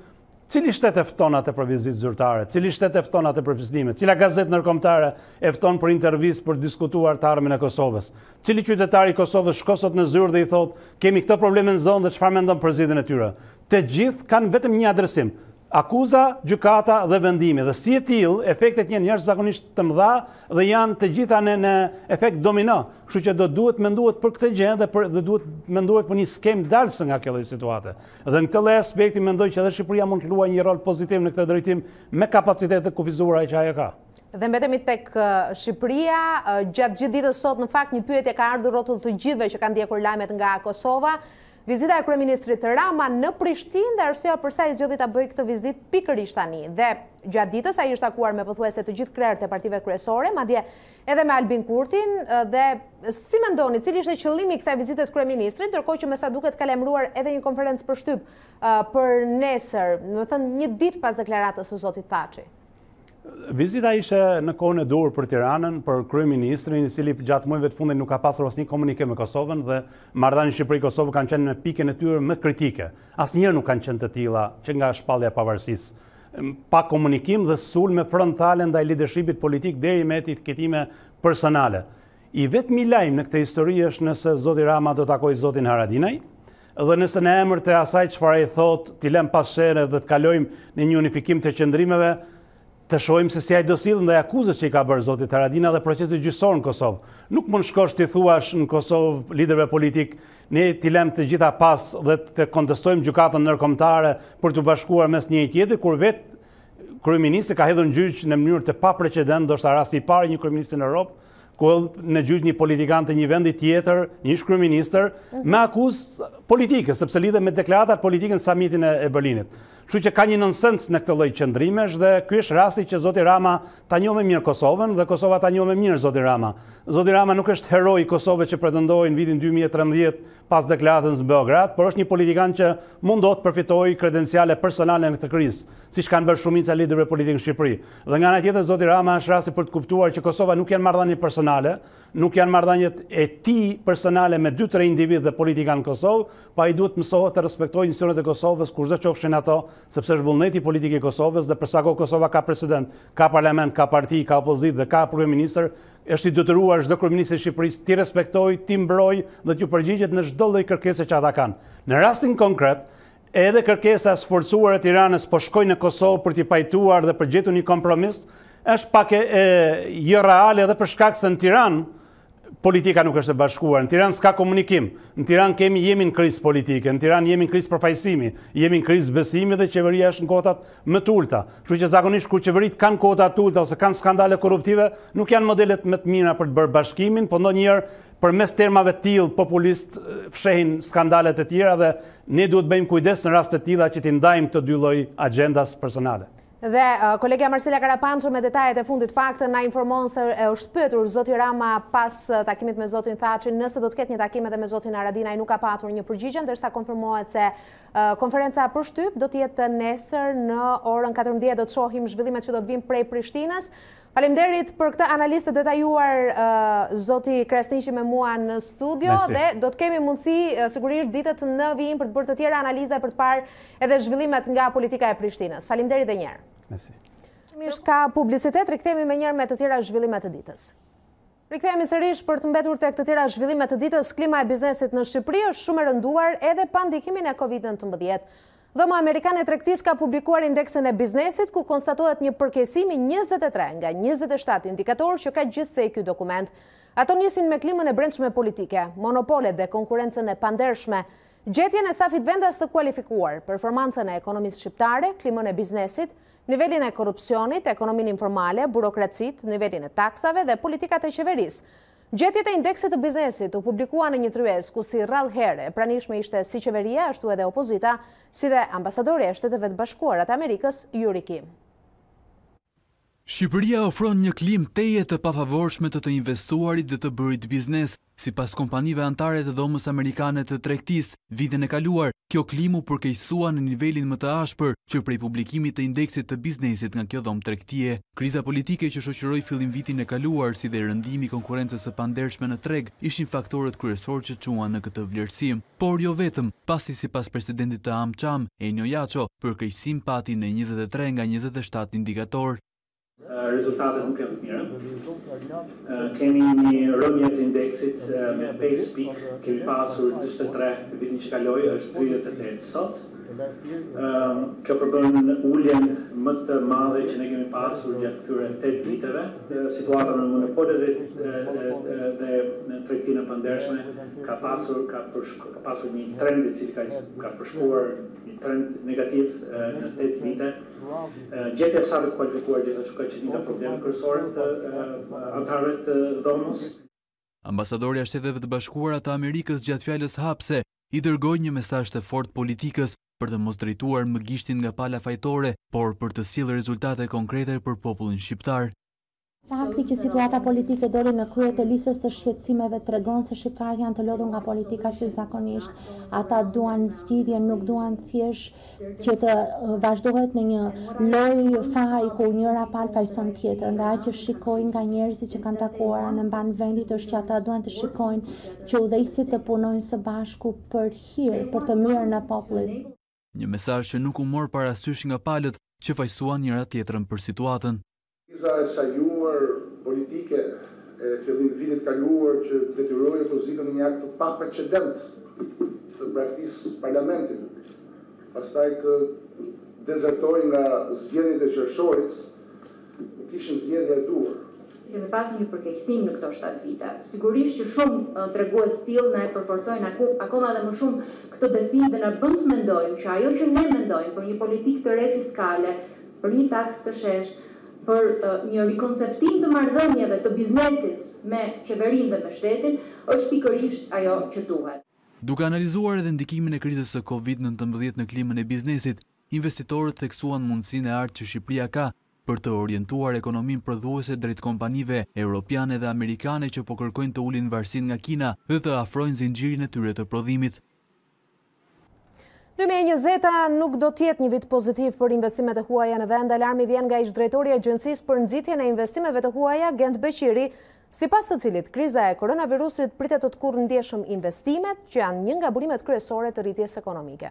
S9: Cili shtet e fton atë për vizitë zyrtare? Cili shtet e fton atë për bisedime? Cila gazetë ndërkombëtare e fton për intervistë për diskutuar të ardhmen e Kosovës? Cili qytetar i Kosovës shko sot në zyrë dhe i thotë kemi këtë problem në zonë dhe çfarë mendon për zgjidhjen e tyre? Të gjithë kanë vetëm një adresim: akuza, gjykata dhe vendimi. Dhe si e tillë, efektet janë jashtëzakonisht të mëdha dhe janë të gjitha në efekt domino. Kështu që do duhet menduhet për këtë gjë dhe duhet menduhet për një skemë dalse nga kjo lloj situate. Dhe në këtë lloj aspekti mendoj që edhe Shqipëria mund të luajë një rol pozitiv në këtë drejtim me kapacitetet kufizuara që ajo ka.
S1: Dhe mbetemi tek Shqipëria, gjatë gjithë ditës sot në fakt një pyetje ka ardhur rrotull të gjithëve që kanë ndjekur lajmet nga Kosova. Vizita e kryeministrit Rama në Prishtinë dhe arsyeja pse ai zgjodhi ta bëjë këtë vizitë pikërisht tani. Dhe gjatë ditës ai është takuar me pothuajse të gjithë krerët e partive kryesore, madje edhe me Albin Kurtin. Dhe si mendoni, cili ishte qëllimi i kësaj vizite të kryeministrit, ndërkohë që me sa duket ka lajmëruar edhe një konferencë për shtyp për nesër, do të thënë një ditë pas deklaratës së zotit Thaçi?
S9: Vizita ishte në kohën e dur për Tiranën, për kryeministrin, i cili gjatë muajve të fundit nuk ka pasur asnjë komunikim me Kosovën dhe marrëdhëniet Shqipëri-Kosovë kanë qenë në pikën e tyre më kritike. Asnjëherë nuk kanë qenë të tilla që nga shpallja e pavarësisë. Pa komunikim dhe sulme frontale ndaj leadershipit politik deri me etiketime personale. I vetmi lajm në këtë histori është nëse zoti Rama do takojë zotin Haradinaj, dhe nëse në emër të asaj çfarë ai thotë, t'i lëm pas shere dhe të kalojmë në një unifikim të qendrimeve, të shohim se si ai do sill ndaj akuzës që i ka bërë zoti Haradinaj dhe procesit gjyqësor në Kosovë. Nuk mund shkosh ti thuash në Kosovë liderëve politik, ne t'i lëm të gjitha pas dhe të kontestojmë gjykatën ndërkombëtare për të bashkuar mes njëri tjetrit, kur vetë kryeministri ka hedhur në gjyq në mënyrë të paprecedent, ndoshta rasti i parë një kryeminist në Europë, ku në gjyq një politikan të një vendi tjetër, një kryeministër, me akuzë politike, sepse lidhe me deklaratat politike në samitin e Berlinit. Kështu që ka një nonsens në këtë lloj qëndrimesh dhe ky është rasti që zoti Rama ta njohë më mirë Kosovën dhe Kosova ta njohë më mirë zoti Rama. Zoti Rama nuk është heroi i Kosovës që pretendoi në vitin 2013 pas deklaratës në Beograd, por është një politikan që mundohet të përfitojë kredenciale personale në këtë krizë, siç kanë bërë shumica e liderëve politikë në Shqipëri. Dhe nga ana tjetër zoti Rama është rasti për të kuptuar që Kosova nuk janë marrëdhënie personale, nuk janë marrëdhëniet e tij personale me 2-3 individ dhe politika në Kosovë, pa ai duhet mësohet të respektojë institucionet e Kosovës kushdo qofshin ato, sepse është vullneti politik i Kosovës dhe për sa kohë Kosova ka president, ka parlament, ka parti, ka opozitë dhe ka kryeministër, është i detyruar çdo kryeminist i Shqipërisë t'i respektojë, t'i mbrojë dhe t'u përgjigjet në çdo lloj kërkese që ata kanë. Në rastin konkret, edhe kërkesa e sforcuar e Tiranës po shkojnë në Kosovë për t'i pajtuar dhe për gjetur një kompromis, është pak jo reale edhe për shkak se në Tiranë politika nuk është e bashkuar. Në Tiranë s'ka komunikim. Në Tiranë jemi në krizë politike, në Tiranë jemi në krizë përfaqësimi, jemi në krizë besimi dhe qeveria është në kotat më të ulta. Kështu që zakonisht kur qeveritë kanë kota të ulta ose kanë skandale korruptive, nuk janë modelet më të mira për të bërë bashkimin, por ndonjëherë përmes termave të tillë populist fshehin skandalet e tjera dhe ne duhet bëjmë kujdes në raste të tilla që t'i ndajmë të dy lloj agjendas personale.
S1: Dhe kolegja Marcela Karapanço me detajet e fundit paktën na informon se është pyetur zoti Rama pas takimit me zotin Thaçi nëse do të ketë një takim edhe me zotin Haradinaj, nuk ka patur një përgjigje, ndërsa konfirmohet se konferenca për shtyp do të jetë nesër në orën 14 do të shohim zhvillimet që do të vinë prej Prishtinës. Faleminderit për këtë analizë të detajuar zoti Kresniqi me mua në studio. Merci. Dhe do të kemi mundësi sigurisht ditët në vijim për të bërë të tjera analiza për të parë edhe zhvillimet nga politika e Prishtinës. Faleminderit edhe një herë.
S9: Merci.
S1: Ka publicitet, rikthehemi më njëherë me të tjera zhvillimet të ditës. Rikthehemi sërish për të mbetur tek të tjera zhvillimet të ditës. Klima e biznesit në Shqipëri është shumë e rënduar edhe pa ndikimin e Covid-19. Dhoma Amerikane e Tregtisë ka publikuar indeksin e biznesit, ku konstatohet një përkeqësim i 23 nga 27 indikatorë që ka gjithsej ky dokument. Ato nisin me klimën e brendshme politike, monopolet dhe konkurrencën e pandershme, gjetjen e stafit vendas të kualifikuar, performancën e ekonomisë shqiptare, klimën e biznesit, nivelin e korrupsionit, ekonominë informale, burokracit, nivelin e taksave dhe politikat e qeverisë. Gjetjet e indeksit të biznesit u publikua në një tryezë ku si rrallëherë e pranishme ishte si qeveria, ashtu edhe opozita, si dhe ambasadori e Shteteve të Bashkuara të Amerikës, Yuri Kim.
S10: Shqipëria ofron një klimë teje të pafavorshme të investuarit dhe të bërit biznes. Sipas kompanive antare të dhomës amerikane të tregtisë, vitin e kaluar, kjo klimë u përkeqësua në nivelin më të ashpër që prej publikimit të indeksit të biznesit nga kjo dhomë tregtie. Kriza politike që shoqëroi fillim vitin e kaluar, si dhe rëndimi i konkurrencës së pandershme në treg, ishin faktorët kryesorë që çuan në këtë vlerësim, por jo vetëm, pasi sipas presidentit të AmCham, Enio Jaço, përkeqësim pati në 23 nga 27 indikatorë.
S11: Rezultatet nuk janë të mira. Kemi një rënje të indeksit me 5 pikë, kemi pasur 43 në vitin që kaloi, është 38 sot. Kjo përbën uljen më të madhe që ne kemi pasur gjatë këtyre 8 viteve. Situata në monopolet dhe në tregtinë e pandershme ka pasur një trend i cili ka përshkuar një trend negativ në 8 vite. Gjetja e stafit të kualifikuar gjithashtu ka qenë një problem kryesor të anëtarëve të dhomës.
S10: Ambasadori i Shteteve të Bashkuara të Amerikës gjatë fjalës hapse i dërgoi një mesazh të fortë politikës për të mos drejtuar më gishtin nga pala fajtore, por për të sjellë rezultate konkrete për popullin shqiptar.
S13: Fakti që situata politike doli në krye të listës së shqetësimeve tregon se shqiptarët janë të lodhur nga politika si zakonisht. Ata duan zgjidhje, nuk duan thjesht që të vazhdohet në një lojë faj ku njëra palë fajson tjetër. Nga ajo që shikojnë nga njerëzit që kanë takuar në mban vendit është që ata duan të shikojnë që udhëheqësit të punojnë së bashku për hir, për të mirën e popullit.
S10: Një mesazh që nuk u mor parasysh nga palët që fajsuan njëra tjetrën për situatën.
S14: Kriza e sajuar politike e fillim vitit kaluar që detyroi opozitën në një akt të paprecedent të braktisë parlamentit, pastaj të dezertoi nga zgjedhjet e qershorit, nuk ishin zgjedhje e duhur.
S15: Kemi pasur një përkeqësim në këto 7 vite. Sigurisht që shumë tregues tillë na e përforcojnë akoma dhe më shumë këtë besim dhe na bën të mendojmë që ajo që ne mendojmë për një politikë të re fiskale, për një taksë të sheshtë, për një rikonceptim të marrëdhënieve të biznesit me qeverinë dhe me shtetin, është pikërisht ajo që duhet.
S10: Duke analizuar edhe ndikimin e krizës së Covid-19 në klimën e biznesit, investitorët theksuan mundësinë e artë që Shqipëria ka për të orientuar ekonominë prodhuese drejt kompanive europiane dhe amerikane që po kërkojnë të ulin varësinë nga Kina dhe të afrojnë zinxhirin e tyre të prodhimit.
S1: 2020 nuk do t'jetë një vit pozitiv për investimet e huaja në vend. Alarmi vjen nga ish-drejtori i Agjencisë për nxitjen e investimeve të huaja, Gent Beqiri, sipas të cilit kriza e koronavirusit pritet të kurrëndjeshëm investimet, që janë një nga burimet kryesore të rritjes ekonomike.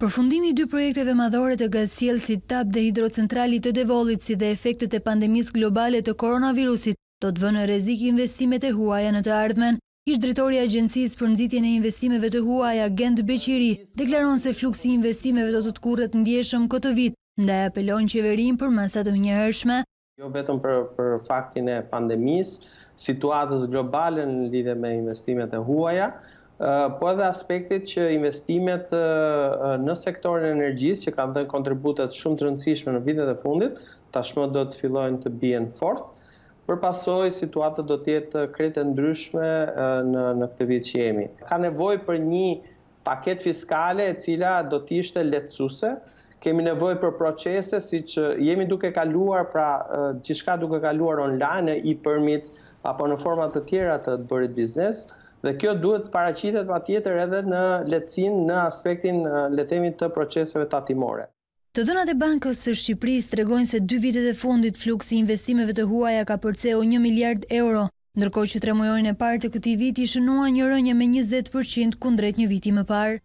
S8: Përfundimi i 2 projekteve madhore të gazsjellësit TAP dhe hidrocentralit të Devollit, si dhe efektet e pandemisë globale të koronavirusit, do të vënë në rrezik investimet e huaja në të ardhmen. Ish-drejtori i Agjencisë për nxitjen e investimeve të huaja, Gent Beqiri, deklaron se fluksi i investimeve do të kurret ndjeshëm këtë vit, ndaj apelon qeverinë për masa të njëhershme.
S26: Jo vetëm për faktin e pandemisë, situatës globale në lidhje me investimet e huaja, po edhe aspektit që investimet në sektorin e energjisë, që kanë dhënë kontributet shumë të rëndësishme në vitet e fundit, tashmë do të fillojnë të bien fort. Për pasoj, situata do t'jetë krejtë ndryshme në këtë vit që jemi. Ka nevojë për një paket fiskale e cila do t'ishte lehtësuese. Kemi nevojë për procese si që jemi duke kaluar, pra gjithçka duke kaluar online, e-permit apo në forma të tjera të bërit biznes. Dhe kjo duhet paraqitet patjetër edhe në lehtësinë në aspektin le të themi të proceseve tatimore.
S8: Të dhënat e Bankës së Shqipërisë tregojnë se 2 vitet e fundit fluksi i investimeve të huaja ka përceu 1 miliard euro, ndërkohë që 3 muajin e parë të këtij viti shënua një rënje me 20% kundrejt një viti më parë.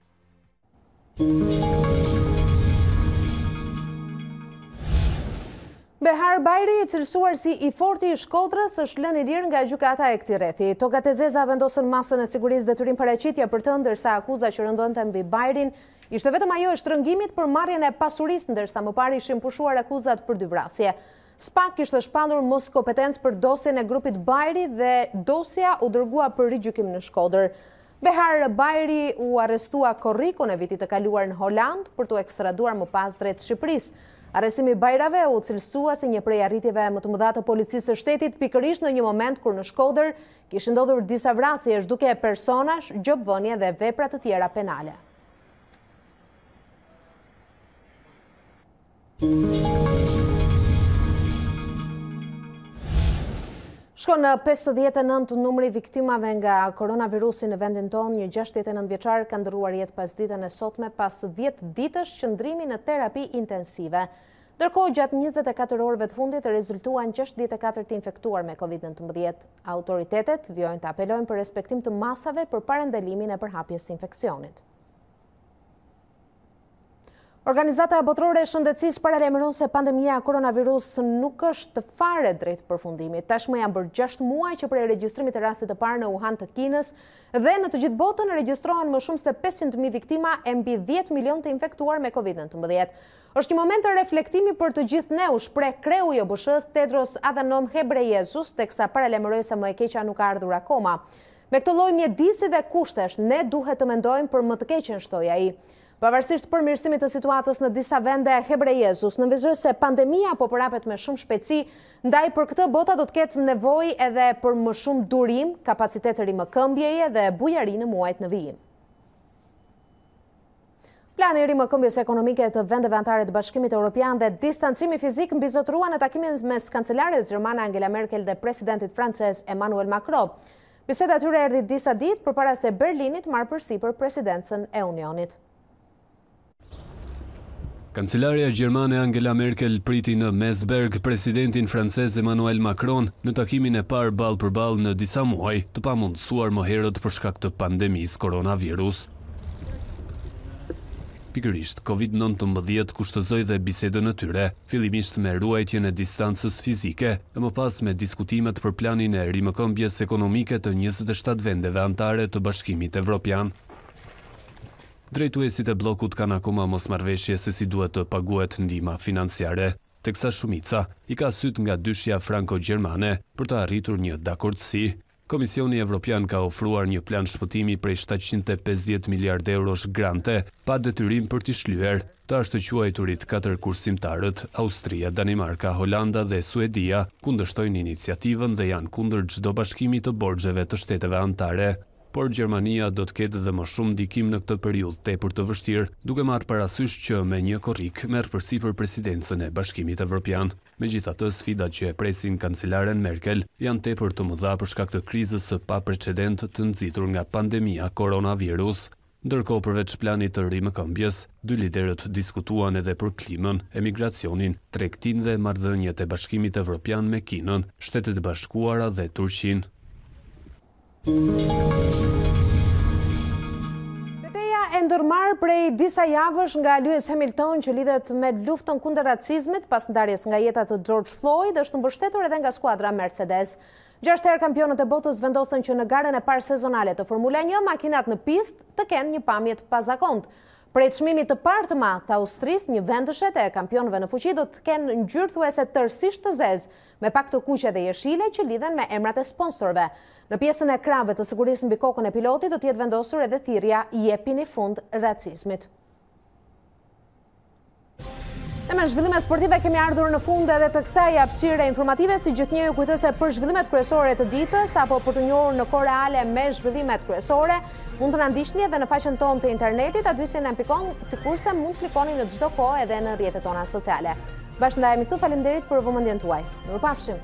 S1: Behar Bajri, i cilësuar si i forti i Shkodrës, është lënë i lirë nga gjykata e këtij rrethi. Tokat e zeza vendosën masën e sigurisë detyrim paraqitje për të, ndërsa akuza që rëndonte mbi Bajrin ishte vetëm ajo e shtrëngimit për marrjen e pasurisë, ndërsa më parë ishin pushuar akuzat për 2 vrasje. SPAK kishte shpallur mos kompetencë për dosjen e grupit Bajri dhe dosja u dërgua për rigjykim në Shkodër. Behar Bajri u arrestua korrikun e vitit të kaluar në Holand për t'u ekstraduar më pas drejt Shqipërisë. Arrestimi Bajrave u cilësua si një prej arritjeve më të mëdha të policisë së shtetit, pikërisht në një moment kur në Shkodër kishin ndodhur disa vrasje duke personash, gjobvënie dhe vepra të tjera penale. Shkon në 59 numri viktimave nga koronavirusi në vendin tonë, një 69 vjeçar ka ndërruar jetë pas ditën e sotme pas 10 ditësh qëndrimi në terapi intensive. Ndërkohë, gjatë 24 orëve të fundit rezultuan 64 të infektuar me COVID-19. Autoritetet vjojnë të apelojnë për respektim të masave për parandalimin e përhapjes së infeksionit. Organizata botërore e shëndetësisë paralajmëron se pandemia koronavirus nuk është fare drejt përfundimit. Tashmë janë bërë 6 muaj që prej regjistrimit të rastit të parë në Wuhan të Kinës dhe në të gjithë botën regjistrohen më shumë se 500.000 viktima e mbi 10 milion të infektuar me COVID-19. Është një moment të reflektimi për të gjithë ne, u shpreh kreu i OBSH-s Tedros Adhanom Ghebreyesus, teksa paralajmëroi se më e keqja nuk ka ardhur akoma. Me këtë lloj mjedisi dhe kushtesh, ne duhet të mendojmë për më të keqen, shtoi ai. Pavarësisht përmirësimit të situatës në disa vende, Ghebreyesus nënvizoi se pandemia po përhapet me shumë shpejtësi, ndaj për këtë bota do të ketë nevojë edhe për më shumë durim, kapacitet të rimëkëmbjeje dhe bujari në muajt në vijim. Plani i rimëkëmbjes ekonomike të vendeve anëtare të Bashkimit Evropian dhe distancimi fizik mbizotërua në takimin mes kancelares gjermane Angela Merkel dhe presidentit francez Emmanuel Macron. Biseda e tyre erdhi disa ditë përpara se Berlinit marrë përsipër presidencën e Unionit.
S2: Kancelaria gjermane Angela Merkel priti në Meseberg presidentin francez Emmanuel Macron në takimin e parë ballë për ballë në disa muaj, të pamundësuar më herët për shkak të pandemisë koronavirus. Pikërisht, COVID-19 kushtozoi dhe bisedën e tyre, fillimisht me ruajtjen e distancës fizike e më pas me diskutimet për planin e rimëkëmbjes ekonomike të 27 vendeve anëtare të Bashkimit Evropian. Drejtuesit e bllokut kanë akoma mosmarrveshje se si duhet të paguhet ndihma financiare, teksa shumica i ka syt nga dyshja franko-gjermane për të arritur një dakordsi. Komisioni Evropian ka ofruar një plan shpëtimi prej 750 miliard eurosh grante, pa detyrim për t'i shlyer të ashtu quajturit 4 kursimtarët, Austria, Danimarka, Holanda dhe Suedia, kundërshtojnë iniciativën dhe janë kundër çdo bashkimi të borxheve të shteteve anëtare. Por Gjermania do të ketë dhe më shumë ndikim në këtë periudhë tepër të vështirë, duke marrë parasysh që me një korrik merr përsipër presidencën e Bashkimit Evropian. Megjithatë, sfidat që e presin kancelaren Merkel janë tepër të mëdha për shkak të krizës së paprecedent të nxitur nga pandemia koronavirus. Ndërkohë, përveç planit të rimëkëmbjes, dy liderët diskutuan edhe për klimën, emigracionin, tregtinë dhe marrëdhëniet e Bashkimit Evropian me Kinën, Shtetet e Bashkuara dhe Turqinë.
S1: Betejë e ndërmarrë prej disa javësh nga Lewis Hamilton që lidhet me luftën kundër racizmit pas ndarjes nga jeta të George Floyd është mbështetur edhe nga skuadra Mercedes. 6 herë kampionët e botës vendosën që në garën e parë sezonale të Formula 1 makinat në pistë të kenë një pamje të pazakontë. Prej çmimit të parë të madh të Austrisë, një vendëshet e kampionëve në fuqi do të kenë ngjyrë thuajse tërësisht të zezë, me pak të kuqe dhe jeshile që lidhen me emrat e sponsorëve. Në pjesën e krave të sigurisë mbi kokën e pilotit do të jetë vendosur edhe thirrja "Jepini fund racizmit". Dhe me zhvillimet sportive kemi ardhur në fund edhe të kësaj hapësire informative, si gjithnjë ju kujtoj se për zhvillimet kryesore të ditës apo për të njohur në kohë reale me zhvillimet kryesore, mund të na ndiqni edhe në faqen tonë të internetit @cnn.com, sikurse mund të klikoni në çdo kohë edhe në rrjetet tona sociale. Bashkë ndajemi këtu, faleminderit për vëmendjen tuaj. Mirupafshim.